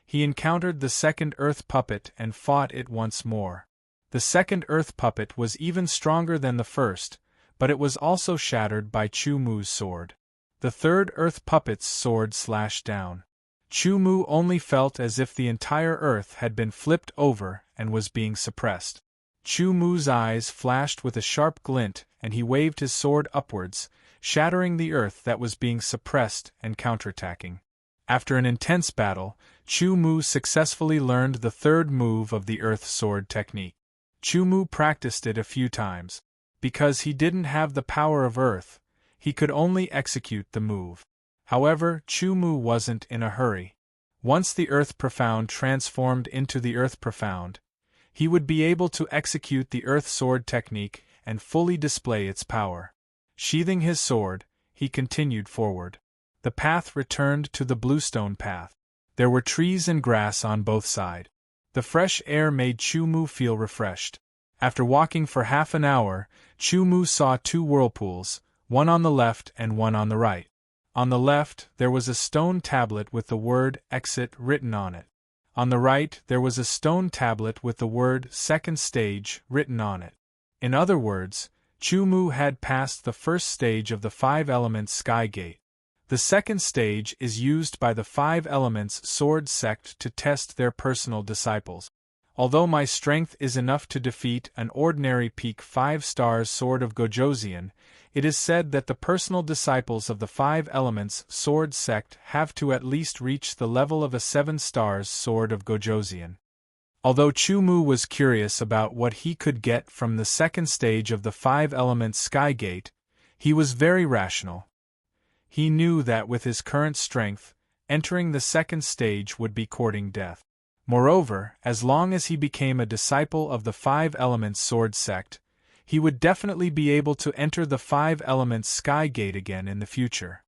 He encountered the second earth puppet and fought it once more. The second earth puppet was even stronger than the first, but it was also shattered by Chu Mu's sword. The third earth puppet's sword slashed down. Chu Mu only felt as if the entire earth had been flipped over and was being suppressed. Chu Mu's eyes flashed with a sharp glint and he waved his sword upwards, shattering the earth that was being suppressed and counterattacking. After an intense battle, Chu Mu successfully learned the third move of the earth sword technique. Chu Mu practiced it a few times. Because he didn't have the power of earth, he could only execute the move. However, Chu Mu wasn't in a hurry. Once the Earth Profound transformed into the Earth Profound, he would be able to execute the Earth Sword technique and fully display its power. Sheathing his sword, he continued forward. The path returned to the bluestone path. There were trees and grass on both sides. The fresh air made Chu Mu feel refreshed. After walking for half an hour, Chu Mu saw two whirlpools, one on the left and one on the right. On the left, there was a stone tablet with the word exit written on it. On the right, there was a stone tablet with the word second stage written on it. In other words, Chu Mu had passed the first stage of the 5 elements sky gate. The second stage is used by the 5 elements sword sect to test their personal disciples. Although my strength is enough to defeat an ordinary peak 5 stars sword of Gojoseon, it is said that the personal disciples of the 5 elements sword sect have to at least reach the level of a 7 stars sword of Gojoseon. Although Chu Mu was curious about what he could get from the second stage of the 5 elements sky gate, he was very rational. He knew that with his current strength, entering the second stage would be courting death. Moreover, as long as he became a disciple of the 5 elements sword sect, he would definitely be able to enter the 5 elements sky gate again in the future.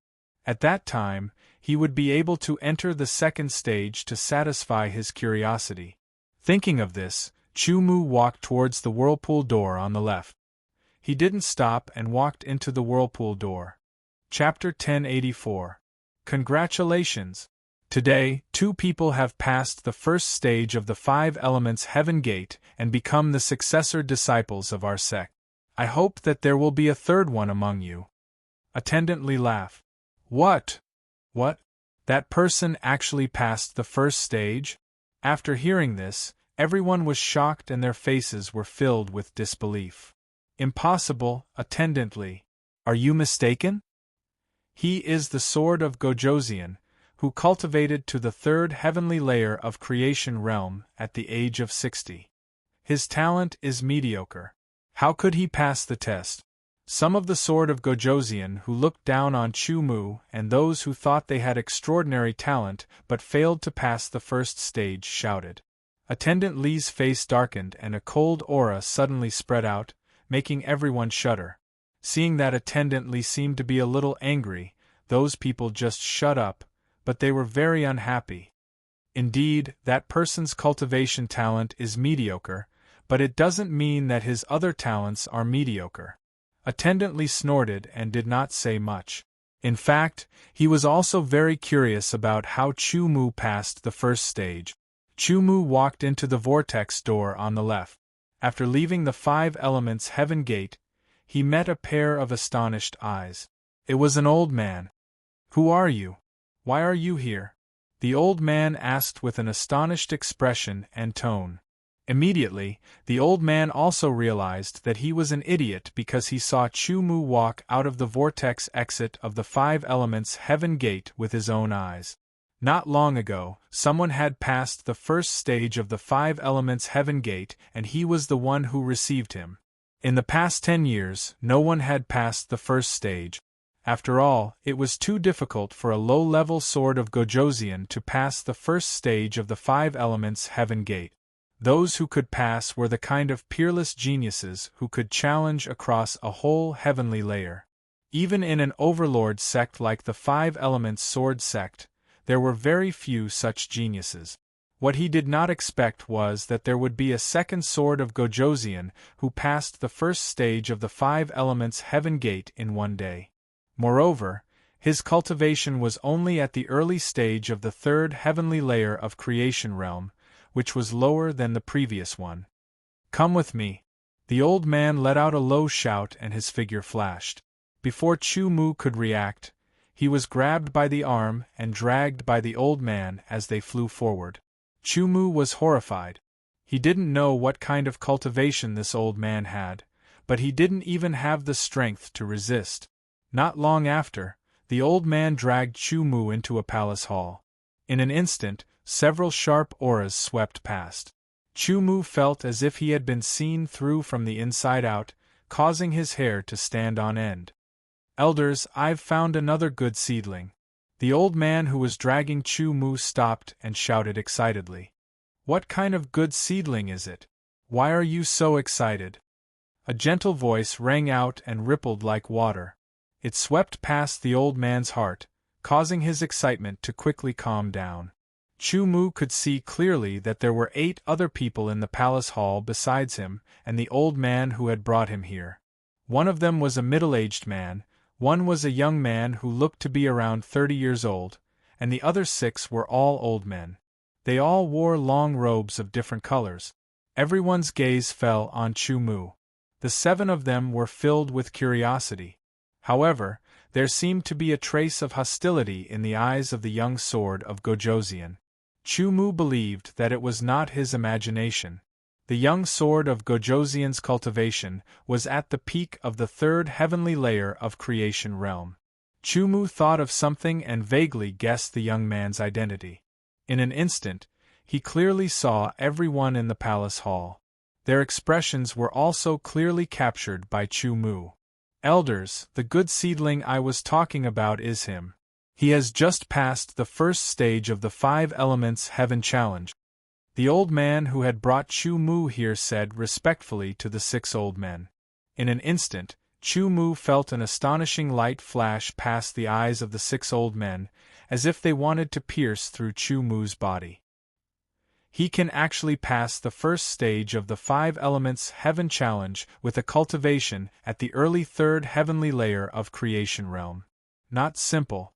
At that time, he would be able to enter the second stage to satisfy his curiosity. Thinking of this, Chu Mu walked towards the whirlpool door on the left. He didn't stop and walked into the whirlpool door. Chapter 1084. Congratulations! Today, 2 people have passed the first stage of the 5 elements heaven gate and become the successor disciples of our sect. I hope that there will be a third one among you. Attendantly laugh. What? What? That person actually passed the first stage? After hearing this, everyone was shocked and their faces were filled with disbelief. Impossible, attendantly. Are you mistaken? He is the sword of Gojoseon, who cultivated to the 3rd heavenly layer of creation realm at the age of 60. His talent is mediocre. How could he pass the test? Some of the sword of Gojoseon who looked down on Chu Mu and those who thought they had extraordinary talent but failed to pass the first stage shouted. Attendant Li's face darkened and a cold aura suddenly spread out, making everyone shudder. Seeing that Attendant Li seemed to be a little angry, those people just shut up, but they were very unhappy. Indeed, that person's cultivation talent is mediocre, but it doesn't mean that his other talents are mediocre. Attendant Li snorted and did not say much. In fact, he was also very curious about how Chu Mu passed the first stage. Chu Mu walked into the vortex door on the left. After leaving the 5 elements heaven gate, he met a pair of astonished eyes. It was an old man. Who are you? Why are you here? The old man asked with an astonished expression and tone. Immediately, the old man also realized that he was an idiot because he saw Chu Mu walk out of the vortex exit of the 5 elements heaven gate with his own eyes. Not long ago, someone had passed the first stage of the 5 elements heaven gate and he was the one who received him. In the past 10 years, no one had passed the first stage. After all, it was too difficult for a low-level sword of Gojoseon to pass the first stage of the 5 elements heaven gate. Those who could pass were the kind of peerless geniuses who could challenge across a whole heavenly layer. Even in an overlord sect like the 5 elements sword sect, there were very few such geniuses. What he did not expect was that there would be a second sword of Gojoseon who passed the first stage of the 5 elements heaven gate in one day. Moreover, his cultivation was only at the early stage of the 3rd heavenly layer of creation realm, which was lower than the previous one. Come with me. The old man let out a low shout and his figure flashed. Before Chu Mu could react, he was grabbed by the arm and dragged by the old man as they flew forward. Chu Mu was horrified. He didn't know what kind of cultivation this old man had, but he didn't even have the strength to resist. Not long after, the old man dragged Chu Mu into a palace hall. In an instant, several sharp auras swept past. Chu Mu felt as if he had been seen through from the inside out, causing his hair to stand on end. Elders, I've found another good seedling. The old man who was dragging Chu Mu stopped and shouted excitedly. What kind of good seedling is it? Why are you so excited? A gentle voice rang out and rippled like water. It swept past the old man's heart, causing his excitement to quickly calm down. Chu Mu could see clearly that there were 8 other people in the palace hall besides him and the old man who had brought him here. One of them was a middle-aged man, one was a young man who looked to be around 30 years old, and the other 6 were all old men. They all wore long robes of different colors. Everyone's gaze fell on Chu Mu. The 7 of them were filled with curiosity. However, there seemed to be a trace of hostility in the eyes of the young sword of Gojoseon. Chu Mu believed that it was not his imagination. The young sword of Gojoseon's cultivation was at the peak of the 3rd heavenly layer of creation realm. Chu Mu thought of something and vaguely guessed the young man's identity. In an instant, he clearly saw everyone in the palace hall. Their expressions were also clearly captured by Chu Mu. Elders, the good seedling I was talking about is him. He has just passed the first stage of the 5 Elements Heaven Challenge. The old man who had brought Chu Mu here said respectfully to the 6 old men. In an instant, Chu Mu felt an astonishing light flash past the eyes of the 6 old men, as if they wanted to pierce through Chu Mu's body. He can actually pass the first stage of the 5 Elements Heaven Challenge with a cultivation at the early 3rd heavenly layer of creation realm. Not simple.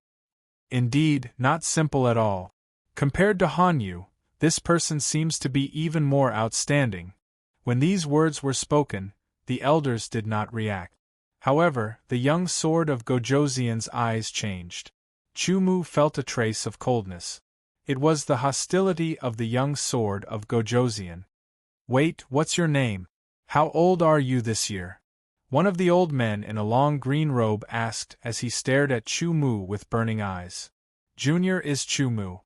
Indeed, not simple at all. Compared to Hanyu, this person seems to be even more outstanding. When these words were spoken, the elders did not react. However, the young sword of Gojoseon's eyes changed. Chu Mu felt a trace of coldness. It was the hostility of the young sword of Gojoseon. Wait, what's your name? How old are you this year? One of the old men in a long green robe asked as he stared at Chu Mu with burning eyes. Junior is Chu Mu.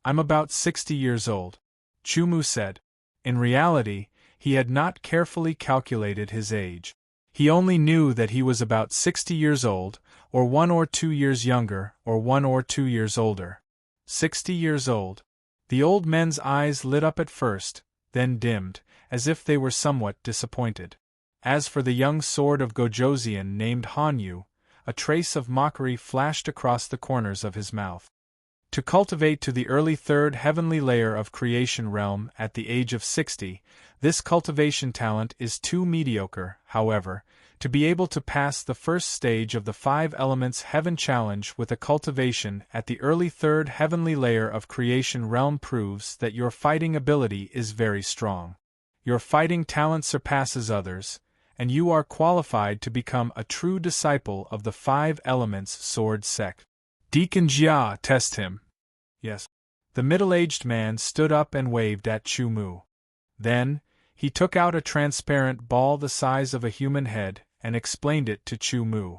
I'm about 60 years old, Chu Mu said. In reality, he had not carefully calculated his age. He only knew that he was about 60 years old, or 1 or 2 years younger, or 1 or 2 years older. 60 years old. The old men's eyes lit up at first, then dimmed, as if they were somewhat disappointed. As for the young sword of Gojoseon named Hanyu, a trace of mockery flashed across the corners of his mouth. To cultivate to the early 3rd heavenly layer of creation realm at the age of 60, this cultivation talent is too mediocre, however, to be able to pass the first stage of the 5 Elements Heaven Challenge with a cultivation at the early 3rd heavenly layer of creation realm proves that your fighting ability is very strong. Your fighting talent surpasses others, and you are qualified to become a true disciple of the 5 Elements Sword Sect. Deacon Jia, test him. Yes. The middle-aged man stood up and waved at Chu Mu. Then, he took out a transparent ball the size of a human head and explained it to Chu Mu.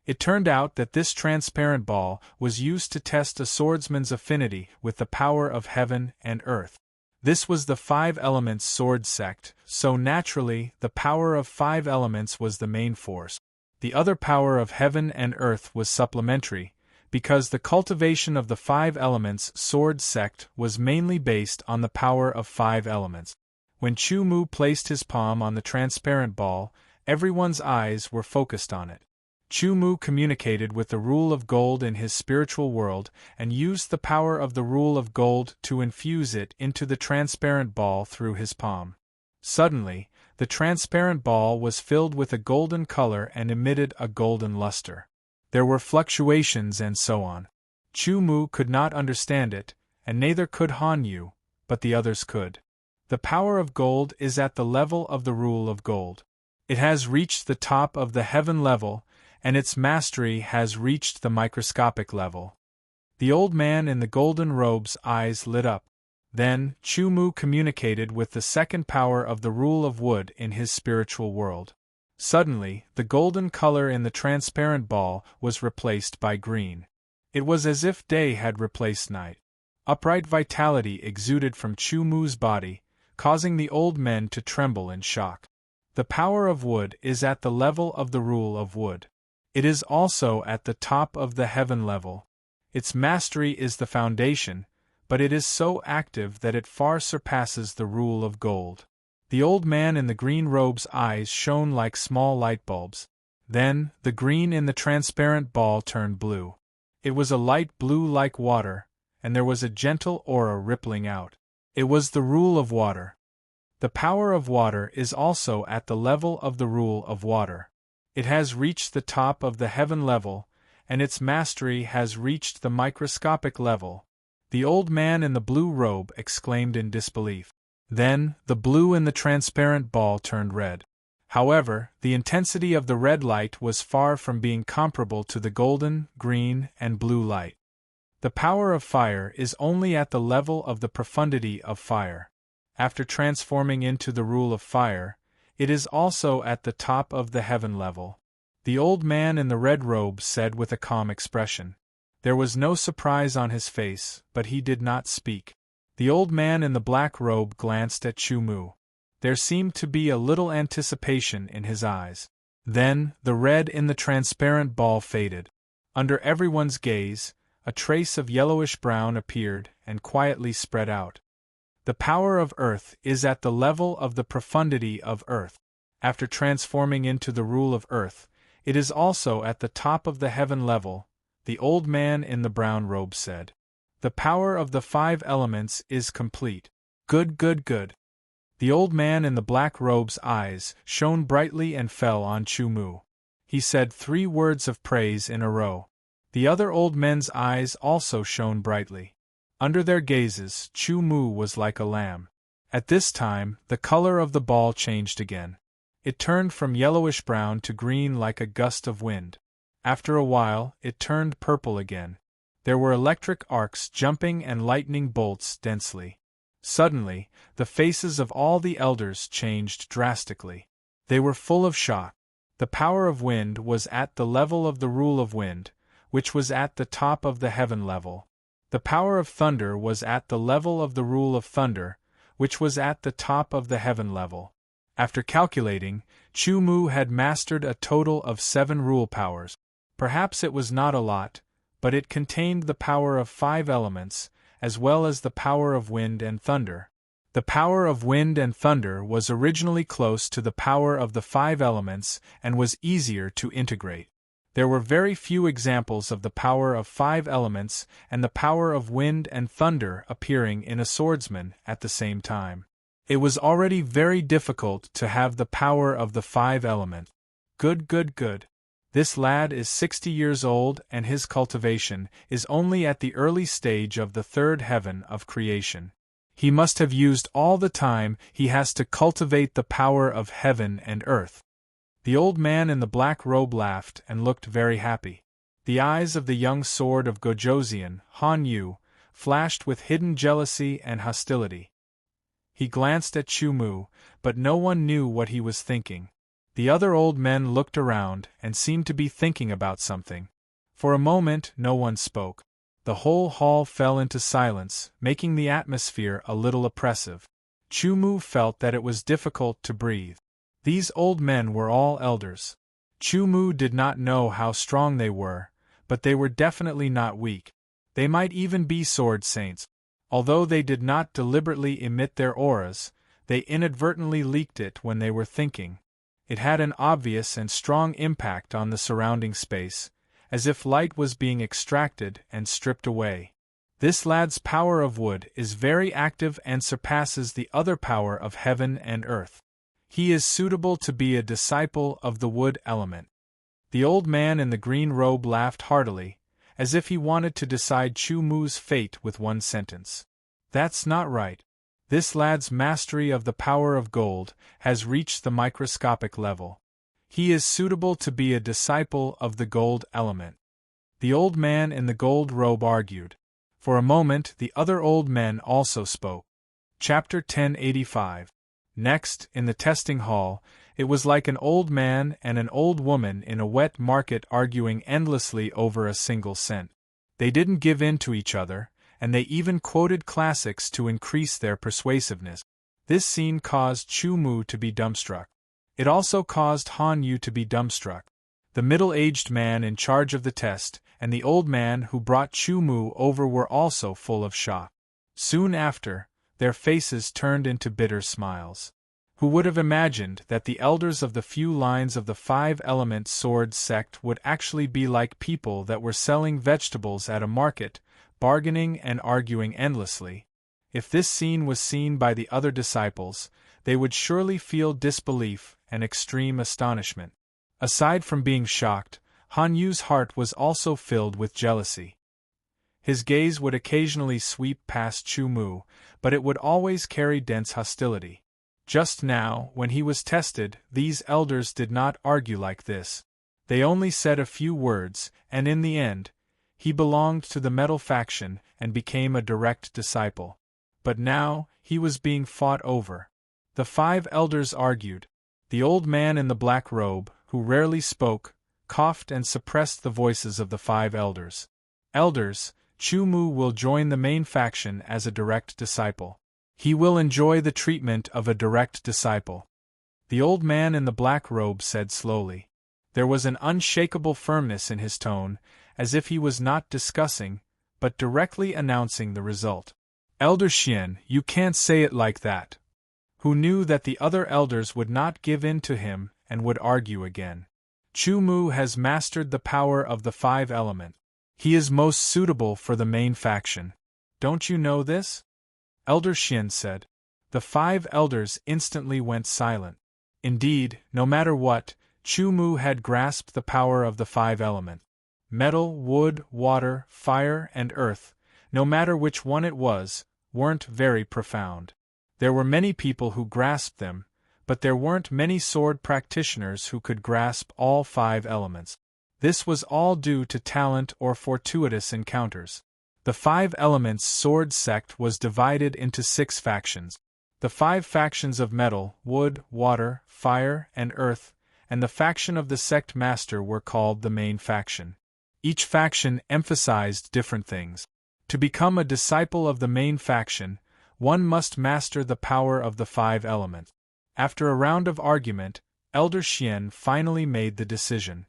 It turned out that this transparent ball was used to test a swordsman's affinity with the power of heaven and earth. This was the 5 Elements Sword Sect, so naturally, the power of 5 elements was the main force. The other power of heaven and earth was supplementary, because the cultivation of the 5 Elements Sword Sect was mainly based on the power of 5 elements. When Chu Mu placed his palm on the transparent ball, everyone's eyes were focused on it. Chu Mu communicated with the rule of gold in his spiritual world and used the power of the rule of gold to infuse it into the transparent ball through his palm. Suddenly, the transparent ball was filled with a golden color and emitted a golden luster. There were fluctuations and so on. Chu Mu could not understand it, and neither could Hanyu, but the others could. The power of gold is at the level of the rule of gold. It has reached the top of the heaven level, and its mastery has reached the microscopic level. The old man in the golden robe's eyes lit up. Then, Chu Mu communicated with the second power of the rule of wood in his spiritual world. Suddenly, the golden color in the transparent ball was replaced by green. It was as if day had replaced night. Upright vitality exuded from Chu Mu's body, causing the old men to tremble in shock. The power of wood is at the level of the rule of wood. It is also at the top of the heaven level. Its mastery is the foundation, but it is so active that it far surpasses the rule of gold. The old man in the green robe's eyes shone like small light bulbs. Then, the green in the transparent ball turned blue. It was a light blue like water, and there was a gentle aura rippling out. It was the rule of water. The power of water is also at the level of the rule of water. It has reached the top of the heaven level, and its mastery has reached the microscopic level. The old man in the blue robe exclaimed in disbelief. Then, the blue in the transparent ball turned red. However, the intensity of the red light was far from being comparable to the golden, green, and blue light. The power of fire is only at the level of the profundity of fire. After transforming into the rule of fire, it is also at the top of the heaven level. The old man in the red robe said with a calm expression. There was no surprise on his face, but he did not speak. The old man in the black robe glanced at Chu Mu. There seemed to be a little anticipation in his eyes. Then, the red in the transparent ball faded. Under everyone's gaze, a trace of yellowish-brown appeared and quietly spread out. The power of earth is at the level of the profundity of earth. After transforming into the rule of earth, it is also at the top of the heaven level, the old man in the brown robe said. The power of the 5 elements is complete. Good, good, good. The old man in the black robe's eyes shone brightly and fell on Chu Mu. He said 3 words of praise in a row. The other old men's eyes also shone brightly. Under their gazes, Chu Mu was like a lamb. At this time, the color of the ball changed again. It turned from yellowish-brown to green like a gust of wind. After a while, it turned purple again. There were electric arcs jumping and lightning bolts densely. Suddenly, the faces of all the elders changed drastically. They were full of shock. The power of wind was at the level of the rule of wind, which was at the top of the heaven level. The power of thunder was at the level of the rule of thunder, which was at the top of the heaven level. After calculating, Chu Mu had mastered a total of 7 rule powers. Perhaps it was not a lot, but it contained the power of 5 elements, as well as the power of wind and thunder. The power of wind and thunder was originally close to the power of the 5 elements and was easier to integrate. There were very few examples of the power of 5 elements and the power of wind and thunder appearing in a swordsman at the same time. It was already very difficult to have the power of the 5 elements. Good, good, good. This lad is 60 years old and his cultivation is only at the early stage of the 3rd heaven of creation. He must have used all the time he has to cultivate the power of heaven and earth. The old man in the black robe laughed and looked very happy. The eyes of the young sword of Gojoseon, Han Yu, flashed with hidden jealousy and hostility. He glanced at Chu Mu, but no one knew what he was thinking. The other old men looked around and seemed to be thinking about something. For a moment no one spoke. The whole hall fell into silence, making the atmosphere a little oppressive. Chu Mu felt that it was difficult to breathe. These old men were all elders. Chu Mu did not know how strong they were, but they were definitely not weak. They might even be sword saints. Although they did not deliberately emit their auras, they inadvertently leaked it when they were thinking. It had an obvious and strong impact on the surrounding space, as if light was being extracted and stripped away. This lad's power of wood is very active and surpasses the other power of heaven and earth. He is suitable to be a disciple of the wood element. The old man in the green robe laughed heartily, as if he wanted to decide Chu Mu's fate with one sentence. That's not right. This lad's mastery of the power of gold has reached the microscopic level. He is suitable to be a disciple of the gold element. The old man in the gold robe argued. For a moment the other old men also spoke. Chapter 1085. Next, in the testing hall, it was like an old man and an old woman in a wet market arguing endlessly over a single cent. They didn't give in to each other, and they even quoted classics to increase their persuasiveness. This scene caused Chu Mu to be dumbstruck. It also caused Han Yu to be dumbstruck. The middle-aged man in charge of the test and the old man who brought Chu Mu over were also full of shock. Soon after, their faces turned into bitter smiles. Who would have imagined that the elders of the few lines of the five-element sword sect would actually be like people that were selling vegetables at a market, bargaining and arguing endlessly? If this scene was seen by the other disciples, they would surely feel disbelief and extreme astonishment. Aside from being shocked, Han Yu's heart was also filled with jealousy. His gaze would occasionally sweep past Chu Mu, but it would always carry dense hostility. Just now, when he was tested, these elders did not argue like this. They only said a few words, and in the end, he belonged to the metal faction and became a direct disciple. But now, he was being fought over. The five elders argued. The old man in the black robe, who rarely spoke, coughed and suppressed the voices of the five elders. Elders, Chu Mu will join the main faction as a direct disciple. He will enjoy the treatment of a direct disciple. The old man in the black robe said slowly. There was an unshakable firmness in his tone, as if he was not discussing, but directly announcing the result. Elder Xian, you can't say it like that. Who knew that the other elders would not give in to him and would argue again. Chu Mu has mastered the power of the five elements. He is most suitable for the main faction. Don't you know this? Elder Xian said. The five elders instantly went silent. Indeed, no matter what, Chu Mu had grasped the power of the five elements. Metal, wood, water, fire, and earth, no matter which one it was, weren't very profound. There were many people who grasped them, but there weren't many sword practitioners who could grasp all five elements. This was all due to talent or fortuitous encounters. The five elements sword sect was divided into 6 factions. The 5 factions of metal, wood, water, fire, and earth, and the faction of the sect master were called the main faction. Each faction emphasized different things. To become a disciple of the main faction, one must master the power of the 5 elements. After a round of argument, Elder Xian finally made the decision.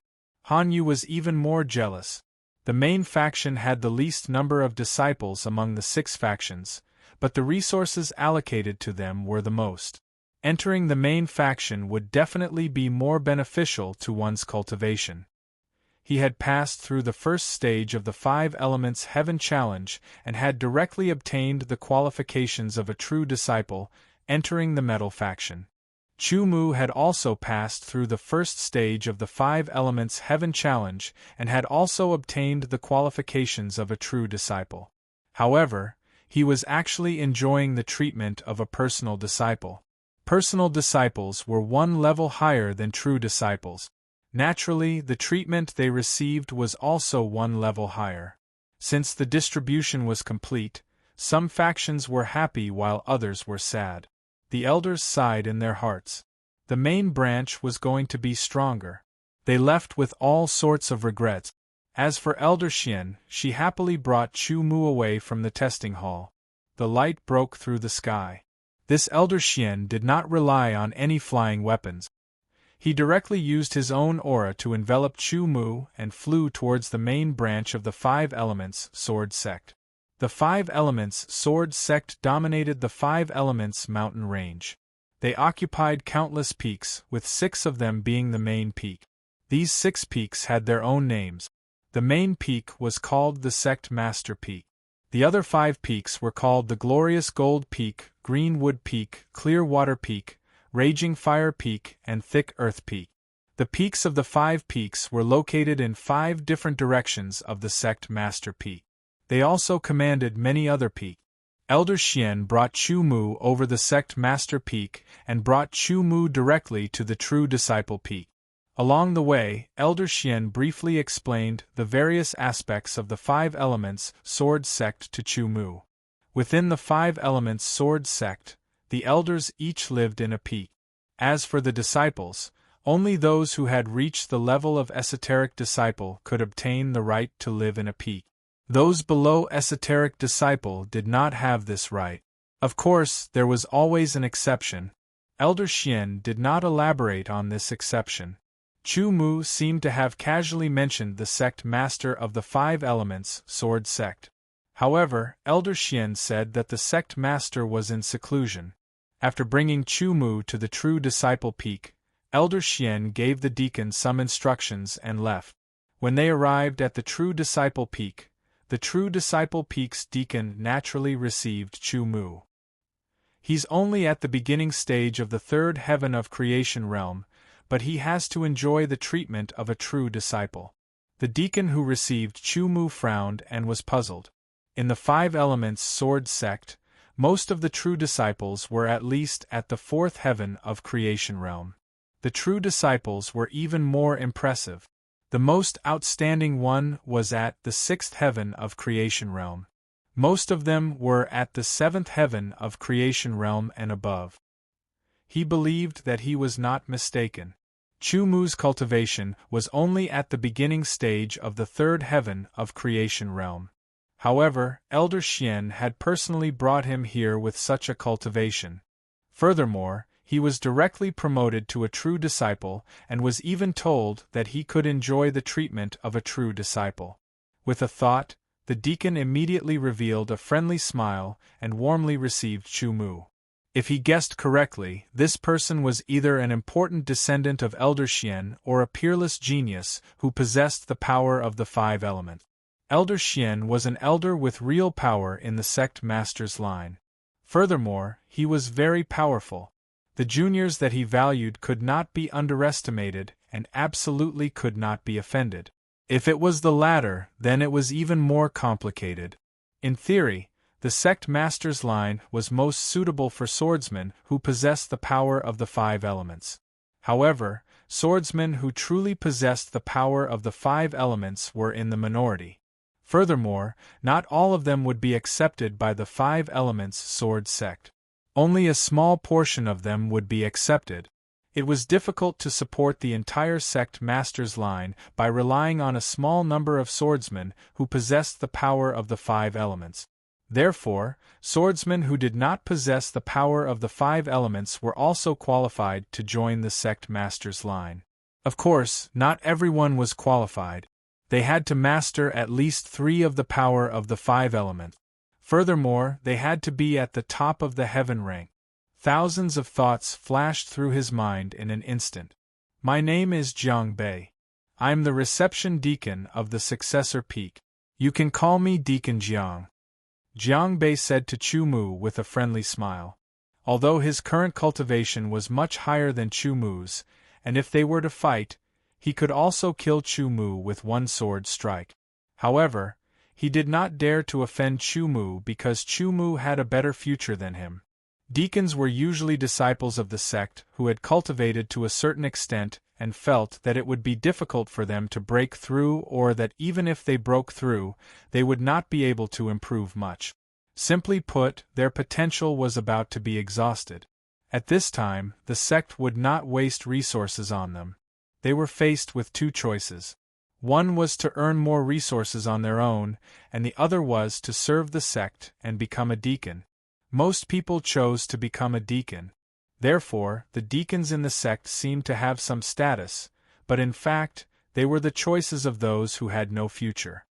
Han Yu was even more jealous. The main faction had the least number of disciples among the 6 factions, but the resources allocated to them were the most. Entering the main faction would definitely be more beneficial to one's cultivation. He had passed through the first stage of the 5 Elements Heaven Challenge and had directly obtained the qualifications of a true disciple, entering the metal faction. Chu Mu had also passed through the first stage of the 5 Elements Heaven Challenge and had also obtained the qualifications of a true disciple. However, he was actually enjoying the treatment of a personal disciple. Personal disciples were one level higher than true disciples. Naturally, the treatment they received was also one level higher. Since the distribution was complete, some factions were happy while others were sad. The elders sighed in their hearts. The main branch was going to be stronger. They left with all sorts of regrets. As for Elder Xian, she happily brought Chu Mu away from the testing hall. The light broke through the sky. This Elder Xian did not rely on any flying weapons. He directly used his own aura to envelop Chu Mu and flew towards the main branch of the 5 Elements Sword Sect. The 5 Elements Sword Sect dominated the 5 Elements mountain range. They occupied countless peaks, with 6 of them being the main peak. These 6 peaks had their own names. The main peak was called the Sect Master Peak. The other 5 peaks were called the Glorious Gold Peak, Green Wood Peak, Clear Water Peak, Raging Fire Peak, and Thick Earth Peak. The peaks of the 5 peaks were located in 5 different directions of the Sect Master Peak. They also commanded many other peaks. Elder Xian brought Chu Mu over the Sect Master Peak and brought Chu Mu directly to the True Disciple Peak. Along the way, Elder Xian briefly explained the various aspects of the 5 Elements Sword Sect to Chu Mu. Within the 5 Elements Sword Sect, the elders each lived in a peak. As for the disciples, only those who had reached the level of esoteric disciple could obtain the right to live in a peak. Those below esoteric disciple did not have this right. Of course, there was always an exception. Elder Xian did not elaborate on this exception. Chu Mu seemed to have casually mentioned the sect master of the 5 elements, sword sect. However, Elder Xian said that the sect master was in seclusion. After bringing Chu Mu to the True Disciple Peak, Elder Xian gave the deacon some instructions and left. When they arrived at the True Disciple Peak, the True Disciple Peak's deacon naturally received Chu Mu. He's only at the beginning stage of the 3rd heaven of creation realm, but he has to enjoy the treatment of a true disciple. The deacon who received Chu Mu frowned and was puzzled. In the 5 elements sword sect, most of the true disciples were at least at the 4th heaven of creation realm. The true disciples were even more impressive. The most outstanding one was at the 6th heaven of creation realm. Most of them were at the 7th heaven of creation realm and above. He believed that he was not mistaken. Chu Mu's cultivation was only at the beginning stage of the 3rd heaven of creation realm. However, Elder Xian had personally brought him here with such a cultivation. Furthermore, he was directly promoted to a true disciple and was even told that he could enjoy the treatment of a true disciple. With a thought, the deacon immediately revealed a friendly smile and warmly received Chu Mu. If he guessed correctly, this person was either an important descendant of Elder Xian or a peerless genius who possessed the power of the 5 elements. Elder Xian was an elder with real power in the sect master's line. Furthermore, he was very powerful. The juniors that he valued could not be underestimated and absolutely could not be offended. If it was the latter, then it was even more complicated. In theory, the sect master's line was most suitable for swordsmen who possessed the power of the 5 elements. However, swordsmen who truly possessed the power of the 5 elements were in the minority. Furthermore, not all of them would be accepted by the 5 elements sword sect. Only a small portion of them would be accepted. It was difficult to support the entire sect master's line by relying on a small number of swordsmen who possessed the power of the 5 elements. Therefore, swordsmen who did not possess the power of the 5 elements were also qualified to join the sect master's line. Of course, not everyone was qualified. They had to master at least 3 of the power of the 5 elements. Furthermore, they had to be at the top of the heaven rank. Thousands of thoughts flashed through his mind in an instant. My name is Jiang Bei. I'm the reception deacon of the successor peak. You can call me Deacon Jiang. Jiang Bei said to Chu Mu with a friendly smile. Although his current cultivation was much higher than Chu Mu's, and if they were to fight, he could also kill Chu Mu with one sword strike. However, he did not dare to offend Chu Mu because Chu Mu had a better future than him. Deacons were usually disciples of the sect who had cultivated to a certain extent and felt that it would be difficult for them to break through, or that even if they broke through, they would not be able to improve much. Simply put, their potential was about to be exhausted. At this time, the sect would not waste resources on them. They were faced with 2 choices. One was to earn more resources on their own, and the other was to serve the sect and become a deacon. Most people chose to become a deacon. Therefore, the deacons in the sect seemed to have some status, but in fact, they were the choices of those who had no future.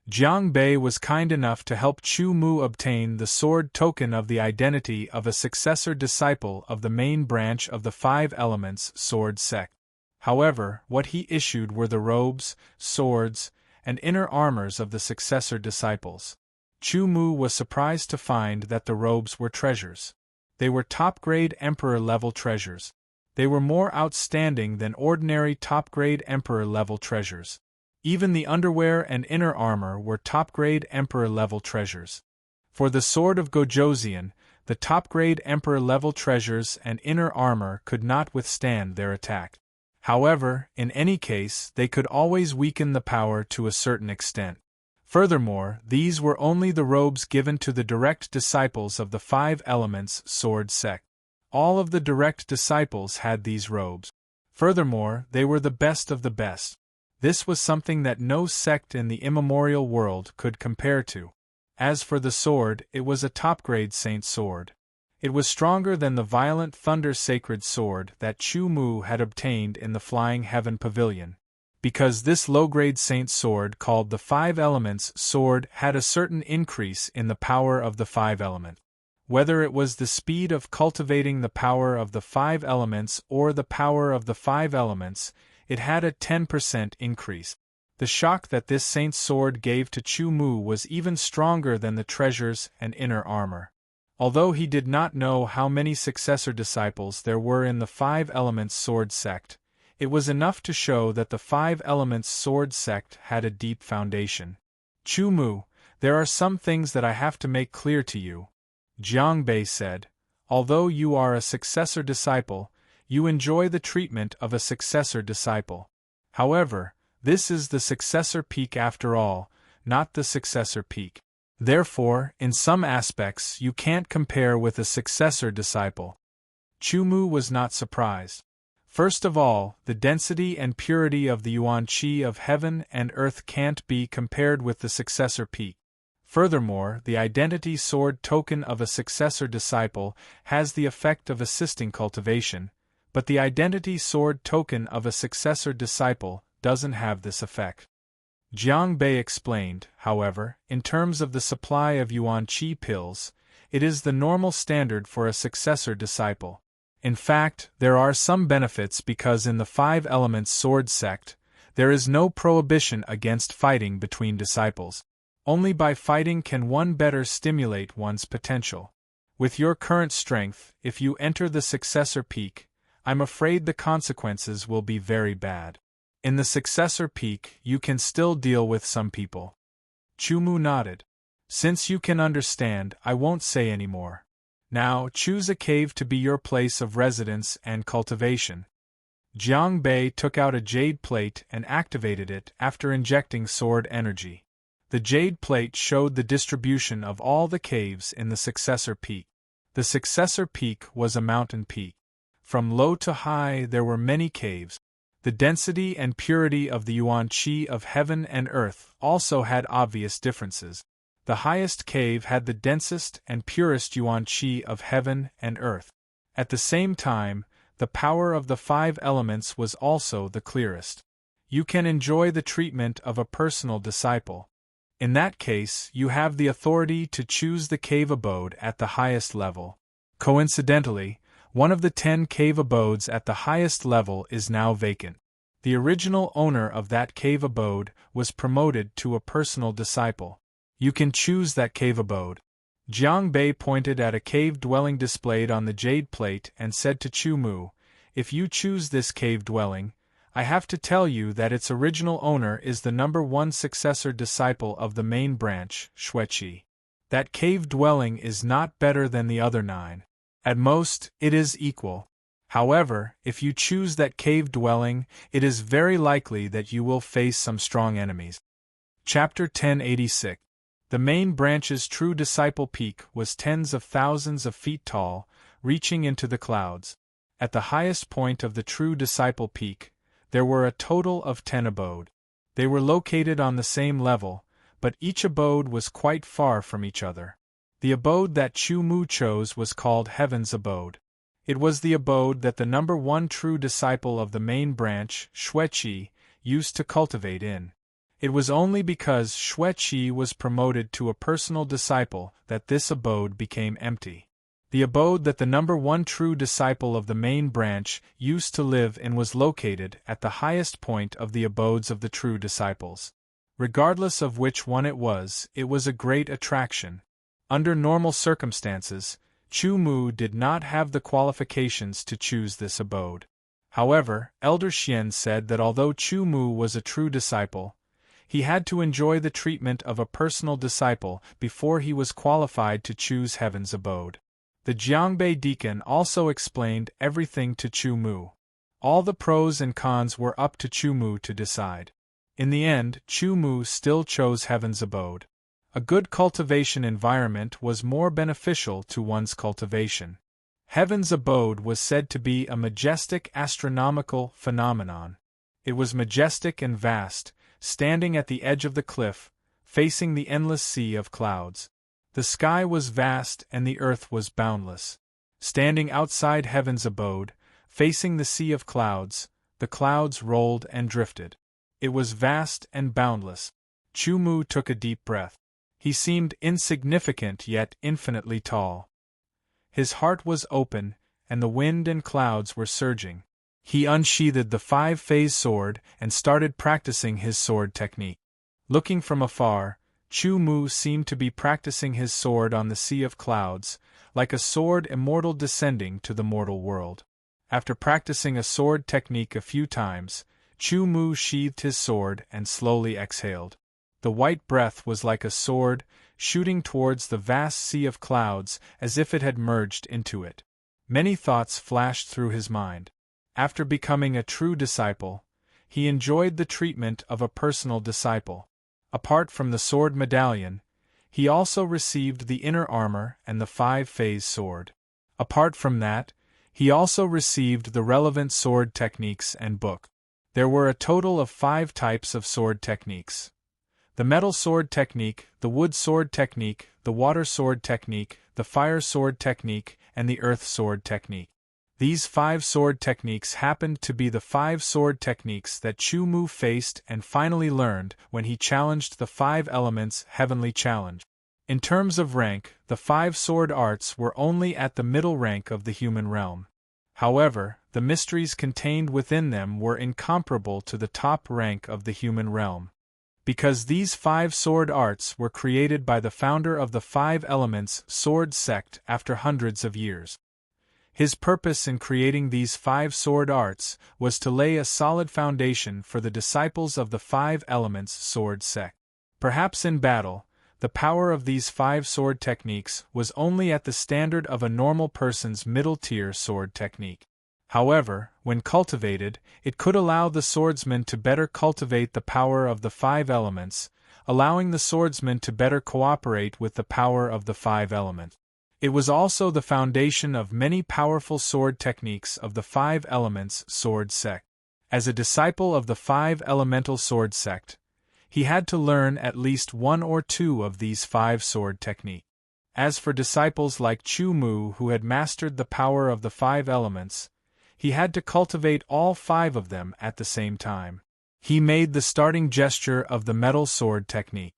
Jiang Bei was kind enough to help Chu Mu obtain the sword token of the identity of a successor disciple of the main branch of the 5 elements sword sect. However, what he issued were the robes, swords, and inner armors of the successor disciples. Chu Mu was surprised to find that the robes were treasures. They were top-grade Emperor-level treasures. They were more outstanding than ordinary top-grade Emperor-level treasures. Even the underwear and inner armor were top-grade Emperor-level treasures. For the sword of Gojoseon, the top-grade Emperor-level treasures and inner armor could not withstand their attack. However, in any case, they could always weaken the power to a certain extent. Furthermore, these were only the robes given to the direct disciples of the 5 elements sword sect. All of the direct disciples had these robes. Furthermore, they were the best of the best. This was something that no sect in the immemorial world could compare to. As for the sword, it was a top-grade saint sword. It was stronger than the violent thunder sacred sword that Chu Mu had obtained in the Flying Heaven Pavilion. Because this low-grade saint sword called the Five Elements sword had a certain increase in the power of the five elements. Whether it was the speed of cultivating the power of the five elements or the power of the five elements, it had a 10% increase. The shock that this saint's sword gave to Chu Mu was even stronger than the treasures and inner armor. Although he did not know how many successor disciples there were in the Five Elements Sword sect, it was enough to show that the Five Elements Sword sect had a deep foundation. Chu Mu, there are some things that I have to make clear to you, Jiang Bei said. Although you are a successor disciple, you enjoy the treatment of a successor disciple. However, this is the successor peak after all, not the successor peak. Therefore, in some aspects you can't compare with a successor disciple. Chu Mu was not surprised. First of all, the density and purity of the yuan qi of heaven and earth can't be compared with the successor peak. Furthermore, the identity sword token of a successor disciple has the effect of assisting cultivation, but the identity sword token of a successor disciple doesn't have this effect. Jiang Bei explained, however, in terms of the supply of yuan qi pills, it is the normal standard for a successor disciple. In fact, there are some benefits because in the Five Elements Sword sect, there is no prohibition against fighting between disciples. Only by fighting can one better stimulate one's potential. With your current strength, if you enter the successor peak, I'm afraid the consequences will be very bad. In the successor peak, you can still deal with some people. Chu Mu nodded. Since you can understand, I won't say any more. Now, choose a cave to be your place of residence and cultivation. Jiang Bei took out a jade plate and activated it after injecting sword energy. The jade plate showed the distribution of all the caves in the successor peak. The successor peak was a mountain peak. From low to high there were many caves. The density and purity of the yuan qi of heaven and earth also had obvious differences. The highest cave had the densest and purest yuan qi of heaven and earth. At the same time, the power of the five elements was also the clearest. You can enjoy the treatment of a personal disciple. In that case, you have the authority to choose the cave abode at the highest level. Coincidentally, one of the 10 cave abodes at the highest level is now vacant. The original owner of that cave abode was promoted to a personal disciple. You can choose that cave abode. Jiang Bei pointed at a cave dwelling displayed on the jade plate and said to Chu Mu, if you choose this cave dwelling, I have to tell you that its original owner is the number 1 successor disciple of the main branch, Xueqi. That cave dwelling is not better than the other 9. At most, it is equal. However, if you choose that cave dwelling, it is very likely that you will face some strong enemies. Chapter 1086. The main branch's true disciple peak was tens of thousands of feet tall, reaching into the clouds. At the highest point of the true disciple peak, there were a total of 10 abodes. They were located on the same level, but each abode was quite far from each other. The abode that Chu Mu chose was called Heaven's Abode. It was the abode that the number 1 true disciple of the main branch, Xueqi, used to cultivate in. It was only because Xueqi was promoted to a personal disciple that this abode became empty. The abode that the number 1 true disciple of the main branch used to live in was located at the highest point of the abodes of the true disciples. Regardless of which one it was a great attraction. Under normal circumstances, Chu Mu did not have the qualifications to choose this abode. However, Elder Xian said that although Chu Mu was a true disciple, he had to enjoy the treatment of a personal disciple before he was qualified to choose Heaven's Abode. The Jiangbei deacon also explained everything to Chu Mu. All the pros and cons were up to Chu Mu to decide. In the end, Chu Mu still chose Heaven's Abode. A good cultivation environment was more beneficial to one's cultivation. Heaven's Abode was said to be a majestic astronomical phenomenon. It was majestic and vast, standing at the edge of the cliff, facing the endless sea of clouds. The sky was vast and the earth was boundless. Standing outside heaven's abode, facing the sea of clouds, the clouds rolled and drifted. It was vast and boundless. Chu Mu took a deep breath. He seemed insignificant yet infinitely tall. His heart was open, and the wind and clouds were surging. He unsheathed the five-phase sword and started practicing his sword technique. Looking from afar, Chu Mu seemed to be practicing his sword on the sea of clouds, like a sword immortal descending to the mortal world. After practicing a sword technique a few times, Chu Mu sheathed his sword and slowly exhaled. The white breath was like a sword, shooting towards the vast sea of clouds as if it had merged into it. Many thoughts flashed through his mind. After becoming a true disciple, he enjoyed the treatment of a personal disciple. Apart from the sword medallion, he also received the inner armor and the five-phase sword. Apart from that, he also received the relevant sword techniques and book. There were a total of 5 types of sword techniques: the metal sword technique, the wood sword technique, the water sword technique, the fire sword technique, and the earth sword technique. These 5 sword techniques happened to be the 5 sword techniques that Chu Mu faced and finally learned when he challenged the 5 elements heavenly challenge. In terms of rank, the 5 sword arts were only at the middle rank of the human realm. However, the mysteries contained within them were incomparable to the top rank of the human realm. Because these 5 sword arts were created by the founder of the 5 elements sword sect after hundreds of years. His purpose in creating these 5 sword arts was to lay a solid foundation for the disciples of the 5 elements sword sect. Perhaps in battle, the power of these 5 sword techniques was only at the standard of a normal person's middle-tier sword technique. However, when cultivated, it could allow the swordsman to better cultivate the power of the 5 elements, allowing the swordsman to better cooperate with the power of the 5 elements. It was also the foundation of many powerful sword techniques of the 5 elements sword sect. As a disciple of the 5 elemental sword sect, he had to learn at least 1 or 2 of these 5 sword techniques. As for disciples like Chu Mu who had mastered the power of the 5 elements, he had to cultivate all 5 of them at the same time. He made the starting gesture of the metal sword technique.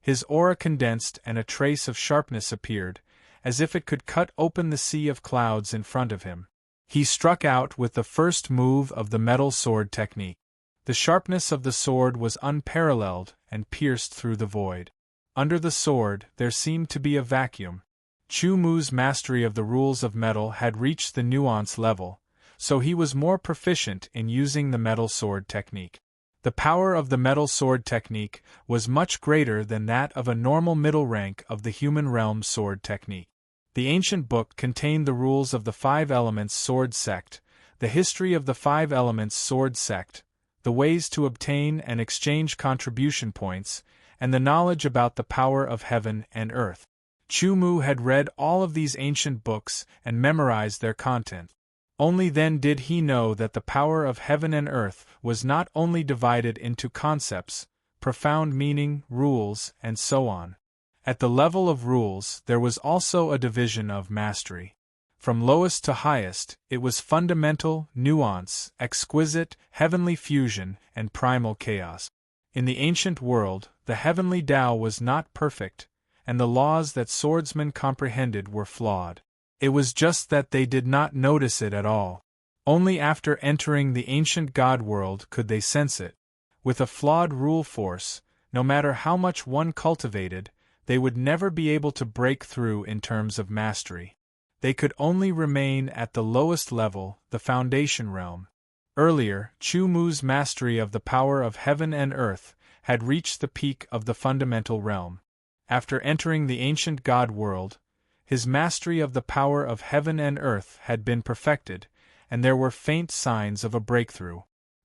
His aura condensed and a trace of sharpness appeared, as if it could cut open the sea of clouds in front of him. He struck out with the first move of the metal sword technique. The sharpness of the sword was unparalleled and pierced through the void. Under the sword, there seemed to be a vacuum. Chu Mu's mastery of the rules of metal had reached the nuance level, so he was more proficient in using the metal sword technique. The power of the metal sword technique was much greater than that of a normal middle rank of the human realm sword technique. The ancient book contained the rules of the 5 elements sword sect, the history of the 5 elements sword sect, the ways to obtain and exchange contribution points, and the knowledge about the power of heaven and earth. Chu Mu had read all of these ancient books and memorized their content. Only then did he know that the power of heaven and earth was not only divided into concepts, profound meaning, rules, and so on. At the level of rules, there was also a division of mastery. From lowest to highest, it was fundamental, nuance, exquisite, heavenly fusion, and primal chaos. In the ancient world, the heavenly Tao was not perfect, and the laws that swordsmen comprehended were flawed. It was just that they did not notice it at all. Only after entering the ancient God world could they sense it. With a flawed rule force, no matter how much one cultivated, they would never be able to break through in terms of mastery. They could only remain at the lowest level, the foundation realm. Earlier, Chu Mu's mastery of the power of heaven and earth had reached the peak of the fundamental realm. After entering the ancient God world, his mastery of the power of heaven and earth had been perfected, and there were faint signs of a breakthrough.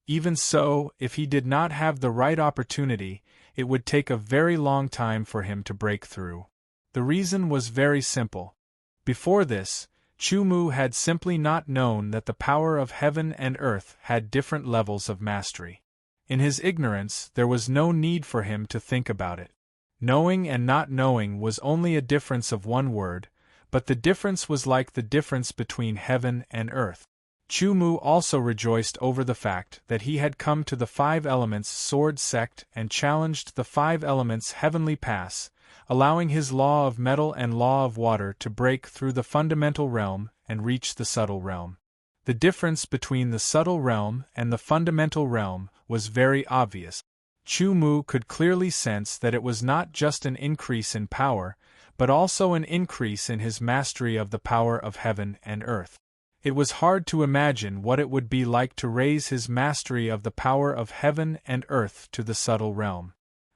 Even so, if he did not have the right opportunity, it would take a very long time for him to break through. The reason was very simple. Before this, Chu Mu had simply not known that the power of heaven and earth had different levels of mastery. In his ignorance, there was no need for him to think about it. Knowing and not knowing was only a difference of one word, but the difference was like the difference between heaven and earth. Chu Mu also rejoiced over the fact that he had come to the Five Elements sword sect and challenged the Five Elements heavenly pass, allowing his law of metal and law of water to break through the fundamental realm and reach the subtle realm. The difference between the subtle realm and the fundamental realm was very obvious. Chu Mu could clearly sense that it was not just an increase in power, but also an increase in his mastery of the power of heaven and earth. It was hard to imagine what it would be like to raise his mastery of the power of heaven and earth to the subtle realm.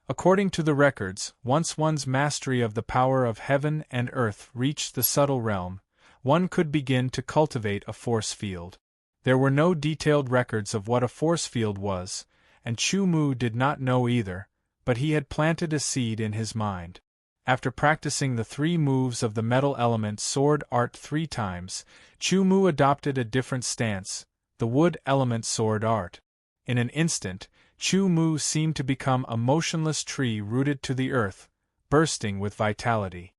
According to the records, once one's mastery of the power of heaven and earth reached the subtle realm, one could begin to cultivate a force field. There were no detailed records of what a force field was, and Chu Mu did not know either, but he had planted a seed in his mind. After practicing the 3 moves of the metal element sword art 3 times, Chu Mu adopted a different stance, the wood element sword art. In an instant, Chu Mu seemed to become a motionless tree rooted to the earth, bursting with vitality.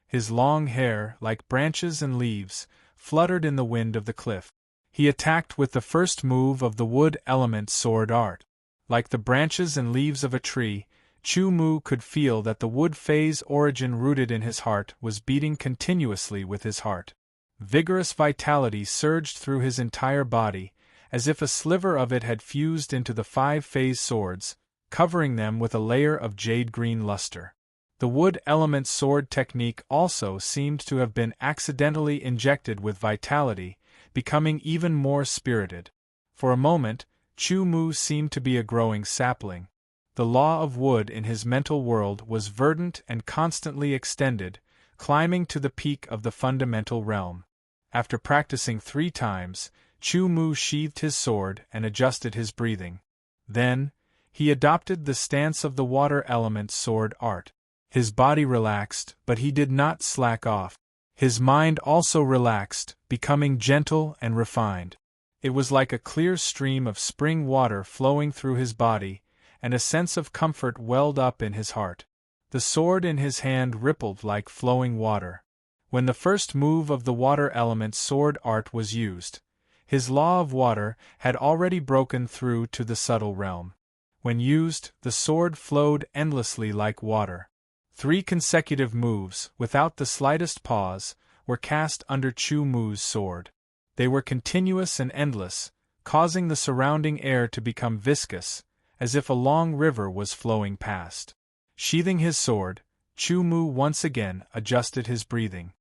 His long hair, like branches and leaves, fluttered in the wind of the cliff. He attacked with the first move of the wood element sword art. Like the branches and leaves of a tree, Chu Mu could feel that the wood phase origin rooted in his heart was beating continuously with his heart. Vigorous vitality surged through his entire body, as if a sliver of it had fused into the 5-phase swords, covering them with a layer of jade-green luster. The wood element sword technique also seemed to have been accidentally injected with vitality, becoming even more spirited. For a moment, Chu Mu seemed to be a growing sapling. The law of wood in his mental world was verdant and constantly extended, climbing to the peak of the fundamental realm. After practicing 3 times, Chu Mu sheathed his sword and adjusted his breathing. Then, he adopted the stance of the water element sword art. His body relaxed, but he did not slack off. His mind also relaxed, becoming gentle and refined. It was like a clear stream of spring water flowing through his body, and a sense of comfort welled up in his heart. The sword in his hand rippled like flowing water. When the first move of the water element sword art was used, his law of water had already broken through to the subtle realm. When used, the sword flowed endlessly like water. 3 consecutive moves, without the slightest pause, were cast under Chu Mu's sword. They were continuous and endless, causing the surrounding air to become viscous, as if a long river was flowing past. Sheathing his sword, Chu Mu once again adjusted his breathing.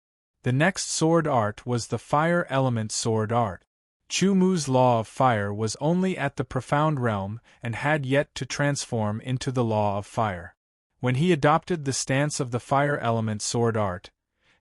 The next sword art was the fire element sword art. Chu Mu's law of fire was only at the profound realm and had yet to transform into the law of fire. When he adopted the stance of the fire element sword art,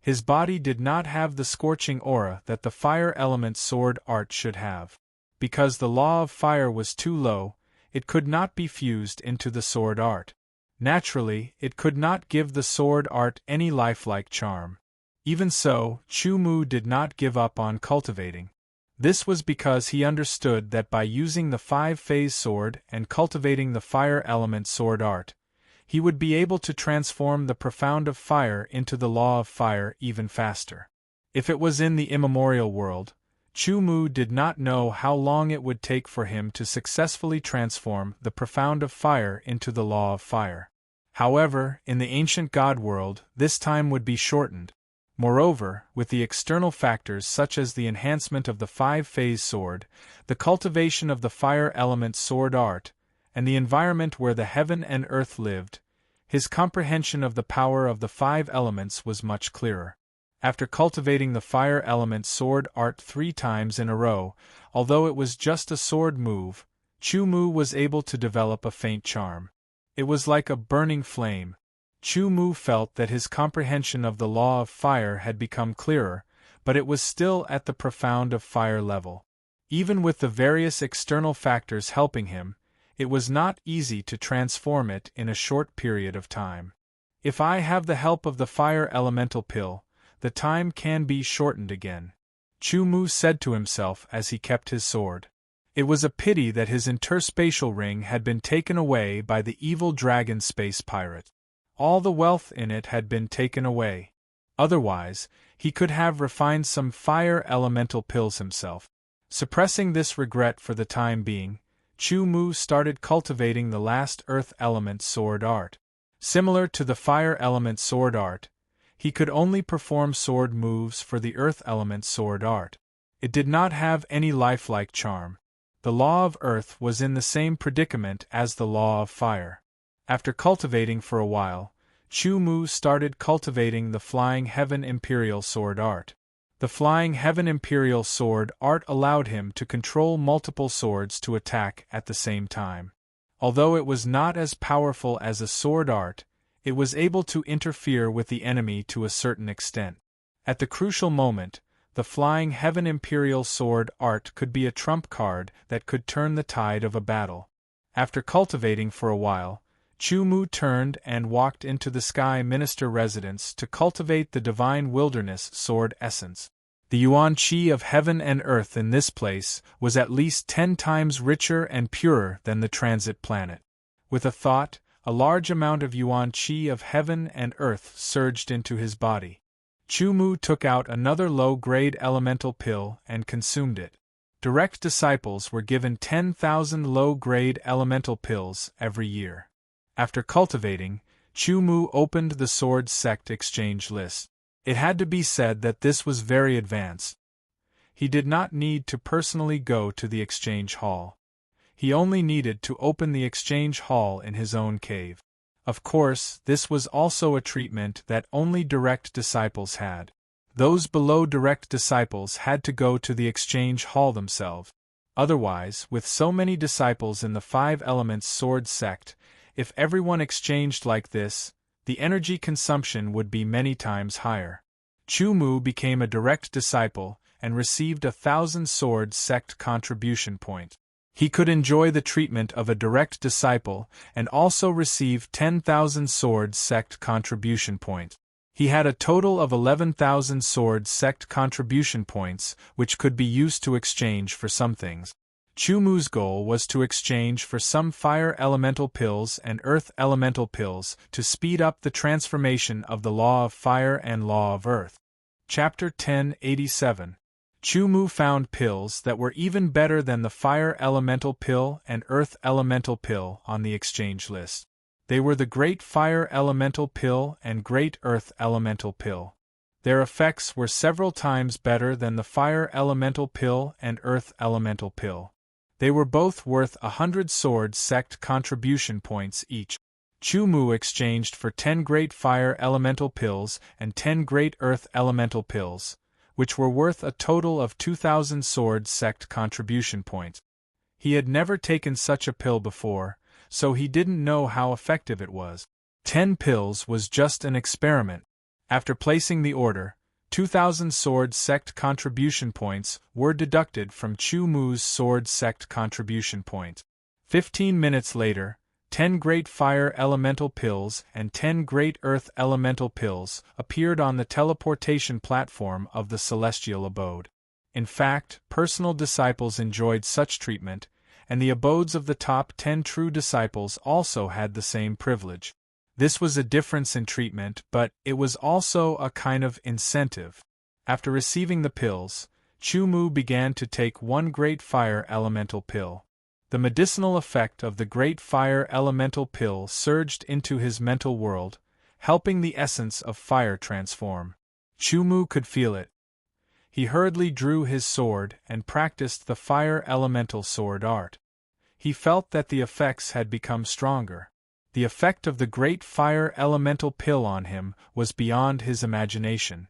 his body did not have the scorching aura that the fire element sword art should have. Because the law of fire was too low, it could not be fused into the sword art. Naturally, it could not give the sword art any lifelike charm. Even so, Chu Mu did not give up on cultivating. This was because he understood that by using the 5-phase sword and cultivating the fire element sword art, he would be able to transform the profound of fire into the law of fire even faster. If it was in the immemorial world, Chu Mu did not know how long it would take for him to successfully transform the profound of fire into the law of fire. However, in the ancient god world, this time would be shortened. Moreover, with the external factors such as the enhancement of the 5-phase sword, the cultivation of the fire element sword art, and the environment where the heaven and earth lived, his comprehension of the power of the 5 elements was much clearer. After cultivating the fire element sword art 3 times in a row, although it was just a sword move, Chu Mu was able to develop a faint charm. It was like a burning flame. Chu Mu felt that his comprehension of the law of fire had become clearer, but it was still at the profound of fire level. Even with the various external factors helping him, it was not easy to transform it in a short period of time. If I have the help of the fire elemental pill, the time can be shortened again, Chu Mu said to himself as he kept his sword. It was a pity that his interspatial ring had been taken away by the evil dragon space pirate. All the wealth in it had been taken away. Otherwise, he could have refined some fire elemental pills himself. Suppressing this regret for the time being, Chu Mu started cultivating the last earth element sword art. Similar to the fire element sword art, he could only perform sword moves for the earth element sword art. It did not have any lifelike charm. The law of earth was in the same predicament as the law of fire. After cultivating for a while, Chu Mu started cultivating the Flying Heaven Imperial Sword Art. The Flying Heaven Imperial Sword Art allowed him to control multiple swords to attack at the same time. Although it was not as powerful as a sword art, it was able to interfere with the enemy to a certain extent. At the crucial moment, the Flying Heaven Imperial Sword Art could be a trump card that could turn the tide of a battle. After cultivating for a while, Chu Mu turned and walked into the Sky Minister residence to cultivate the Divine Wilderness Sword Essence. The yuan qi of heaven and earth in this place was at least 10 times richer and purer than the transit planet. With a thought, a large amount of yuan qi of heaven and earth surged into his body. Chu Mu took out another low-grade elemental pill and consumed it. Direct disciples were given 10,000 low-grade elemental pills every year. After cultivating, Chu Mu opened the Sword Sect exchange list. It had to be said that this was very advanced. He did not need to personally go to the exchange hall. He only needed to open the exchange hall in his own cave. Of course, this was also a treatment that only direct disciples had. Those below direct disciples had to go to the exchange hall themselves. Otherwise, with so many disciples in the 5 Elements Sword Sect, if everyone exchanged like this, the energy consumption would be many times higher. Chu Mu became a direct disciple and received 1,000 Sword Sect contribution point. He could enjoy the treatment of a direct disciple and also receive 10,000 Sword Sect contribution point. He had a total of 11,000 Sword Sect contribution points, which could be used to exchange for some things. Chu Mu's goal was to exchange for some fire elemental pills and earth elemental pills to speed up the transformation of the law of fire and law of earth. Chapter 1087. Chu Mu found pills that were even better than the fire elemental pill and earth elemental pill on the exchange list. They were the Great Fire Elemental Pill and Great Earth Elemental Pill. Their effects were several times better than the Fire Elemental Pill and Earth Elemental Pill. They were both worth 100 Sword Sect contribution points each. Chu Mu exchanged for 10 Great Fire Elemental Pills and 10 Great Earth Elemental Pills, which were worth a total of 2,000 Sword Sect contribution points. He had never taken such a pill before, so he didn't know how effective it was. 10 pills was just an experiment. After placing the order, 2,000 Sword Sect contribution points were deducted from Chu Mu's Sword Sect contribution point. 15 minutes later, 10 Great Fire Elemental Pills and 10 Great Earth Elemental Pills appeared on the teleportation platform of the Celestial Abode. In fact, personal disciples enjoyed such treatment, and the abodes of the top 10 true disciples also had the same privilege. This was a difference in treatment, but it was also a kind of incentive. After receiving the pills, Chu Mu began to take 1 Great Fire Elemental Pill. The medicinal effect of the Great Fire Elemental Pill surged into his mental world, helping the essence of fire transform. Chu Mu could feel it. He hurriedly drew his sword and practiced the Fire Elemental Sword Art. He felt that the effects had become stronger. The effect of the Great Fire Elemental Pill on him was beyond his imagination.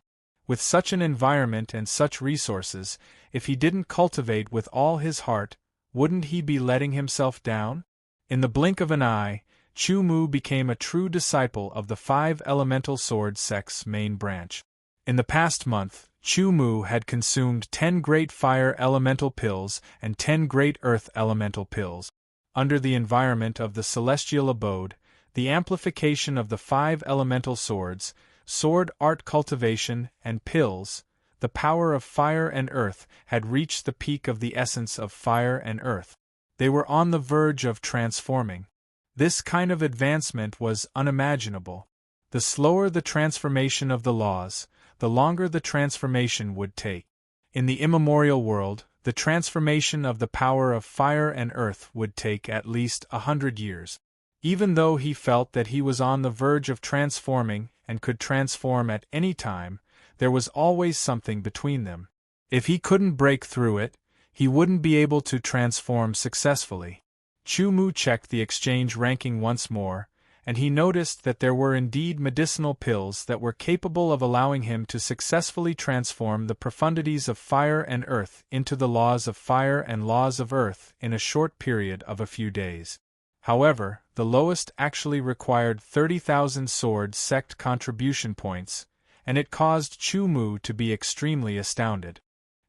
With such an environment and such resources, if he didn't cultivate with all his heart, wouldn't he be letting himself down? In the blink of an eye, Chu Mu became a true disciple of the 5 Elemental Sword Sect's main branch. In the past month, Chu Mu had consumed 10 Great Fire Elemental Pills and 10 Great Earth Elemental Pills. Under the environment of the Celestial Abode, the amplification of the 5 elemental swords, sword art cultivation, and pills, the power of fire and earth had reached the peak of the essence of fire and earth. They were on the verge of transforming. This kind of advancement was unimaginable. The slower the transformation of the laws, the longer the transformation would take. In the immemorial world, the transformation of the power of fire and earth would take at least 100 years. Even though he felt that he was on the verge of transforming and could transform at any time, there was always something between them. If he couldn't break through it, he wouldn't be able to transform successfully. Chu Mu checked the exchange ranking once more, and he noticed that there were indeed medicinal pills that were capable of allowing him to successfully transform the profundities of fire and earth into the laws of fire and laws of earth in a short period of a few days. However, the lowest actually required 30,000 sword sect contribution points, and it caused Chu Mu to be extremely astounded.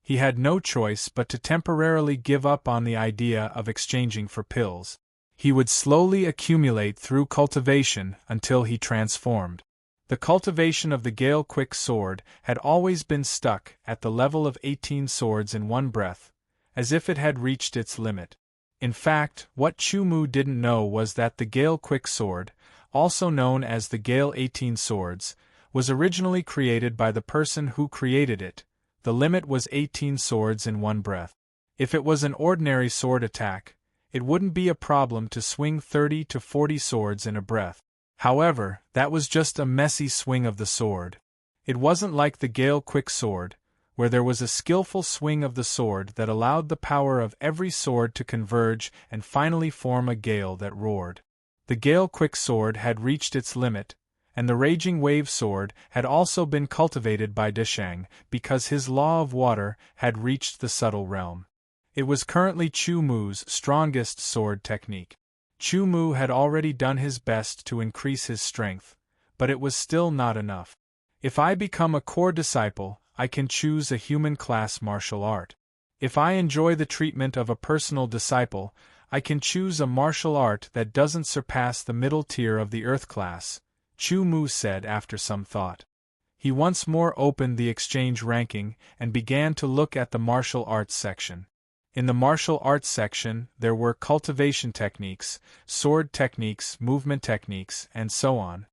He had no choice but to temporarily give up on the idea of exchanging for pills. He would slowly accumulate through cultivation until he transformed. The cultivation of the Gale Quick Sword had always been stuck at the level of 18 swords in one breath, as if it had reached its limit. In fact, what Chu Mu didn't know was that the Gale Quick Sword, also known as the Gale 18 Swords, was originally created by the person who created it. The limit was 18 swords in one breath. If it was an ordinary sword attack, it wouldn't be a problem to swing 30 to 40 swords in a breath. However, that was just a messy swing of the sword. It wasn't like the Gale Quick Sword, where there was a skillful swing of the sword that allowed the power of every sword to converge and finally form a gale that roared. The Gale Quick Sword had reached its limit, and the Raging Wave Sword had also been cultivated by Deshang because his law of water had reached the subtle realm. It was currently Chu Mu's strongest sword technique. Chu Mu had already done his best to increase his strength, but it was still not enough. If I become a core disciple, I can choose a human class martial art. If I enjoy the treatment of a personal disciple, I can choose a martial art that doesn't surpass the middle tier of the earth class, Chu Mu said after some thought. He once more opened the exchange ranking and began to look at the martial arts section. In the martial arts section, there were cultivation techniques, sword techniques, movement techniques, and so on.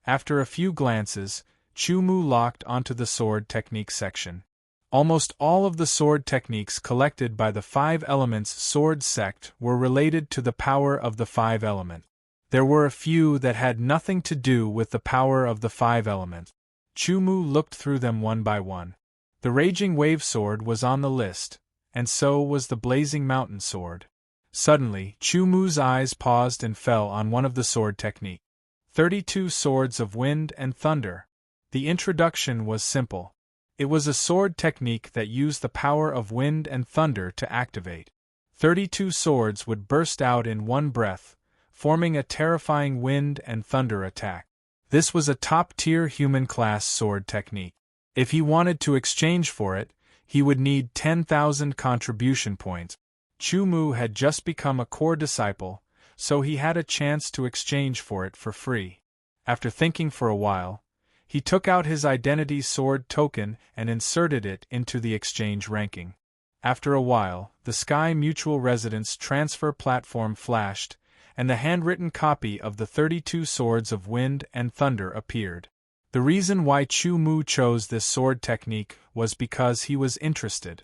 After a few glances, Chu Mu locked onto the sword technique section. Almost all of the sword techniques collected by the Five Elements sword sect were related to the power of the five elements. There were a few that had nothing to do with the power of the five elements. Chu Mu looked through them one by one. The Raging Wave Sword was on the list, and so was the Blazing Mountain Sword. Suddenly, Chu Mu's eyes paused and fell on one of the sword techniques. 32 Swords of Wind and Thunder. The introduction was simple. It was a sword technique that used the power of wind and thunder to activate. 32 swords would burst out in one breath, forming a terrifying wind and thunder attack. This was a top-tier human-class sword technique. If he wanted to exchange for it, he would need 10,000 contribution points. Chu Mu had just become a core disciple, so he had a chance to exchange for it for free. After thinking for a while, he took out his identity sword token and inserted it into the exchange ranking. After a while, the Sky Mutual Residence transfer platform flashed, and the handwritten copy of the 32 Swords of Wind and Thunder appeared. The reason why Chu Mu chose this sword technique was because he was interested.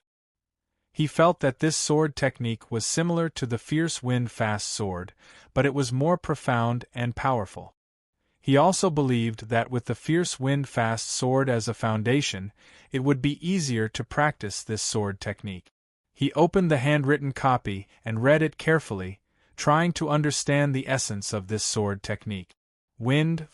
He felt that this sword technique was similar to the Fierce Wind Fast Sword, but it was more profound and powerful. He also believed that with the Fierce Wind Fast Sword as a foundation, it would be easier to practice this sword technique. He opened the handwritten copy and read it carefully, trying to understand the essence of this sword technique. Wind,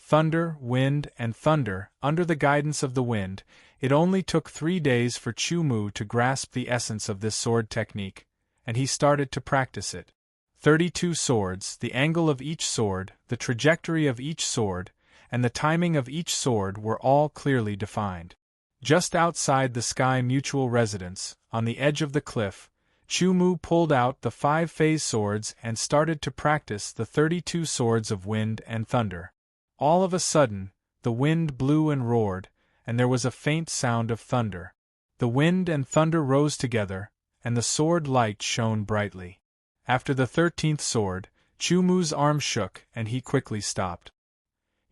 and thunder, under the guidance of the wind. It only took 3 days for Chu Mu to grasp the essence of this sword technique, and he started to practice it. 32 swords, the angle of each sword, the trajectory of each sword, and the timing of each sword were all clearly defined. Just outside the Sky Mutual Residence, on the edge of the cliff, Chu Mu pulled out the 5 phase swords and started to practice the 32 swords of wind and thunder. All of a sudden, the wind blew and roared, and there was a faint sound of thunder. The wind and thunder rose together, and the sword light shone brightly. After the 13th sword, Chu Mu's arm shook and he quickly stopped.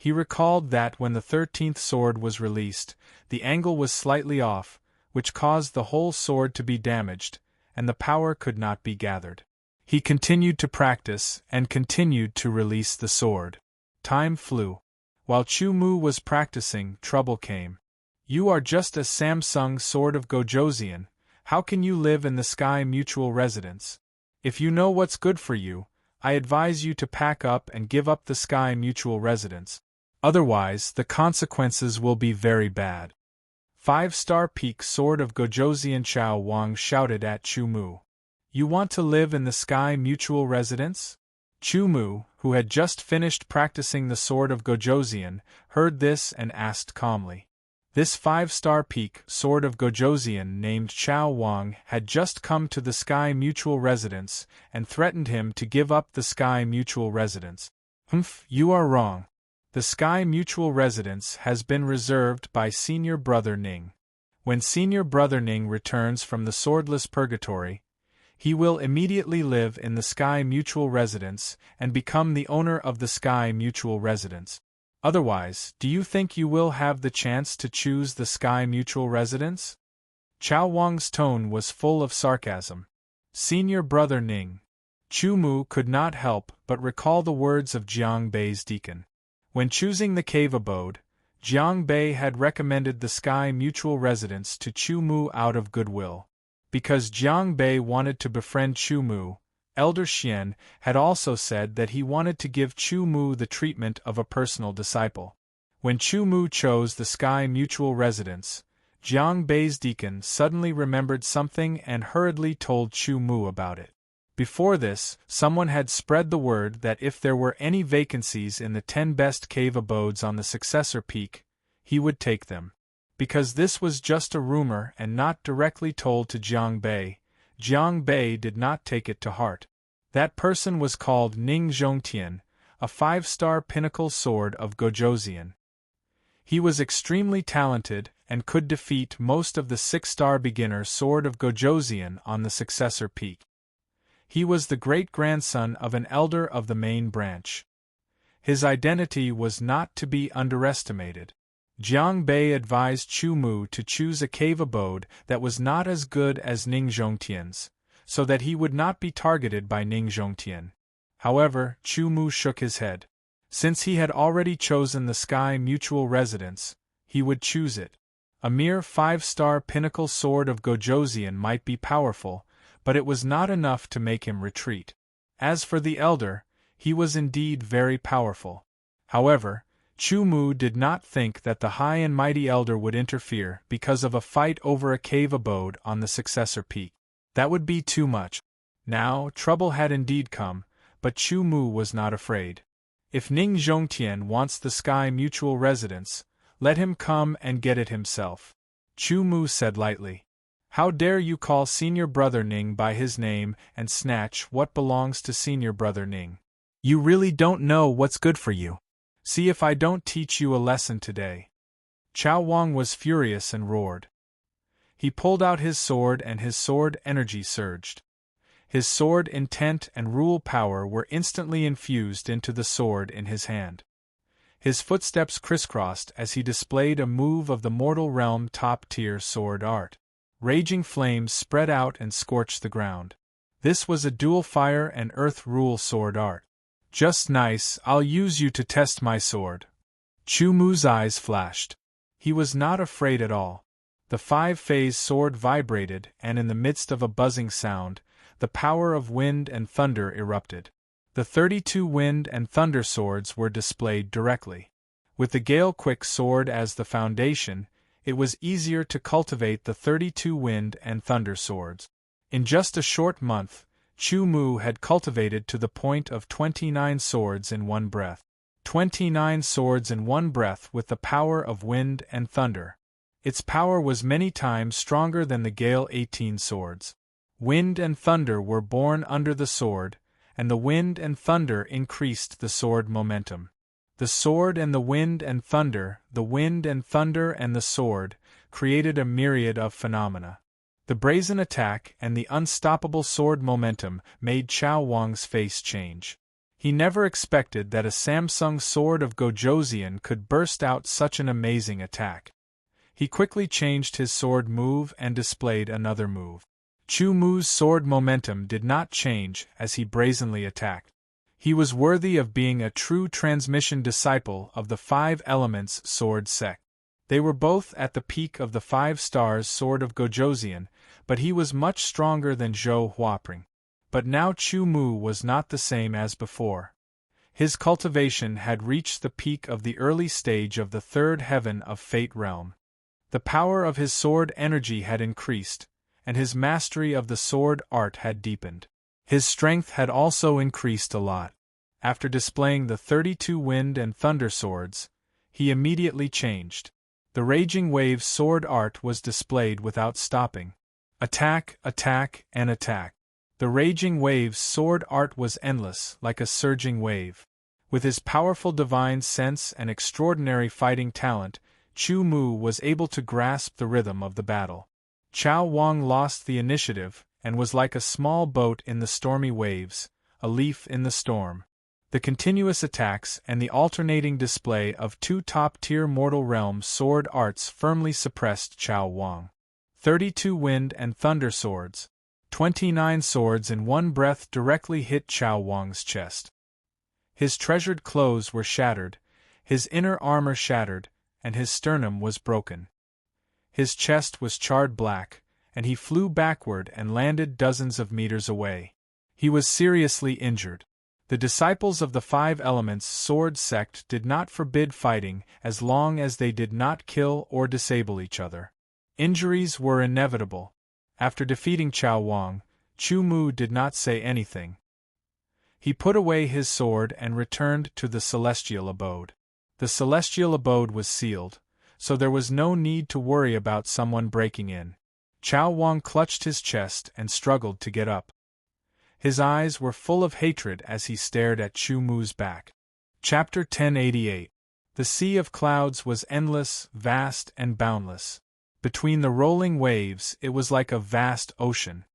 He recalled that when the 13th sword was released, the angle was slightly off, which caused the whole sword to be damaged, and the power could not be gathered. He continued to practice, and continued to release the sword. Time flew. While Chu Mu was practicing, trouble came. "You are just a Samsung sword of Gojosian. How can you live in the Sky Mutual residence? If you know what's good for you, I advise you to pack up and give up the Sky Mutual residence. Otherwise, the consequences will be very bad." 5-star peak sword of Gojosian Chao Wang shouted at Chu Mu. "You want to live in the Sky Mutual residence?" Chu Mu, who had just finished practicing the sword of Gojosian, heard this and asked calmly. This 5-star peak sword of Gojosian named Chao Wang had just come to the Sky Mutual residence and threatened him to give up the Sky Mutual residence. You are wrong. The Sky Mutual residence has been reserved by Senior Brother Ning. When Senior Brother Ning returns from the swordless purgatory, he will immediately live in the Sky Mutual residence and become the owner of the Sky Mutual residence. Otherwise, do you think you will have the chance to choose the Sky Mutual residence? Chao Wang's tone was full of sarcasm. Senior Brother Ning. Chu Mu could not help but recall the words of Jiang Bei's deacon. When choosing the cave abode, Jiang Bei had recommended the Sky Mutual residence to Chu Mu out of goodwill. Because Jiang Bei wanted to befriend Chu Mu, Elder Xian had also said that he wanted to give Chu Mu the treatment of a personal disciple. When Chu Mu chose the Sky Mutual residence, Jiang Bei's deacon suddenly remembered something and hurriedly told Chu Mu about it. Before this, someone had spread the word that if there were any vacancies in the 10 best cave abodes on the successor peak, he would take them. Because this was just a rumor and not directly told to Jiang Bei did not take it to heart. That person was called Ning Zhongtian, a 5-star pinnacle sword of Gojosian. He was extremely talented and could defeat most of the 6-star beginner sword of Gojosian on the successor peak. He was the great-grandson of an elder of the main branch. His identity was not to be underestimated. Jiang Bei advised Chu Mu to choose a cave abode that was not as good as Ning Zhongtian's, so that he would not be targeted by Ning Zhongtian. However, Chu Mu shook his head. Since he had already chosen the Sky Mutual residence, he would choose it. A mere 5-star pinnacle sword of Gojosian might be powerful, but it was not enough to make him retreat. As for the elder, he was indeed very powerful. However, Chu Mu did not think that the high and mighty elder would interfere because of a fight over a cave abode on the successor peak. That would be too much. Now, trouble had indeed come, but Chu Mu was not afraid. If Ning Zhongtian wants the Sky Mutual residence, let him come and get it himself. Chu Mu said lightly. How dare you call Senior Brother Ning by his name and snatch what belongs to Senior Brother Ning? You really don't know what's good for you. See if I don't teach you a lesson today. Chao Wang was furious and roared. He pulled out his sword and his sword energy surged. His sword intent and rule power were instantly infused into the sword in his hand. His footsteps crisscrossed as he displayed a move of the mortal realm top-tier sword art. Raging flames spread out and scorched the ground. This was a dual fire and earth rule sword art. Just nice, I'll use you to test my sword. Chu Mu's eyes flashed. He was not afraid at all. The 5-phase sword vibrated, and in the midst of a buzzing sound, the power of wind and thunder erupted. The 32 wind and thunder swords were displayed directly. With the Gale-Quick sword as the foundation, it was easier to cultivate the 32 wind and thunder swords. In just a short month, Chu Mu had cultivated to the point of 29 swords in one breath. 29 swords in one breath with the power of wind and thunder. Its power was many times stronger than the Gale 18 swords. Wind and thunder were born under the sword, and the wind and thunder increased the sword momentum. The sword and the wind and thunder, the wind and thunder and the sword, created a myriad of phenomena. The brazen attack and the unstoppable sword momentum made Chao Wang's face change. He never expected that a Samsung sword of Gojoseon could burst out such an amazing attack. He quickly changed his sword move and displayed another move. Chu Mu's sword momentum did not change as he brazenly attacked. He was worthy of being a true transmission disciple of the Five Elements sword sect. They were both at the peak of the 5 stars sword of Gojoseon, but he was much stronger than Zhou Huaping. But now Chu Mu was not the same as before. His cultivation had reached the peak of the early stage of the third heaven of Fate Realm. The power of his sword energy had increased, and his mastery of the sword art had deepened. His strength had also increased a lot. After displaying the 32 wind and thunder swords, he immediately changed. The Raging Waves sword art was displayed without stopping. Attack, attack, and attack. The Raging Waves sword art was endless, like a surging wave. With his powerful divine sense and extraordinary fighting talent, Chu Mu was able to grasp the rhythm of the battle. Chao Wang lost the initiative, and was like a small boat in the stormy waves, a leaf in the storm. The continuous attacks and the alternating display of 2 top-tier Mortal Realm sword arts firmly suppressed Chao Wang. 32 wind and thunder swords, 29 swords in one breath directly hit Chao Wang's chest. His treasured clothes were shattered, his inner armor shattered, and his sternum was broken. His chest was charred black, and he flew backward and landed dozens of meters away. He was seriously injured. The disciples of the 5 Elements sword sect did not forbid fighting as long as they did not kill or disable each other. Injuries were inevitable. After defeating Chao Wang, Chu Mu did not say anything. He put away his sword and returned to the celestial abode. The celestial abode was sealed, so there was no need to worry about someone breaking in. Chao Wang clutched his chest and struggled to get up. His eyes were full of hatred as he stared at Chu Mu's back. Chapter 1088. The sea of clouds was endless, vast, and boundless. Between the rolling waves it was like a vast ocean.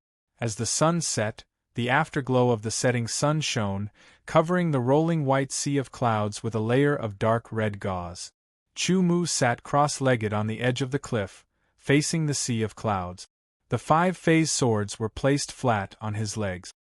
As the sun set, the afterglow of the setting sun shone, covering the rolling white sea of clouds with a layer of dark red gauze. Chu Mu sat cross-legged on the edge of the cliff, facing the sea of clouds. The 5 phase swords were placed flat on his legs.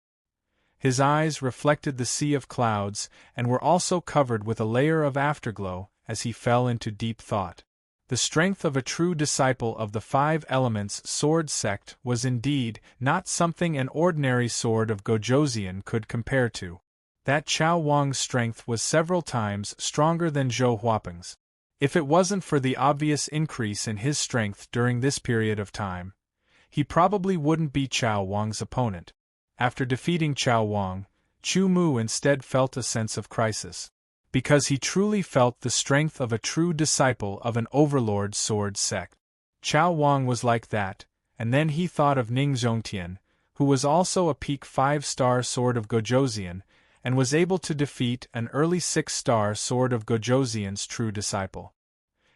His eyes reflected the sea of clouds and were also covered with a layer of afterglow as he fell into deep thought. The strength of a true disciple of the 5 Elements sword sect was indeed not something an ordinary sword of Gojoseon could compare to. That Chao Wang's strength was several times stronger than Zhou Huaping's. If it wasn't for the obvious increase in his strength during this period of time, he probably wouldn't be Chao Wang's opponent. After defeating Chao Wang, Chu Mu instead felt a sense of crisis. Because he truly felt the strength of a true disciple of an overlord sword sect. Chao Wang was like that, and then he thought of Ning Zhongtian, who was also a peak 5-star sword of Gojoseon, and was able to defeat an early 6-star sword of Gojoseon's true disciple.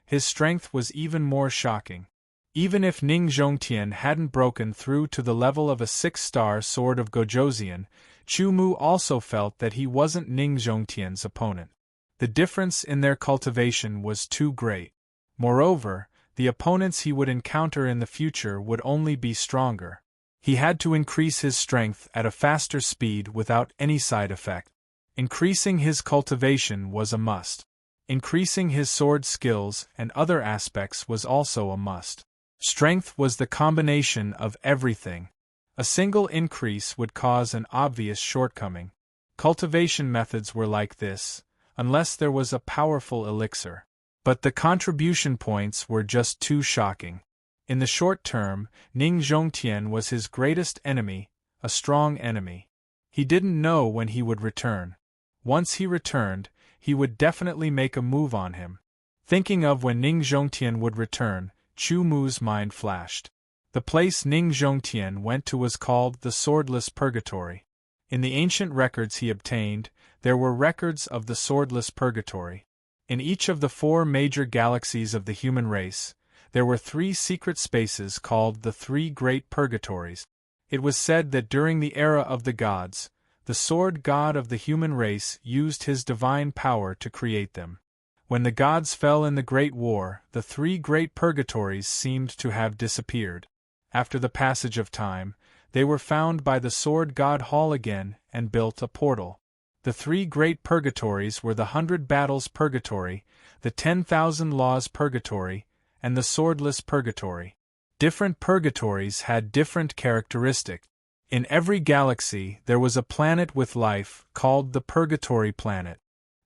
His strength was even more shocking. Even if Ning Zhongtian hadn't broken through to the level of a 6-star sword of Gojoseon, Chu Mu also felt that he wasn't Ning Zhongtian's opponent. The difference in their cultivation was too great. Moreover, the opponents he would encounter in the future would only be stronger. He had to increase his strength at a faster speed without any side effect. Increasing his cultivation was a must. Increasing his sword skills and other aspects was also a must. Strength was the combination of everything. A single increase would cause an obvious shortcoming. Cultivation methods were like this, unless there was a powerful elixir. But the contribution points were just too shocking. In the short term, Ning Zhongtian was his greatest enemy, a strong enemy. He didn't know when he would return. Once he returned, he would definitely make a move on him. Thinking of when Ning Zhongtian would return, Chu Mu's mind flashed. The place Ning Zhongtian went to was called the Swordless Purgatory. In the ancient records he obtained, there were records of the Swordless Purgatory. In each of the 4 major galaxies of the human race, there were 3 secret spaces called the 3 Great Purgatories. It was said that during the era of the gods, The sword god of the human race used his divine power to create them. When the gods fell in the Great War, the three great purgatories seemed to have disappeared. After the passage of time, they were found by the sword god Hall again and built a portal. The three great purgatories were the 100 Battles Purgatory, the 10,000 Laws Purgatory, and the Swordless Purgatory. Different purgatories had different characteristics. In every galaxy there was a planet with life, called the Purgatory Planet.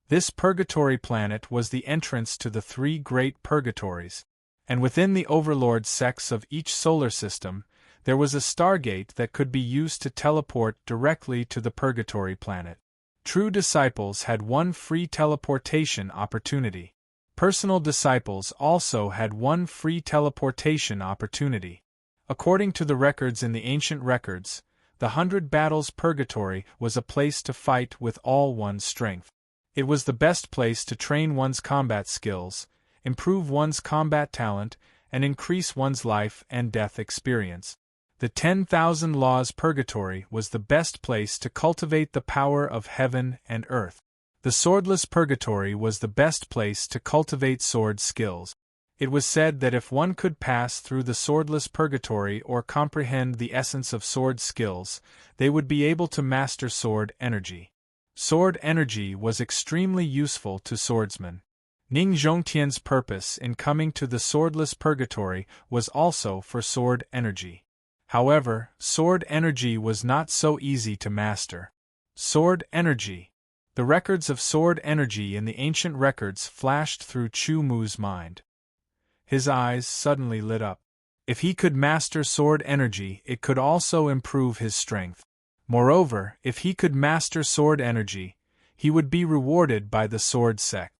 This Purgatory Planet was the entrance to the three great purgatories. And within the Overlord sects of each solar system, there was a stargate that could be used to teleport directly to the Purgatory Planet. True disciples had one free teleportation opportunity. Personal disciples also had one free teleportation opportunity. According to the records in the ancient records, the 100 Battles Purgatory was a place to fight with all one's strength. It was the best place to train one's combat skills, improve one's combat talent, and increase one's life and death experience. The 10,000 Laws Purgatory was the best place to cultivate the power of heaven and earth. The Swordless Purgatory was the best place to cultivate sword skills. It was said that if one could pass through the Swordless Purgatory or comprehend the essence of sword skills, they would be able to master sword energy. Sword energy was extremely useful to swordsmen. Ning Zhongtian's purpose in coming to the Swordless Purgatory was also for sword energy. However, sword energy was not so easy to master. Sword energy. The records of sword energy in the ancient records flashed through Chu Mu's mind. His eyes suddenly lit up. If he could master sword energy, it could also improve his strength. Moreover, if he could master sword energy, he would be rewarded by the sword sect.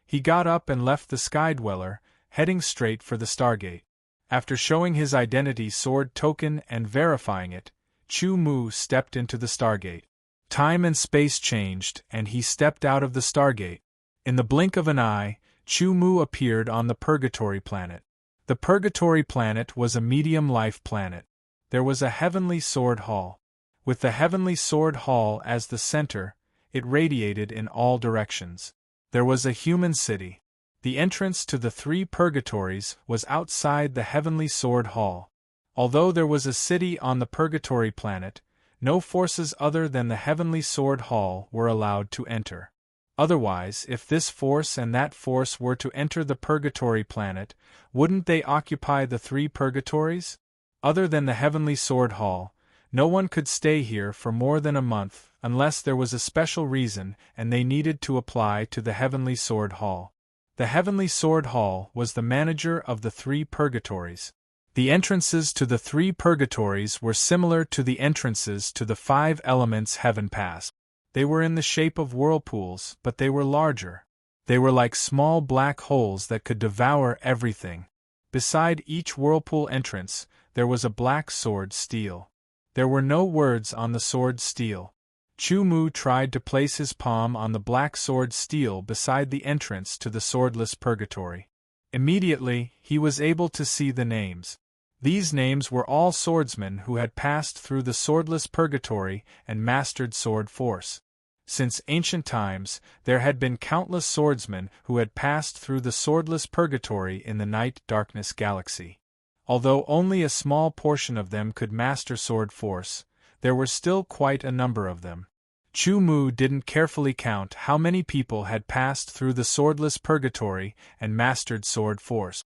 He got up and left the Sky Dweller, heading straight for the Stargate. After showing his identity sword token and verifying it, Chu Mu stepped into the Stargate. Time and space changed, and he stepped out of the Stargate. In the blink of an eye, Chu Mu appeared on the Purgatory Planet. The Purgatory Planet was a medium-life planet. There was a Heavenly Sword Hall. With the Heavenly Sword Hall as the center, it radiated in all directions. There was a human city. The entrance to the three purgatories was outside the Heavenly Sword Hall. Although there was a city on the Purgatory Planet, no forces other than the Heavenly Sword Hall were allowed to enter. Otherwise, if this force and that force were to enter the Purgatory Planet, wouldn't they occupy the three purgatories? Other than the Heavenly Sword Hall, no one could stay here for more than a month unless there was a special reason and they needed to apply to the Heavenly Sword Hall. The Heavenly Sword Hall was the manager of the three purgatories. The entrances to the three purgatories were similar to the entrances to the 5 elements heaven pass. They were in the shape of whirlpools, but they were larger. They were like small black holes that could devour everything. Beside each whirlpool entrance, there was a black sword steel. There were no words on the sword steel. Chu Mu tried to place his palm on the black sword steel beside the entrance to the swordless purgatory. Immediately, he was able to see the names. These names were all swordsmen who had passed through the swordless purgatory and mastered sword force. Since ancient times, there had been countless swordsmen who had passed through the swordless purgatory in the night darkness galaxy. Although only a small portion of them could master sword force, there were still quite a number of them. Chu Mu didn't carefully count how many people had passed through the swordless purgatory and mastered sword force.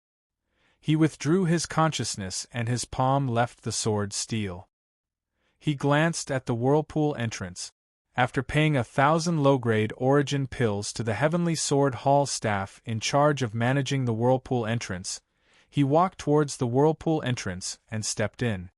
He withdrew his consciousness and his palm left the sword steel. He glanced at the whirlpool entrance. After paying 1,000 low-grade origin pills to the Heavenly Sword Hall staff in charge of managing the whirlpool entrance, he walked towards the whirlpool entrance and stepped in.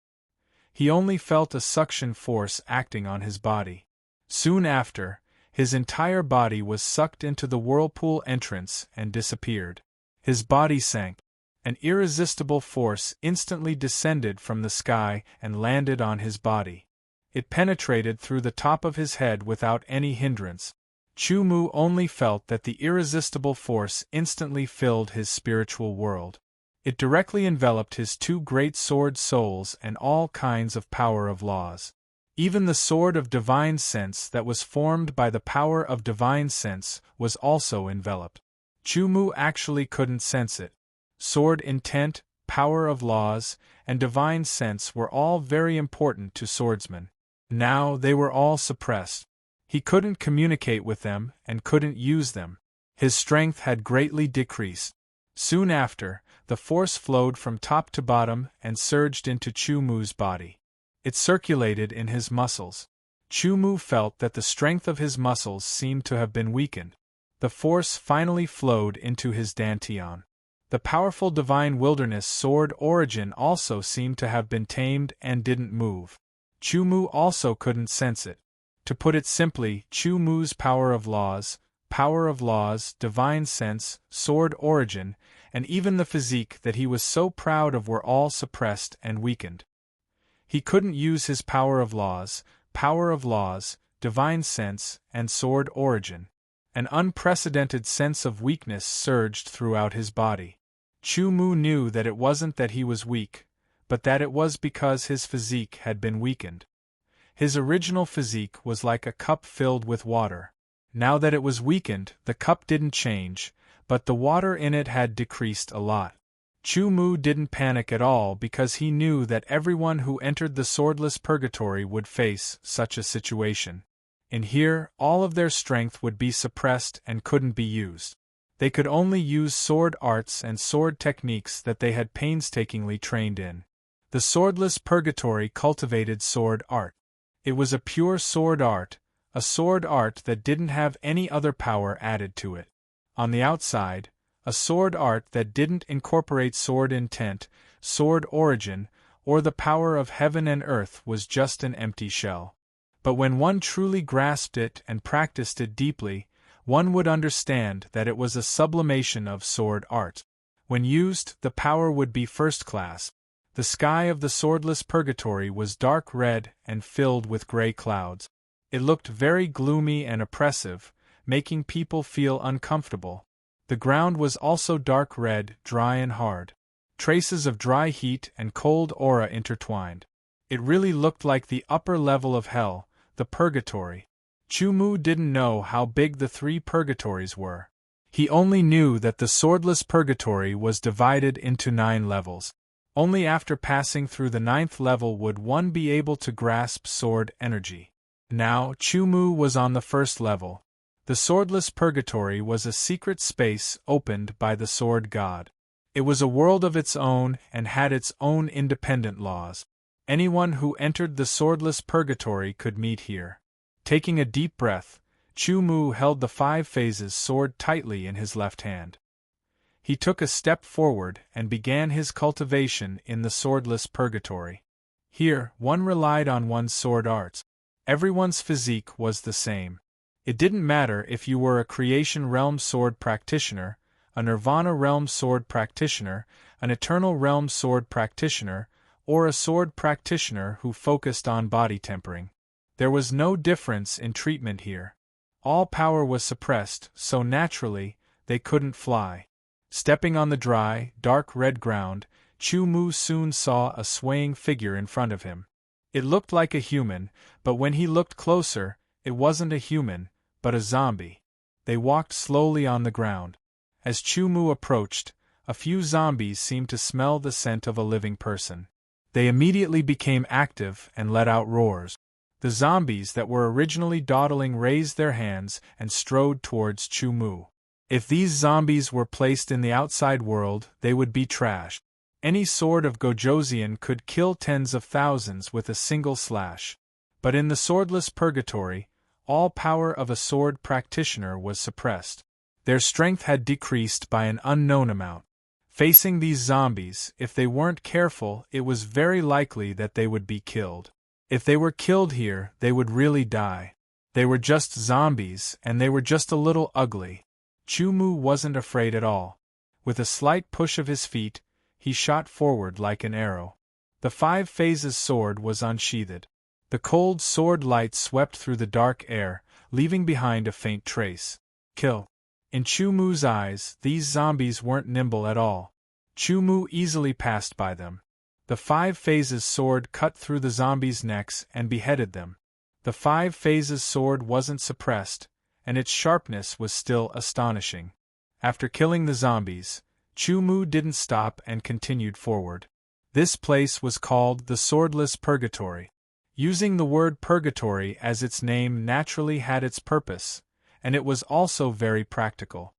He only felt a suction force acting on his body. Soon after, his entire body was sucked into the whirlpool entrance and disappeared. His body sank. An irresistible force instantly descended from the sky and landed on his body. It penetrated through the top of his head without any hindrance. Chu Mu only felt that the irresistible force instantly filled his spiritual world. It directly enveloped his 2 great sword souls and all kinds of power of laws. Even the sword of divine sense that was formed by the power of divine sense was also enveloped. Chu-Mu actually couldn't sense it. Sword intent, power of laws, and divine sense were all very important to swordsmen. Now they were all suppressed. He couldn't communicate with them and couldn't use them. His strength had greatly decreased. Soon after, the force flowed from top to bottom and surged into Chu-Mu's body. It circulated in his muscles. Chu-Mu felt that the strength of his muscles seemed to have been weakened. The force finally flowed into his dantian. The powerful divine wilderness sword origin also seemed to have been tamed and didn't move. Chu-Mu also couldn't sense it. To put it simply, Chu-Mu's power of laws, divine sense, sword origin, and even the physique that he was so proud of were all suppressed and weakened. He couldn't use his power of laws, divine sense, and sword origin. An unprecedented sense of weakness surged throughout his body. Chu-Mu knew that it wasn't that he was weak, but that it was because his physique had been weakened. His original physique was like a cup filled with water. Now that it was weakened, the cup didn't change, but the water in it had decreased a lot. Chu-Mu didn't panic at all because he knew that everyone who entered the swordless purgatory would face such a situation. In here, all of their strength would be suppressed and couldn't be used. They could only use sword arts and sword techniques that they had painstakingly trained in. The swordless purgatory cultivated sword art. It was a pure sword art, a sword art that didn't have any other power added to it. On the outside, a sword art that didn't incorporate sword intent, sword origin, or the power of heaven and earth was just an empty shell. But when one truly grasped it and practiced it deeply, one would understand that it was a sublimation of sword art. When used, the power would be first class. The sky of the swordless purgatory was dark red and filled with gray clouds. It looked very gloomy and oppressive, making people feel uncomfortable. The ground was also dark red, dry and hard. Traces of dry heat and cold aura intertwined. It really looked like the upper level of hell, the purgatory. Chu-Mu didn't know how big the 3 purgatories were. He only knew that the swordless purgatory was divided into 9 levels. Only after passing through the 9th level would one be able to grasp sword energy. Now, Chu-Mu was on the 1st level. The swordless purgatory was a secret space opened by the sword god. It was a world of its own and had its own independent laws. Anyone who entered the swordless purgatory could meet here. Taking a deep breath, Chu-Mu held the 5 phases sword tightly in his left hand. He took a step forward and began his cultivation in the swordless purgatory. Here, one relied on one's sword arts. Everyone's physique was the same. It didn't matter if you were a Creation Realm sword practitioner, a Nirvana Realm sword practitioner, an Eternal Realm sword practitioner, or a sword practitioner who focused on body tempering. There was no difference in treatment here. All power was suppressed, so naturally, they couldn't fly. Stepping on the dry, dark red ground, Chu-Mu soon saw a swaying figure in front of him. It looked like a human, but when he looked closer, it wasn't a human, but a zombie. They walked slowly on the ground. As Chu-Mu approached, a few zombies seemed to smell the scent of a living person. They immediately became active and let out roars. The zombies that were originally dawdling raised their hands and strode towards Chu-Mu. If these zombies were placed in the outside world, they would be trashed. Any sword of Gojoseon could kill tens of thousands with a single slash. But in the swordless purgatory, all power of a sword practitioner was suppressed. Their strength had decreased by an unknown amount. Facing these zombies, if they weren't careful, it was very likely that they would be killed. If they were killed here, they would really die. They were just zombies, and they were just a little ugly. Chu-Mu wasn't afraid at all. With a slight push of his feet, he shot forward like an arrow. The 5 phases sword was unsheathed. The cold sword light swept through the dark air, leaving behind a faint trace. Kill. In Chu-Mu's eyes, these zombies weren't nimble at all. Chu-Mu easily passed by them. The 5 phases sword cut through the zombies' necks and beheaded them. The 5 phases sword wasn't suppressed, and its sharpness was still astonishing. After killing the zombies, Chu Mu didn't stop and continued forward. This place was called the Swordless Purgatory. Using the word purgatory as its name naturally had its purpose, and it was also very practical.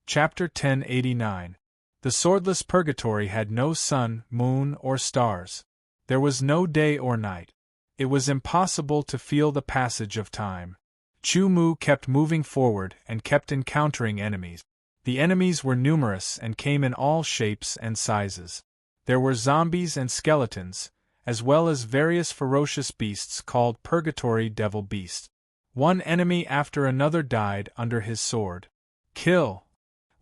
Chapter 1089. The Swordless Purgatory had no sun, moon, or stars. There was no day or night. It was impossible to feel the passage of time. Chu Mu kept moving forward and kept encountering enemies. The enemies were numerous and came in all shapes and sizes. There were zombies and skeletons, as well as various ferocious beasts called Purgatory Devil Beasts. One enemy after another died under his sword. Kill!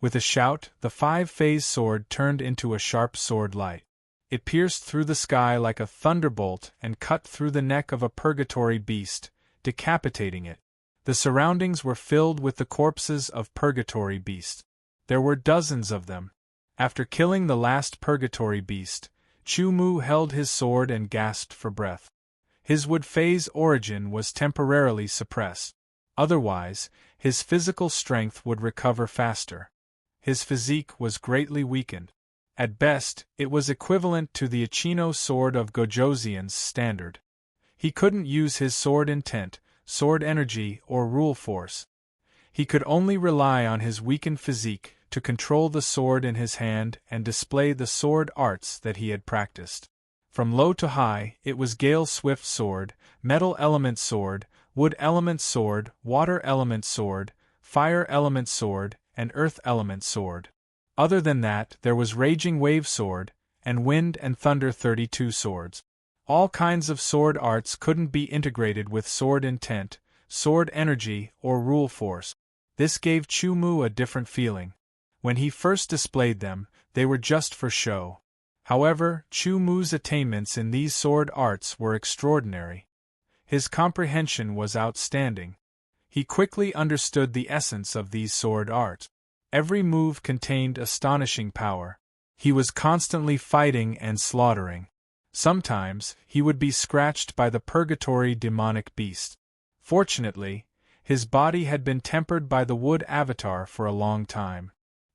With a shout, the 5-phase sword turned into a sharp sword light. It pierced through the sky like a thunderbolt and cut through the neck of a purgatory beast, decapitating it. The surroundings were filled with the corpses of purgatory beasts. There were dozens of them. After killing the last purgatory beast, Chu Mu held his sword and gasped for breath. His wood phase origin was temporarily suppressed. Otherwise, his physical strength would recover faster. His physique was greatly weakened. At best, it was equivalent to the Ichino sword of Gojoseon's standard. He couldn't use his sword intent, sword energy, or rule force. He could only rely on his weakened physique to control the sword in his hand and display the sword arts that he had practiced. From low to high, it was Gale Swift sword, metal element sword, wood element sword, water element sword, fire element sword, and earth element sword. Other than that, there was Raging Wave sword, and Wind and Thunder 32 swords. All kinds of sword arts couldn't be integrated with sword intent, sword energy, or rule force. This gave Chu Mu a different feeling. When he first displayed them, they were just for show. However, Chu Mu's attainments in these sword arts were extraordinary. His comprehension was outstanding. He quickly understood the essence of these sword arts. Every move contained astonishing power. He was constantly fighting and slaughtering. Sometimes, he would be scratched by the purgatory demonic beast. Fortunately, his body had been tempered by the wood avatar for a long time.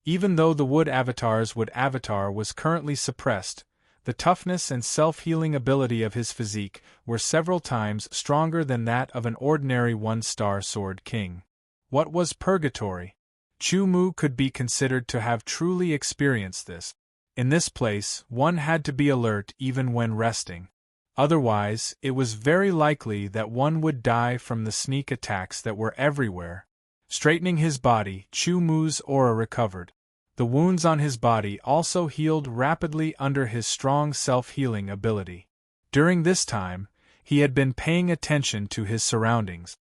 Even though the wood avatar's wood avatar was currently suppressed, the toughness and self-healing ability of his physique were several times stronger than that of an ordinary one-star sword king. What was purgatory? Chu Mu could be considered to have truly experienced this. In this place, one had to be alert even when resting. Otherwise, it was very likely that one would die from the sneak attacks that were everywhere. Straightening his body, Chu Mu's aura recovered. The wounds on his body also healed rapidly under his strong self-healing ability. During this time, he had been paying attention to his surroundings.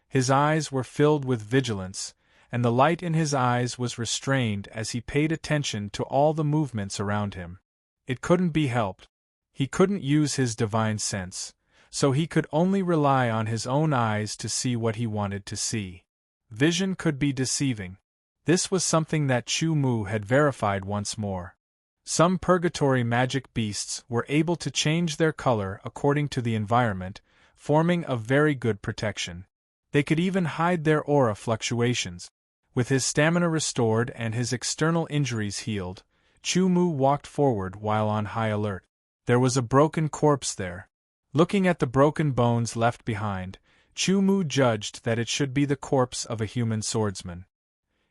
His eyes were filled with vigilance, and the light in his eyes was restrained as he paid attention to all the movements around him. It couldn't be helped. He couldn't use his divine sense, so he could only rely on his own eyes to see what he wanted to see. Vision could be deceiving. This was something that Chu Mu had verified once more. Some purgatory magic beasts were able to change their color according to the environment, forming a very good protection. They could even hide their aura fluctuations. With his stamina restored and his external injuries healed, Chu Mu walked forward while on high alert. There was a broken corpse there. Looking at the broken bones left behind, Chu Mu judged that it should be the corpse of a human swordsman.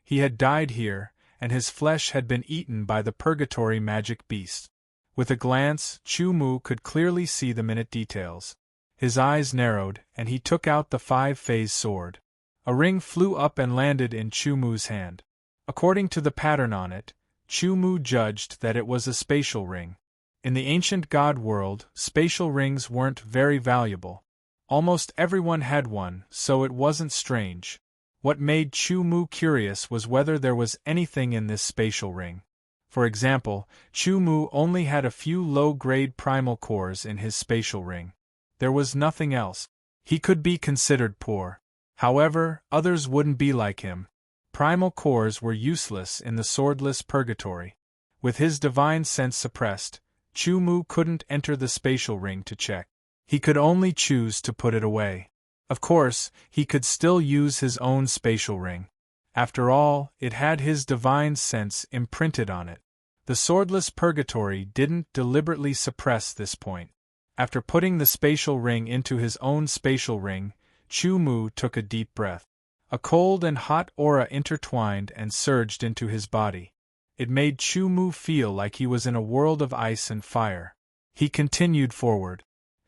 He had died here, and his flesh had been eaten by the purgatory magic beast. With a glance, Chu Mu could clearly see the minute details. His eyes narrowed, and he took out the 5-phase sword. A ring flew up and landed in Chu Mu's hand. According to the pattern on it, Chu Mu judged that it was a spatial ring. In the ancient god world, spatial rings weren't very valuable. Almost everyone had one, so it wasn't strange. What made Chu Mu curious was whether there was anything in this spatial ring. For example, Chu Mu only had a few low-grade primal cores in his spatial ring. There was nothing else. He could be considered poor. However, others wouldn't be like him. Primal cores were useless in the swordless purgatory. With his divine sense suppressed, Chu Mu couldn't enter the spatial ring to check. He could only choose to put it away. Of course, he could still use his own spatial ring. After all, it had his divine sense imprinted on it. The swordless purgatory didn't deliberately suppress this point. After putting the spatial ring into his own spatial ring, Chu Mu took a deep breath. A cold and hot aura intertwined and surged into his body. It made Chu Mu feel like he was in a world of ice and fire. He continued forward.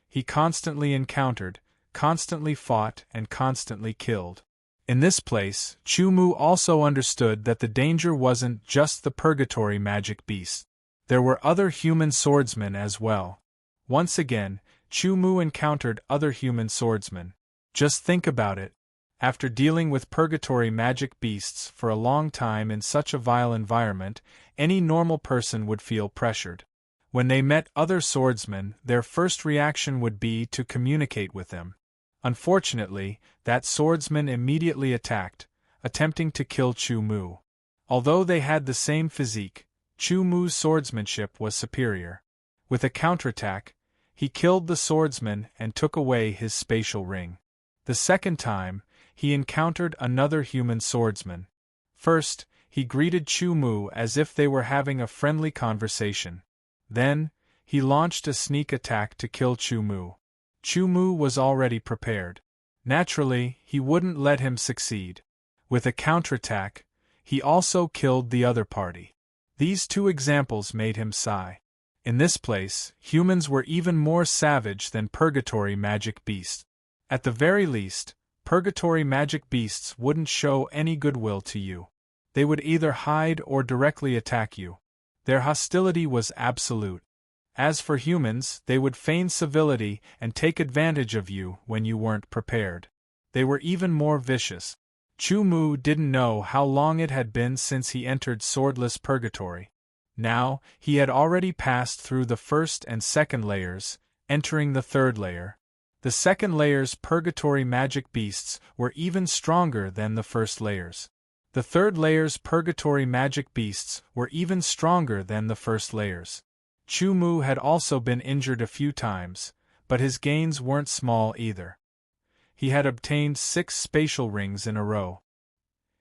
He constantly encountered, constantly fought, and constantly killed. In this place, Chu Mu also understood that the danger wasn't just the purgatory magic beasts. There were other human swordsmen as well. Once again, Chu Mu encountered other human swordsmen. Just think about it. After dealing with purgatory magic beasts for a long time in such a vile environment, any normal person would feel pressured. When they met other swordsmen, their first reaction would be to communicate with them. Unfortunately, that swordsman immediately attacked, attempting to kill Chu Mu. Although they had the same physique, Chu Mu's swordsmanship was superior. With a counterattack, he killed the swordsman and took away his spatial ring. The second time, he encountered another human swordsman. First, he greeted Chu Mu as if they were having a friendly conversation. Then, he launched a sneak attack to kill Chu Mu. Chu Mu was already prepared. Naturally, he wouldn't let him succeed. With a counterattack, he also killed the other party. These two examples made him sigh. In this place, humans were even more savage than purgatory magic beasts. At the very least, purgatory magic beasts wouldn't show any goodwill to you. They would either hide or directly attack you. Their hostility was absolute. As for humans, they would feign civility and take advantage of you when you weren't prepared. They were even more vicious. Chu Mu didn't know how long it had been since he entered swordless purgatory. Now, he had already passed through the first and second layers, entering the third layer. The second layer's purgatory magic beasts were even stronger than the first layers. The third layer's purgatory magic beasts were even stronger than the first layers. Chu Mu had also been injured a few times, but his gains weren't small either. He had obtained 6 spatial rings in a row.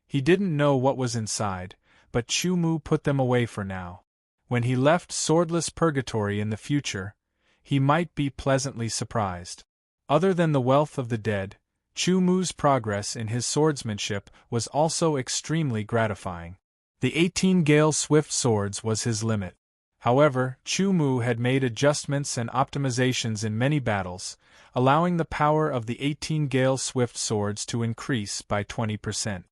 He didn't know what was inside, but Chu Mu put them away for now. When he left swordless purgatory in the future, he might be pleasantly surprised. Other than the wealth of the dead, Chu Mu's progress in his swordsmanship was also extremely gratifying. The 18 Gale Swift swords was his limit. However, Chu Mu had made adjustments and optimizations in many battles, allowing the power of the 18 Gale Swift swords to increase by 20%.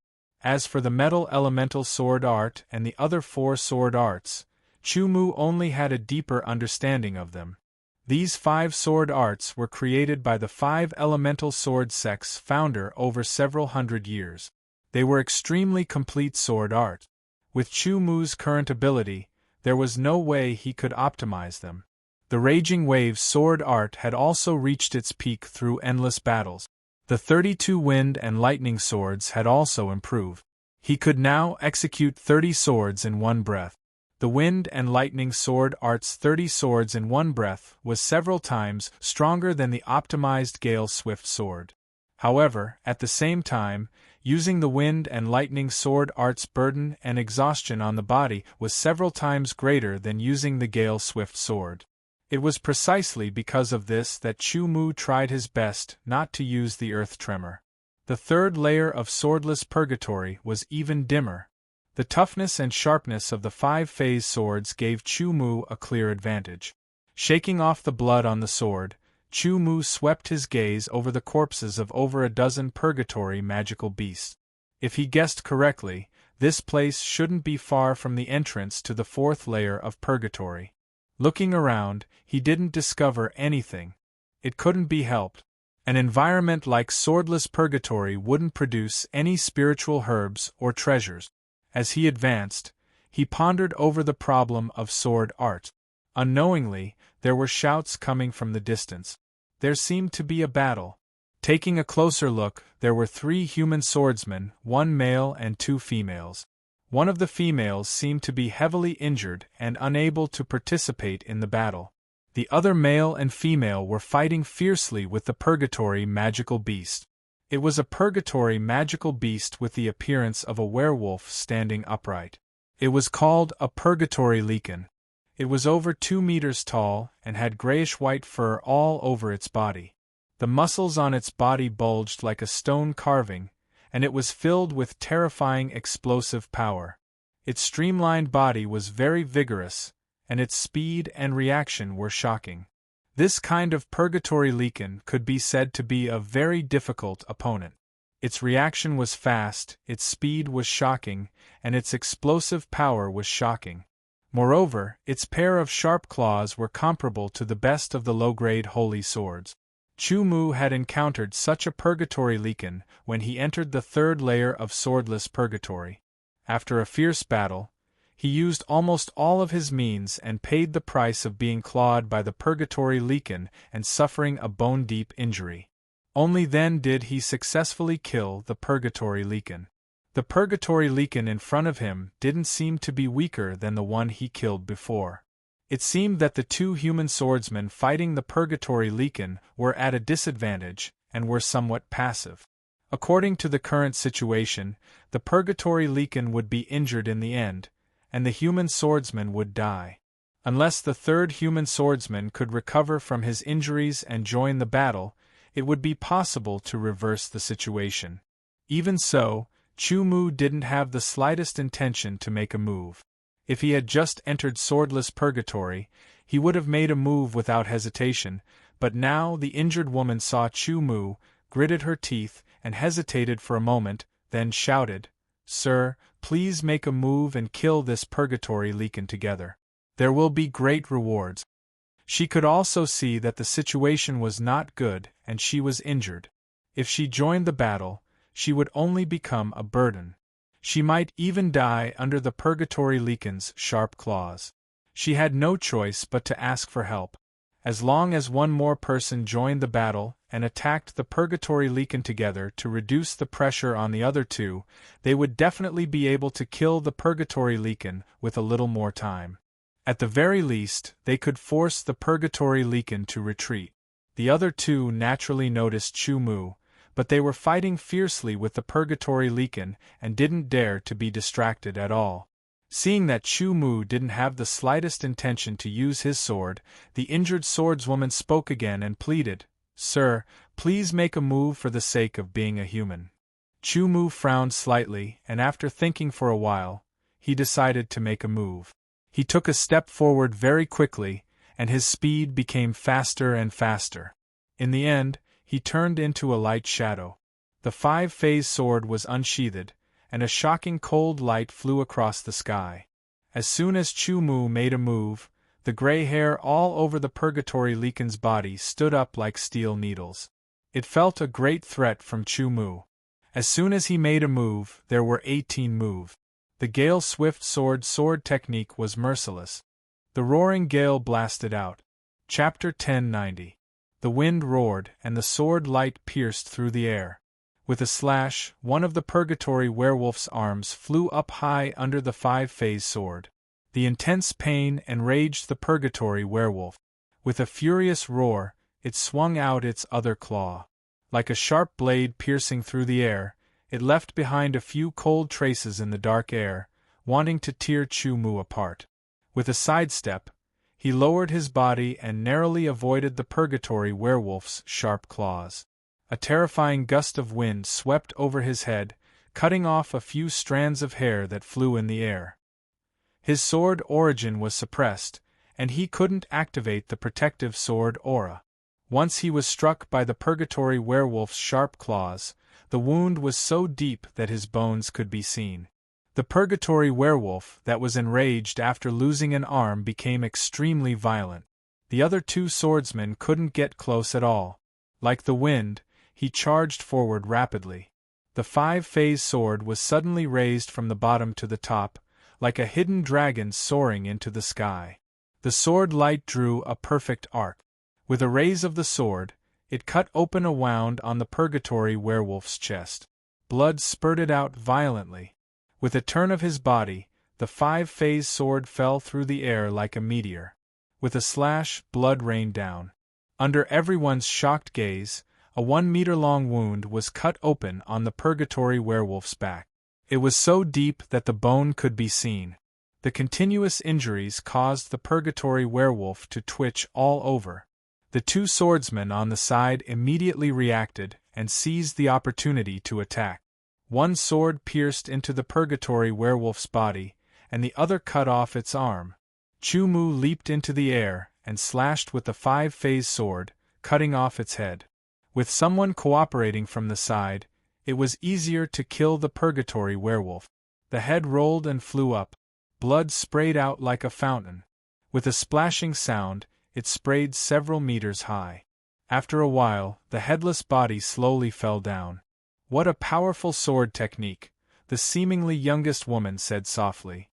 As for the metal elemental sword art and the other 4 sword arts, Chu Mu only had a deeper understanding of them. These 5 sword arts were created by the 5 elemental sword sects founder over several hundred years. They were extremely complete sword art. With Chu Mu's current ability, there was no way he could optimize them. The Raging Waves sword art had also reached its peak through endless battles. The 32 wind and lightning swords had also improved. He could now execute 30 swords in one breath. The wind and lightning sword art's 30 swords in one breath was several times stronger than the optimized Gale Swift sword. However, at the same time, using the wind and lightning sword art's burden and exhaustion on the body was several times greater than using the Gale Swift sword. It was precisely because of this that Chu Mu tried his best not to use the earth tremor. The third layer of swordless purgatory was even dimmer. The toughness and sharpness of the 5-phase swords gave Chu Mu a clear advantage. Shaking off the blood on the sword, Chu Mu swept his gaze over the corpses of over a dozen purgatory magical beasts. If he guessed correctly, this place shouldn't be far from the entrance to the 4th layer of purgatory. Looking around, he didn't discover anything. It couldn't be helped. An environment like swordless purgatory wouldn't produce any spiritual herbs or treasures. As he advanced, he pondered over the problem of sword art. Unknowingly, there were shouts coming from the distance. There seemed to be a battle. Taking a closer look, there were 3 human swordsmen, 1 male and 2 females. One of the females seemed to be heavily injured and unable to participate in the battle. The other male and female were fighting fiercely with the purgatory magical beast. It was a purgatory magical beast with the appearance of a werewolf standing upright. It was called a purgatory lichen. It was over 2 meters tall and had grayish-white fur all over its body. The muscles on its body bulged like a stone carving, and it was filled with terrifying explosive power. Its streamlined body was very vigorous, and its speed and reaction were shocking. This kind of purgatory lichen could be said to be a very difficult opponent. Its reaction was fast, its speed was shocking, and its explosive power was shocking. Moreover, its pair of sharp claws were comparable to the best of the low-grade holy swords. Chu Mu had encountered such a purgatory lichen when he entered the 3rd layer of swordless purgatory. After a fierce battle, he used almost all of his means and paid the price of being clawed by the purgatory lichen and suffering a bone-deep injury. Only then did he successfully kill the purgatory lichen. The purgatory lichen in front of him didn't seem to be weaker than the one he killed before. It seemed that the 2 human swordsmen fighting the purgatory lichen were at a disadvantage and were somewhat passive. According to the current situation, the purgatory lichen would be injured in the end, and the human swordsman would die. Unless the 3rd human swordsman could recover from his injuries and join the battle, it would be possible to reverse the situation. Even so, Chu Mu didn't have the slightest intention to make a move. If he had just entered swordless purgatory, he would have made a move without hesitation, but now the injured woman saw Chu Mu, gritted her teeth, and hesitated for a moment, then shouted, "Sir, please make a move and kill this purgatory lichen together. There will be great rewards." She could also see that the situation was not good and she was injured. If she joined the battle, she would only become a burden. She might even die under the purgatory lichen's sharp claws. She had no choice but to ask for help. As long as one more person joined the battle and attacked the purgatory lichen together to reduce the pressure on the other 2, they would definitely be able to kill the purgatory lichen with a little more time. At the very least, they could force the purgatory lichen to retreat. The other 2 naturally noticed Chu Mu, but they were fighting fiercely with the purgatory lichen and didn't dare to be distracted at all. Seeing that Chu Mu didn't have the slightest intention to use his sword, the injured swordswoman spoke again and pleaded, "Sir, please make a move for the sake of being a human." Chu Mu frowned slightly, and after thinking for a while, he decided to make a move. He took a step forward very quickly, and his speed became faster and faster. In the end, he turned into a light shadow. The 5-phase sword was unsheathed, and a shocking cold light flew across the sky. As soon as Chu Mu made a move, the gray hair all over the purgatory lichen's body stood up like steel needles. It felt a great threat from Chu Mu. As soon as he made a move, there were 18 moves. The gale swift sword technique was merciless. The roaring gale blasted out. Chapter 1090. The wind roared, and the sword light pierced through the air. With a slash, one of the purgatory werewolf's arms flew up high under the 5-phase sword. The intense pain enraged the purgatory werewolf. With a furious roar, it swung out its other claw. Like a sharp blade piercing through the air, it left behind a few cold traces in the dark air, wanting to tear Chu Mu apart. With a sidestep, he lowered his body and narrowly avoided the purgatory werewolf's sharp claws. A terrifying gust of wind swept over his head, cutting off a few strands of hair that flew in the air. His sword origin was suppressed, and he couldn't activate the protective sword aura. Once he was struck by the purgatory werewolf's sharp claws, the wound was so deep that his bones could be seen. The purgatory werewolf that was enraged after losing an arm became extremely violent. The other 2 swordsmen couldn't get close at all. Like the wind, he charged forward rapidly. The 5-phase sword was suddenly raised from the bottom to the top, like a hidden dragon soaring into the sky. The sword light drew a perfect arc. With a raise of the sword, it cut open a wound on the purgatory werewolf's chest. Blood spurted out violently. With a turn of his body, the 5-phase sword fell through the air like a meteor. With a slash, blood rained down. Under everyone's shocked gaze, a 1-meter-long wound was cut open on the purgatory werewolf's back. It was so deep that the bone could be seen. The continuous injuries caused the purgatory werewolf to twitch all over. The 2 swordsmen on the side immediately reacted and seized the opportunity to attack. One sword pierced into the purgatory werewolf's body, and the other cut off its arm. Chu-Mu leaped into the air and slashed with the 5-phase sword, cutting off its head. With someone cooperating from the side, it was easier to kill the purgatory werewolf. The head rolled and flew up. Blood sprayed out like a fountain. With a splashing sound, it sprayed several meters high. After a while, the headless body slowly fell down. "What a powerful sword technique," the seemingly youngest woman said softly.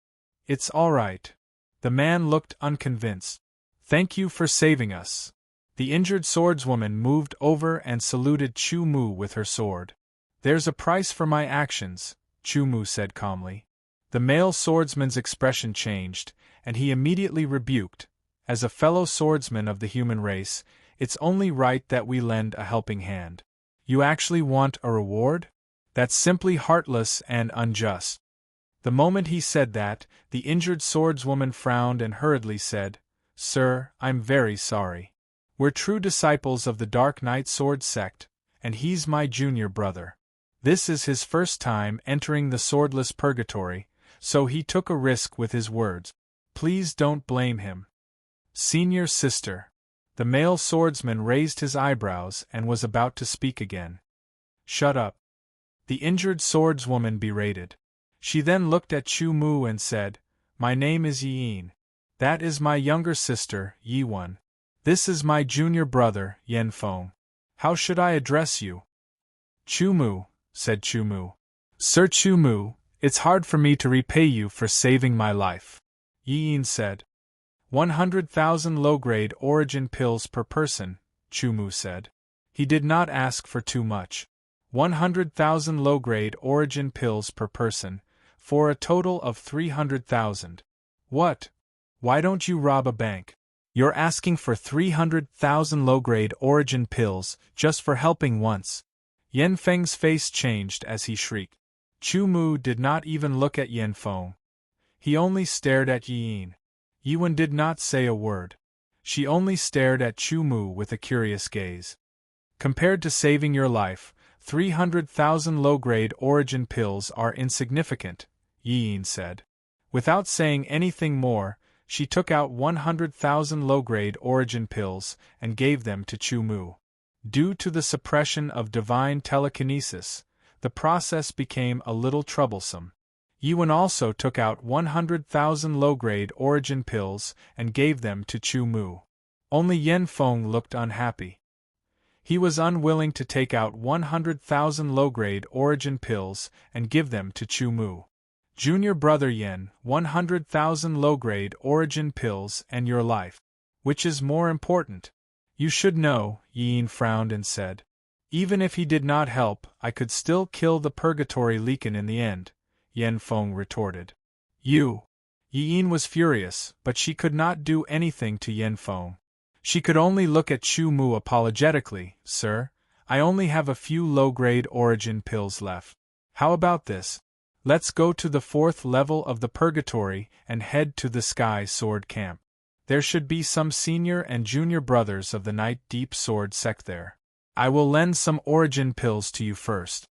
"It's all right." The man looked unconvinced. "Thank you for saving us." The injured swordswoman moved over and saluted Chu-Mu with her sword. "There's a price for my actions," Chu-Mu said calmly. The male swordsman's expression changed, and he immediately rebuked, "As a fellow swordsman of the human race, it's only right that we lend a helping hand. You actually want a reward? That's simply heartless and unjust." The moment he said that, the injured swordswoman frowned and hurriedly said, "Sir, I'm very sorry. We're true disciples of the Dark Knight Sword sect, and he's my junior brother. This is his first time entering the swordless purgatory, so he took a risk with his words. Please don't blame him." "Senior sister." The male swordsman raised his eyebrows and was about to speak again. "Shut up," the injured swordswoman berated. She then looked at Chu-Mu and said, "My name is Yi-In. That is my younger sister, Yi-Wen. This is my junior brother, Yen-Feng. How should I address you?" "Chu-Mu," said Chu-Mu. "Sir Chu-Mu, it's hard for me to repay you for saving my life," Yi-In said. 100,000 low-grade origin pills per person, Chu-Mu said. He did not ask for too much. 100,000 low-grade origin pills per person, for a total of 300,000. What? Why don't you rob a bank? You're asking for 300,000 low-grade origin pills just for helping once. Yen Feng's face changed as he shrieked. Chu-Mu did not even look at Yen Feng. He only stared at Yi-In. Yi-Wen did not say a word. She only stared at Chu-Mu with a curious gaze. Compared to saving your life, 300,000 low-grade origin pills are insignificant, Yi-In said. Without saying anything more, she took out 100,000 low-grade origin pills and gave them to Chu-Mu. Due to the suppression of divine telekinesis, the process became a little troublesome. Yi-Wen also took out 100,000 low-grade origin pills and gave them to Chu-Mu. Only Yen Feng looked unhappy. He was unwilling to take out 100,000 low-grade origin pills and give them to Chu-Mu. Junior brother Yen, 100,000 low-grade origin pills and your life. Which is more important? You should know, Yi-In frowned and said. Even if he did not help, I could still kill the purgatory Leakin in the end, Yen Feng retorted. You! Yi-In was furious, but she could not do anything to Yen Feng. She could only look at Chu-Mu apologetically. Sir, I only have a few low-grade origin pills left. How about this? Let's go to the 4th level of the purgatory and head to the Sky Sword Camp. There should be some senior and junior brothers of the Night Deep Sword sect there. I will lend some origin pills to you first.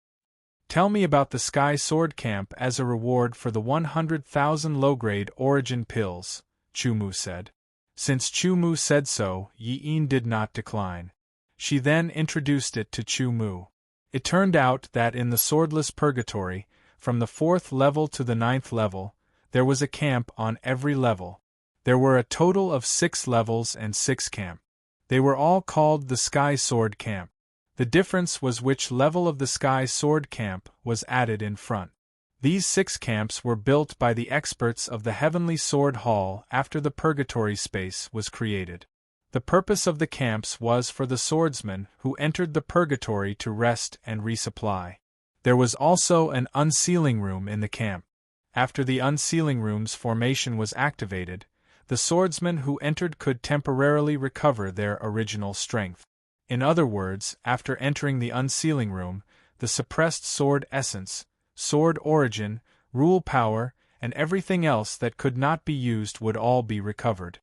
Tell me about the Sky Sword Camp as a reward for the 100,000 low-grade origin pills, Chu-Mu said. Since Chu-Mu said so, Yi-In did not decline. She then introduced it to Chu-Mu. It turned out that in the swordless purgatory, from the 4th level to the 9th level, there was a camp on every level. There were a total of 6 levels and 6 camps. They were all called the Sky Sword Camp. The difference was which level of the Sky Sword Camp was added in front. These 6 camps were built by the experts of the Heavenly Sword Hall after the purgatory space was created. The purpose of the camps was for the swordsmen who entered the purgatory to rest and resupply. There was also an unsealing room in the camp. After the unsealing room's formation was activated, the swordsmen who entered could temporarily recover their original strength. In other words, after entering the unsealing room, the suppressed sword essence, sword origin, rule power, and everything else that could not be used would all be recovered.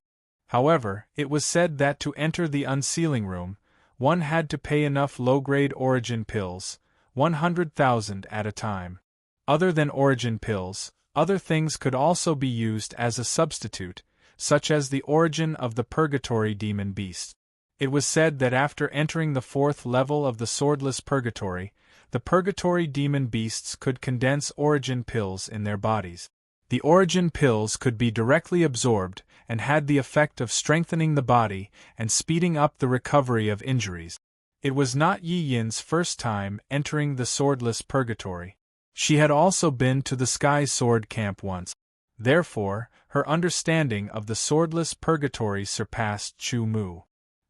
However, it was said that to enter the unsealing room, one had to pay enough low-grade origin pills, 100,000 at a time. Other than origin pills, other things could also be used as a substitute, such as the origin of the purgatory demon beast. It was said that after entering the 4th level of the swordless purgatory, the purgatory demon beasts could condense origin pills in their bodies. The origin pills could be directly absorbed and had the effect of strengthening the body and speeding up the recovery of injuries. It was not Yi Yin's first time entering the swordless purgatory. She had also been to the Sky Sword Camp once. Therefore, her understanding of the swordless purgatory surpassed Chu Mu.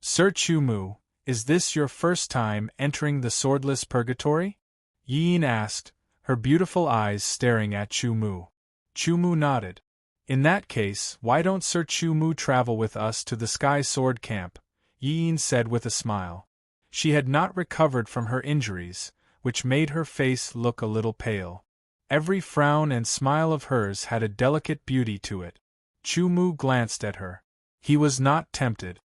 Sir Chu Mu, is this your first time entering the swordless purgatory? Yi Yin asked, her beautiful eyes staring at Chu Mu. Chu Mu nodded. In that case, why don't Sir Chu Mu travel with us to the Sky Sword Camp? Yi Yin said with a smile. She had not recovered from her injuries, which made her face look a little pale. Every frown and smile of hers had a delicate beauty to it. Chu Mu glanced at her. He was not tempted.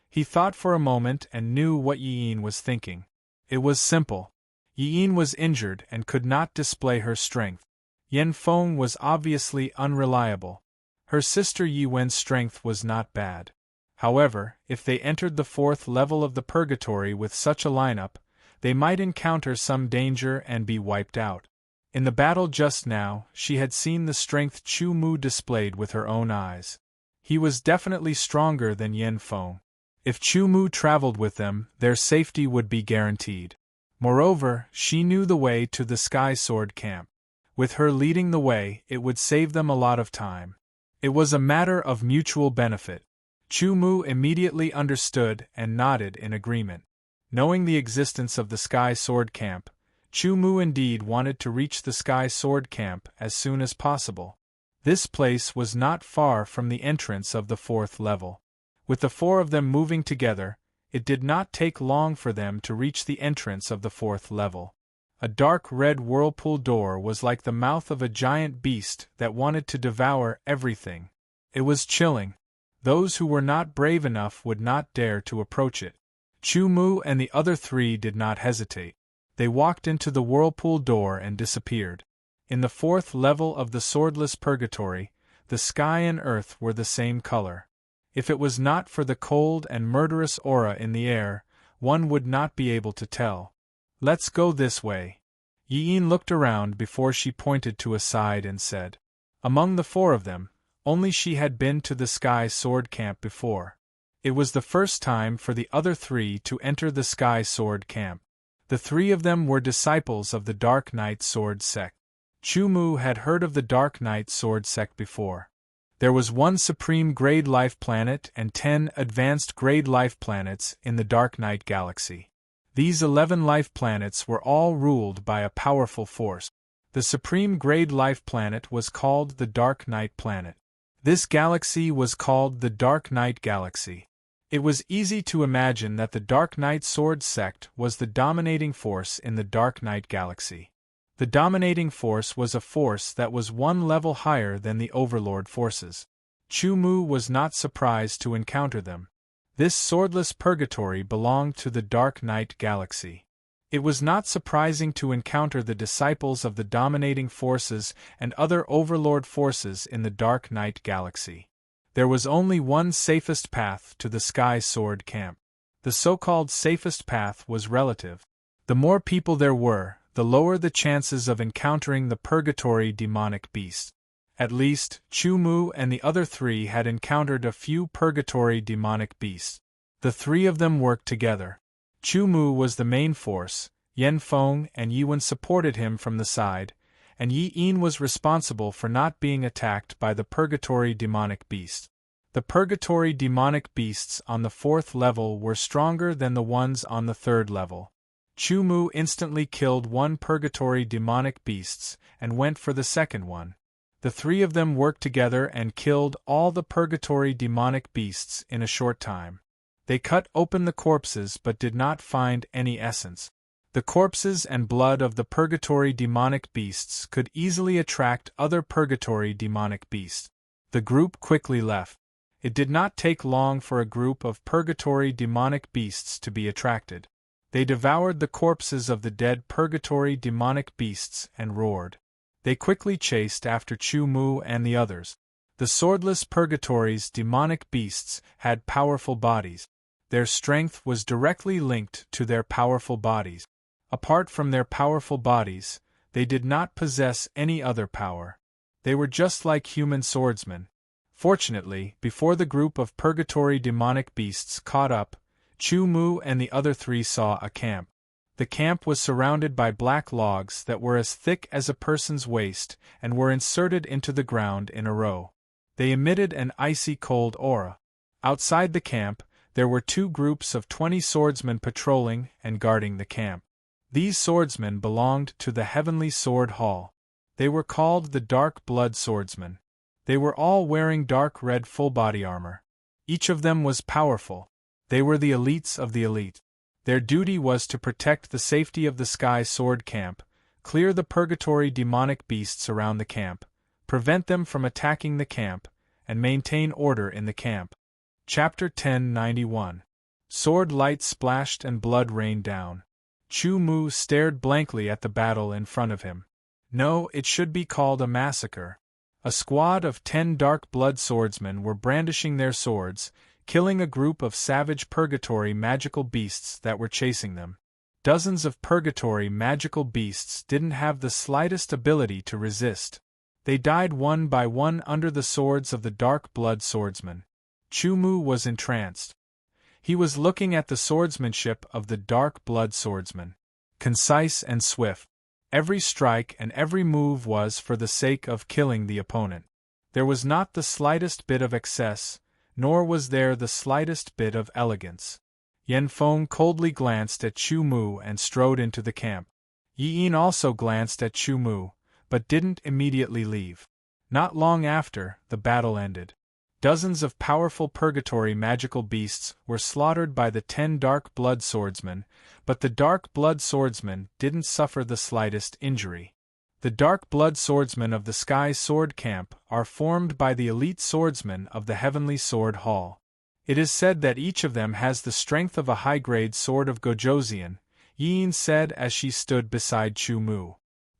He thought for a moment and knew what Yi Yin was thinking. It was simple. Yi Yin was injured and could not display her strength. Yan Feng was obviously unreliable. Her sister Yi Wen's strength was not bad. However, if they entered the 4th level of the purgatory with such a lineup, they might encounter some danger and be wiped out. In the battle just now, she had seen the strength Chu Mu displayed with her own eyes. He was definitely stronger than Yan Feng. If Chu Mu traveled with them, their safety would be guaranteed. Moreover, she knew the way to the Sky Sword Camp. With her leading the way, it would save them a lot of time. It was a matter of mutual benefit. Chu Mu immediately understood and nodded in agreement. Knowing the existence of the Sky Sword Camp, Chu Mu indeed wanted to reach the Sky Sword Camp as soon as possible. This place was not far from the entrance of the 4th level. With the 4 of them moving together, it did not take long for them to reach the entrance of the 4th level. A dark red whirlpool door was like the mouth of a giant beast that wanted to devour everything. It was chilling. Those who were not brave enough would not dare to approach it. Chu Mu and the other 3 did not hesitate. They walked into the whirlpool door and disappeared. In the 4th level of the swordless purgatory, the sky and earth were the same color. If it was not for the cold and murderous aura in the air, one would not be able to tell. Let's go this way. Yi Yin looked around before she pointed to a side and said. Among the 4 of them, only she had been to the Sky Sword Camp before. It was the first time for the other 3 to enter the Sky Sword Camp. The 3 of them were disciples of the Dark Knight Sword Sect. Chu Mu had heard of the Dark Knight Sword Sect before. There was 1 supreme grade life planet and 10 advanced grade life planets in the Dark Knight Galaxy. These 11 life planets were all ruled by a powerful force. The supreme grade life planet was called the Dark Knight Planet. This galaxy was called the Dark Knight Galaxy. It was easy to imagine that the Dark Knight Sword Sect was the dominating force in the Dark Knight Galaxy. The dominating force was a force that was 1 level higher than the Overlord forces. Chu Mu was not surprised to encounter them. This swordless purgatory belonged to the Dark Knight Galaxy. It was not surprising to encounter the disciples of the dominating forces and other Overlord forces in the Dark Knight Galaxy. There was only one safest path to the Sky Sword Camp. The so-called safest path was relative. The more people there were, the lower the chances of encountering the purgatory demonic beast. At least, Chu Mu and the other 3 had encountered a few purgatory demonic beasts. The 3 of them worked together. Chu Mu was the main force, Yan Feng and Yi Wen supported him from the side, and Yi Yin was responsible for not being attacked by the purgatory demonic beast. The purgatory demonic beasts on the 4th level were stronger than the ones on the 3rd level. Chu Mu instantly killed 1 purgatory demonic beasts and went for the second one. The three of them worked together and killed all the purgatory demonic beasts in a short time. They cut open the corpses but did not find any essence. The corpses and blood of the purgatory demonic beasts could easily attract other purgatory demonic beasts. The group quickly left. It did not take long for a group of purgatory demonic beasts to be attracted. They devoured the corpses of the dead purgatory demonic beasts and roared. They quickly chased after Chu Mu and the others. The swordless purgatory's demonic beasts had powerful bodies. Their strength was directly linked to their powerful bodies. Apart from their powerful bodies, they did not possess any other power. They were just like human swordsmen. Fortunately, before the group of purgatory demonic beasts caught up, Chu Mu and the other three saw a camp. The camp was surrounded by black logs that were as thick as a person's waist and were inserted into the ground in a row. They emitted an icy cold aura. Outside the camp, there were two groups of 20 swordsmen patrolling and guarding the camp. These swordsmen belonged to the Heavenly Sword Hall. They were called the Dark Blood Swordsmen. They were all wearing dark red full-body armor. Each of them was powerful. They were the elites of the elite. Their duty was to protect the safety of the Sky Sword Camp, clear the purgatory demonic beasts around the camp, prevent them from attacking the camp, and maintain order in the camp. Chapter 1091. Sword light splashed and blood rained down. Chu Mu stared blankly at the battle in front of him. No, it should be called a massacre. A squad of 10 dark blood swordsmen were brandishing their swords, killing a group of savage purgatory magical beasts that were chasing them. Dozens of purgatory magical beasts didn't have the slightest ability to resist. They died one by one under the swords of the dark blood swordsmen. Chu Mu was entranced. He was looking at the swordsmanship of the dark blood swordsman. Concise and swift. Every strike and every move was for the sake of killing the opponent. There was not the slightest bit of excess, nor was there the slightest bit of elegance. Yan Feng coldly glanced at Chu Mu and strode into the camp. Yi Yin also glanced at Chu Mu, but didn't immediately leave. Not long after, the battle ended. Dozens of powerful purgatory magical beasts were slaughtered by the 10 dark blood swordsmen, but the dark blood swordsmen didn't suffer the slightest injury. The dark blood swordsmen of the Sky Sword Camp are formed by the elite swordsmen of the Heavenly Sword Hall. It is said that each of them has the strength of a high-grade sword of Gojoseon, Yi Yin said as she stood beside Chu Mu.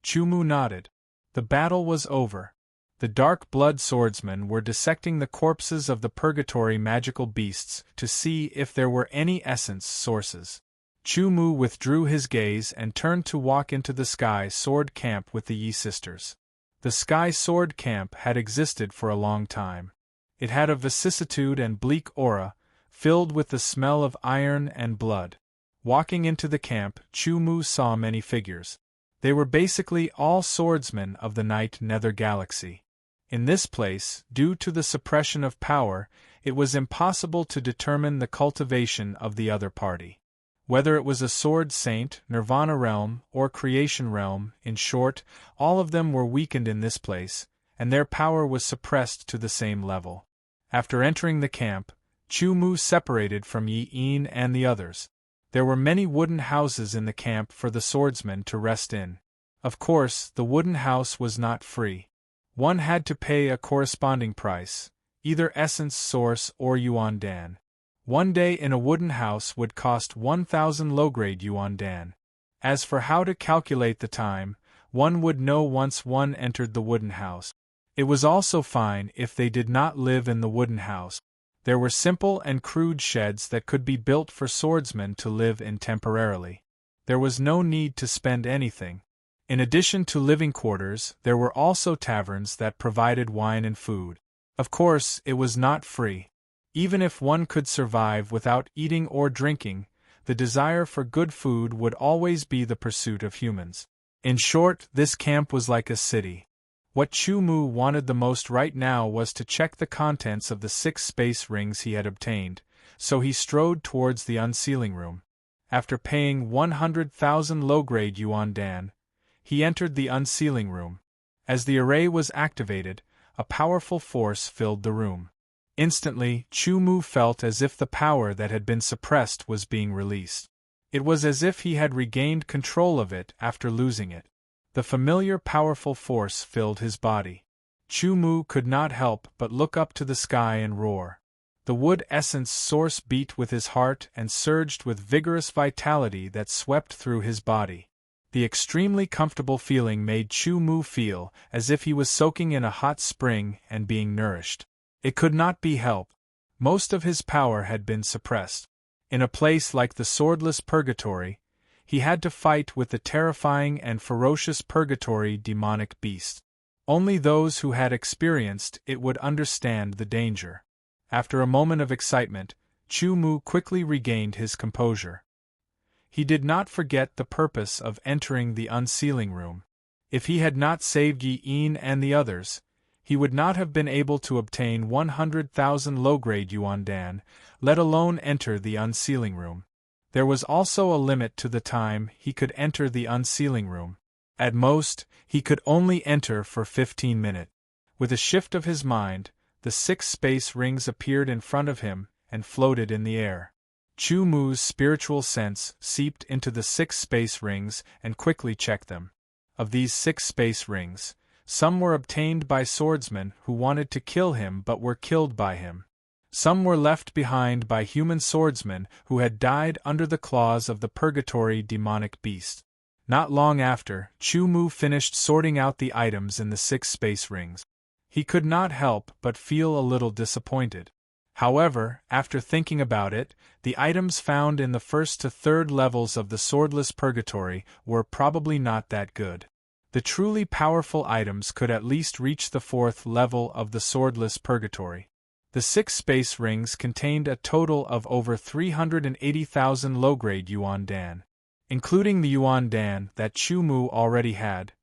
Chu Mu nodded. The battle was over. The dark blood swordsmen were dissecting the corpses of the purgatory magical beasts to see if there were any essence sources. Chu Mu withdrew his gaze and turned to walk into the Sky Sword Camp with the Yi sisters. The Sky Sword Camp had existed for a long time. It had a vicissitude and bleak aura, filled with the smell of iron and blood. Walking into the camp, Chu Mu saw many figures. They were basically all swordsmen of the Night Nether Galaxy. In this place, due to the suppression of power, it was impossible to determine the cultivation of the other party. Whether it was a sword saint, Nirvana realm, or creation realm, in short, all of them were weakened in this place, and their power was suppressed to the same level. After entering the camp, Chu Mu separated from Yi Yin and the others. There were many wooden houses in the camp for the swordsmen to rest in. Of course, the wooden house was not free. One had to pay a corresponding price, either essence source or yuan dan. One day in a wooden house would cost 1,000 low-grade yuan dan. As for how to calculate the time, one would know once one entered the wooden house. It was also fine if they did not live in the wooden house. There were simple and crude sheds that could be built for swordsmen to live in temporarily. There was no need to spend anything. In addition to living quarters, there were also taverns that provided wine and food. Of course, it was not free. Even if one could survive without eating or drinking, the desire for good food would always be the pursuit of humans. In short, this camp was like a city. What Chu Mu wanted the most right now was to check the contents of the 6 space rings he had obtained, so he strode towards the unsealing room. After paying 100,000 low-grade yuan dan, he entered the unsealing room. As the array was activated, a powerful force filled the room. Instantly, Chu Mu felt as if the power that had been suppressed was being released. It was as if he had regained control of it after losing it. The familiar powerful force filled his body. Chu Mu could not help but look up to the sky and roar. The wood essence source beat with his heart and surged with vigorous vitality that swept through his body. The extremely comfortable feeling made Chu Mu feel as if he was soaking in a hot spring and being nourished. It could not be helped. Most of his power had been suppressed. In a place like the swordless purgatory, he had to fight with the terrifying and ferocious purgatory demonic beast. Only those who had experienced it would understand the danger. After a moment of excitement, Chu Mu quickly regained his composure. He did not forget the purpose of entering the unsealing room. If he had not saved Yi Yin and the others, he would not have been able to obtain 100,000 low-grade yuan dan, let alone enter the unsealing room. There was also a limit to the time he could enter the unsealing room. At most, he could only enter for 15 minutes. With a shift of his mind, the 6 space rings appeared in front of him and floated in the air. Chu Mu's spiritual sense seeped into the 6 space rings and quickly checked them. Of these 6 space rings, some were obtained by swordsmen who wanted to kill him but were killed by him. Some were left behind by human swordsmen who had died under the claws of the purgatory demonic beast. Not long after, Chu Mu finished sorting out the items in the 6 space rings. He could not help but feel a little disappointed. However, after thinking about it, the items found in the 1st to 3rd levels of the swordless purgatory were probably not that good. The truly powerful items could at least reach the 4th level of the swordless purgatory. The 6 space rings contained a total of over 380,000 low-grade yuan dan. Including the yuan dan that Chu Mu already had,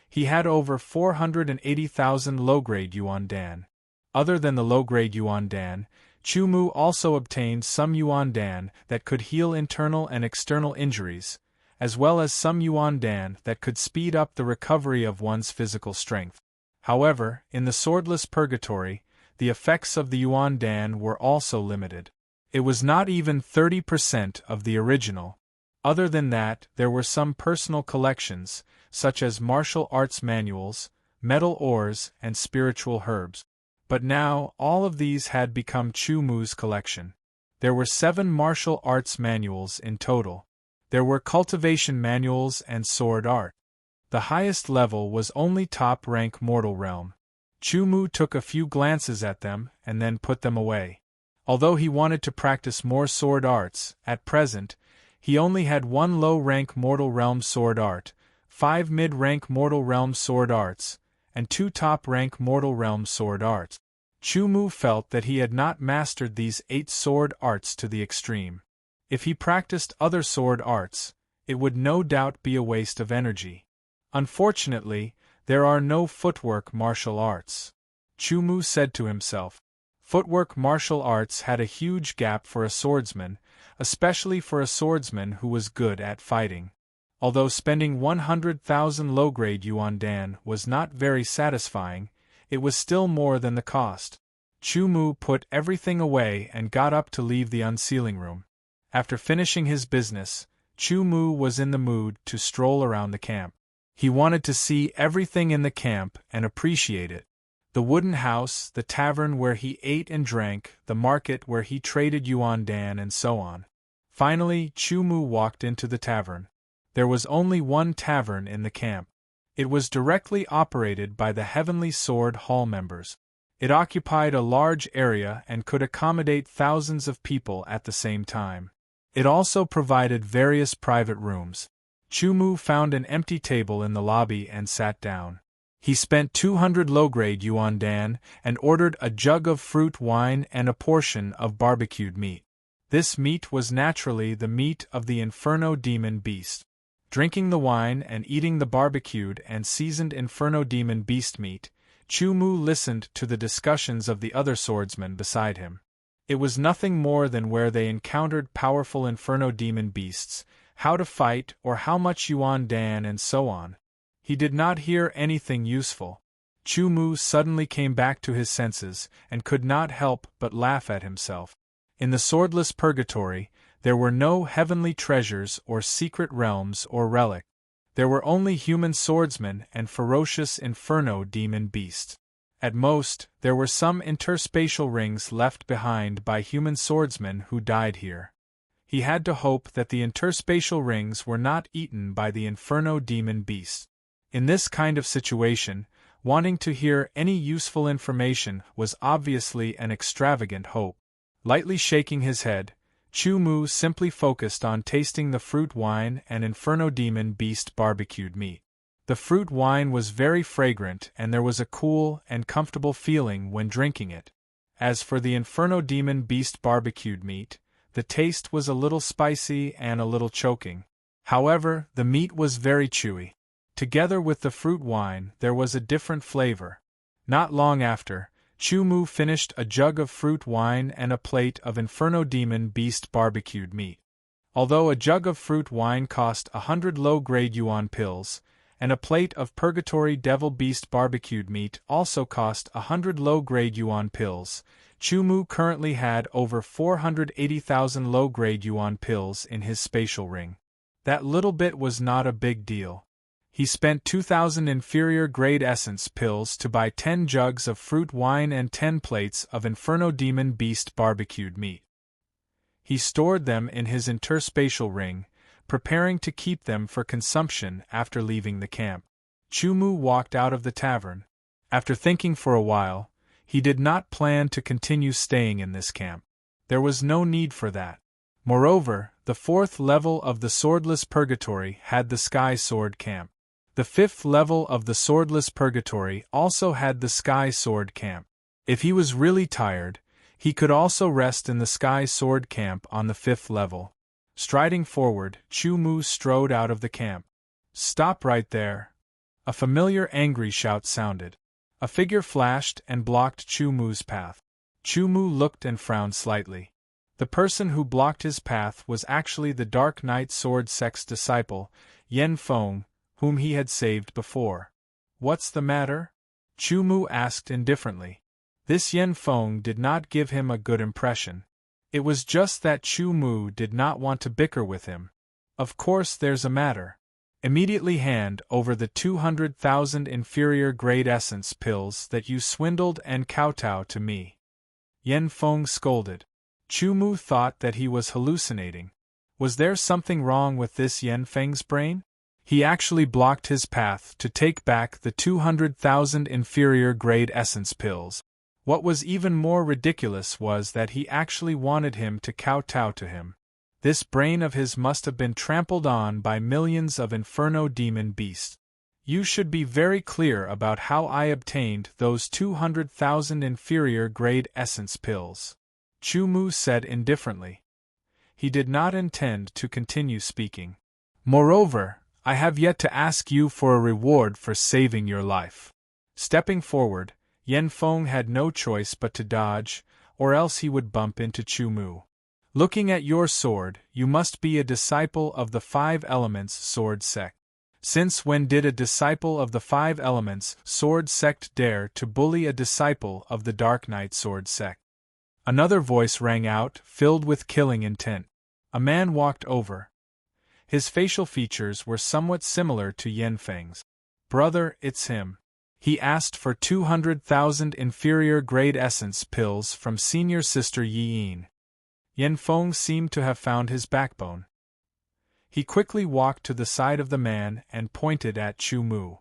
he had over 480,000 low-grade yuan dan. Other than the low-grade yuan dan, Chu Mu also obtained some yuan dan that could heal internal and external injuries, as well as some yuan dan that could speed up the recovery of one's physical strength. However, in the swordless purgatory, the effects of the yuan dan were also limited. It was not even 30% of the original. Other than that, there were some personal collections, such as martial arts manuals, metal ores, and spiritual herbs. But now, all of these had become Chu Mu's collection. There were 7 martial arts manuals in total. There were cultivation manuals and sword art. The highest level was only top-rank mortal realm. Chu Mu took a few glances at them and then put them away. Although he wanted to practice more sword arts, at present, he only had 1 low-rank mortal realm sword art, 5 mid-rank mortal realm sword arts, and 2 top-rank mortal realm sword arts. Chu Mu felt that he had not mastered these 8 sword arts to the extreme. If he practiced other sword arts, it would no doubt be a waste of energy. Unfortunately, there are no footwork martial arts. Chu Mu said to himself. Footwork martial arts had a huge gap for a swordsman, especially for a swordsman who was good at fighting. Although spending 100,000 low-grade yuan dan was not very satisfying, it was still more than the cost. Chu Mu put everything away and got up to leave the unsealing room. After finishing his business, Chu Mu was in the mood to stroll around the camp. He wanted to see everything in the camp and appreciate it. The wooden house, the tavern where he ate and drank, the market where he traded yuan dan, and so on. Finally, Chu Mu walked into the tavern. There was only one tavern in the camp. It was directly operated by the Heavenly Sword Hall members. It occupied a large area and could accommodate thousands of people at the same time. It also provided various private rooms. Chu Mu found an empty table in the lobby and sat down. He spent 200 low-grade yuan dan and ordered a jug of fruit wine and a portion of barbecued meat. This meat was naturally the meat of the Inferno Demon Beast. Drinking the wine and eating the barbecued and seasoned Inferno Demon Beast meat, Chu Mu listened to the discussions of the other swordsmen beside him. It was nothing more than where they encountered powerful Inferno Demon Beasts, how to fight or how much yuan dan and so on. He did not hear anything useful. Chu Mu suddenly came back to his senses, and could not help but laugh at himself. In the swordless purgatory, there were no heavenly treasures or secret realms or relic. There were only human swordsmen and ferocious inferno demon beasts. At most, there were some interspatial rings left behind by human swordsmen who died here. He had to hope that the interspatial rings were not eaten by the inferno demon beasts. In this kind of situation, wanting to hear any useful information was obviously an extravagant hope. Lightly shaking his head, Chu Mu simply focused on tasting the fruit wine and inferno demon beast barbecued meat. The fruit wine was very fragrant and there was a cool and comfortable feeling when drinking it. As for the inferno demon beast barbecued meat, the taste was a little spicy and a little choking. However, the meat was very chewy. Together with the fruit wine, there was a different flavor. Not long after, Chu Mu finished a jug of fruit wine and a plate of inferno demon beast barbecued meat. Although a jug of fruit wine cost 100 low-grade yuan pills, and a plate of purgatory devil beast barbecued meat also cost 100 low-grade yuan pills, Chu Mu currently had over 480,000 low-grade yuan pills in his spatial ring. That little bit was not a big deal. He spent 2,000 inferior-grade essence pills to buy 10 jugs of fruit wine and 10 plates of inferno demon beast barbecued meat. He stored them in his interspatial ring, preparing to keep them for consumption after leaving the camp. Chu Mu walked out of the tavern. After thinking for a while, he did not plan to continue staying in this camp. There was no need for that. Moreover, the fourth level of the swordless purgatory had the sky sword camp. The fifth level of the swordless purgatory also had the sky sword camp. If he was really tired, he could also rest in the sky sword camp on the fifth level. Striding forward, Chu Mu strode out of the camp. "Stop right there!" A familiar angry shout sounded. A figure flashed and blocked Chu Mu's path. Chu Mu looked and frowned slightly. The person who blocked his path was actually the Dark Knight Sword Sect's disciple, Yen Feng, whom he had saved before. "What's the matter?" Chu Mu asked indifferently. This Yen Feng did not give him a good impression. It was just that Chu Mu did not want to bicker with him. "Of course there's a matter. Immediately hand over the 200,000 inferior-grade essence pills that you swindled and kowtow to me," Yen Feng scolded. Chu Mu thought that he was hallucinating. Was there something wrong with this Yen Feng's brain? He actually blocked his path to take back the 200,000 inferior-grade essence pills. What was even more ridiculous was that he actually wanted him to kowtow to him. This brain of his must have been trampled on by millions of inferno demon beasts. "You should be very clear about how I obtained those 200,000 inferior-grade essence pills," Chu Mu said indifferently. He did not intend to continue speaking. "Moreover, I have yet to ask you for a reward for saving your life." Stepping forward, Yen Feng had no choice but to dodge, or else he would bump into Chu Mu. "Looking at your sword, you must be a disciple of the Five Elements Sword Sect. Since when did a disciple of the Five Elements Sword Sect dare to bully a disciple of the Dark Knight Sword Sect?" Another voice rang out, filled with killing intent. A man walked over. His facial features were somewhat similar to Yen Feng's. "Brother, it's him. He asked for 200,000 inferior-grade essence pills from senior sister Yi Yin." Yen Feng seemed to have found his backbone. He quickly walked to the side of the man and pointed at Chu Mu.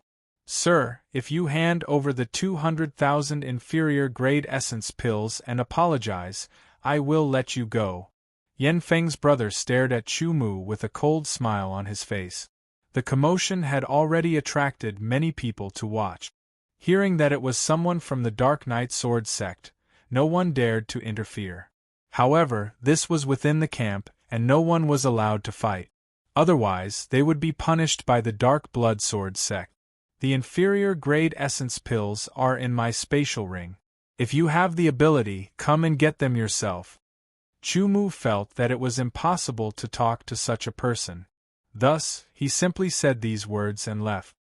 "Sir, if you hand over the 200,000 inferior-grade essence pills and apologize, I will let you go." Yen Feng's brother stared at Chu Mu with a cold smile on his face. The commotion had already attracted many people to watch. Hearing that it was someone from the Dark Knight Sword Sect, no one dared to interfere. However, this was within the camp, and no one was allowed to fight. Otherwise, they would be punished by the Dark Blood Sword Sect. "The inferior-grade essence pills are in my spatial ring. If you have the ability, come and get them yourself." Chu Mu felt that it was impossible to talk to such a person. Thus, he simply said these words and left.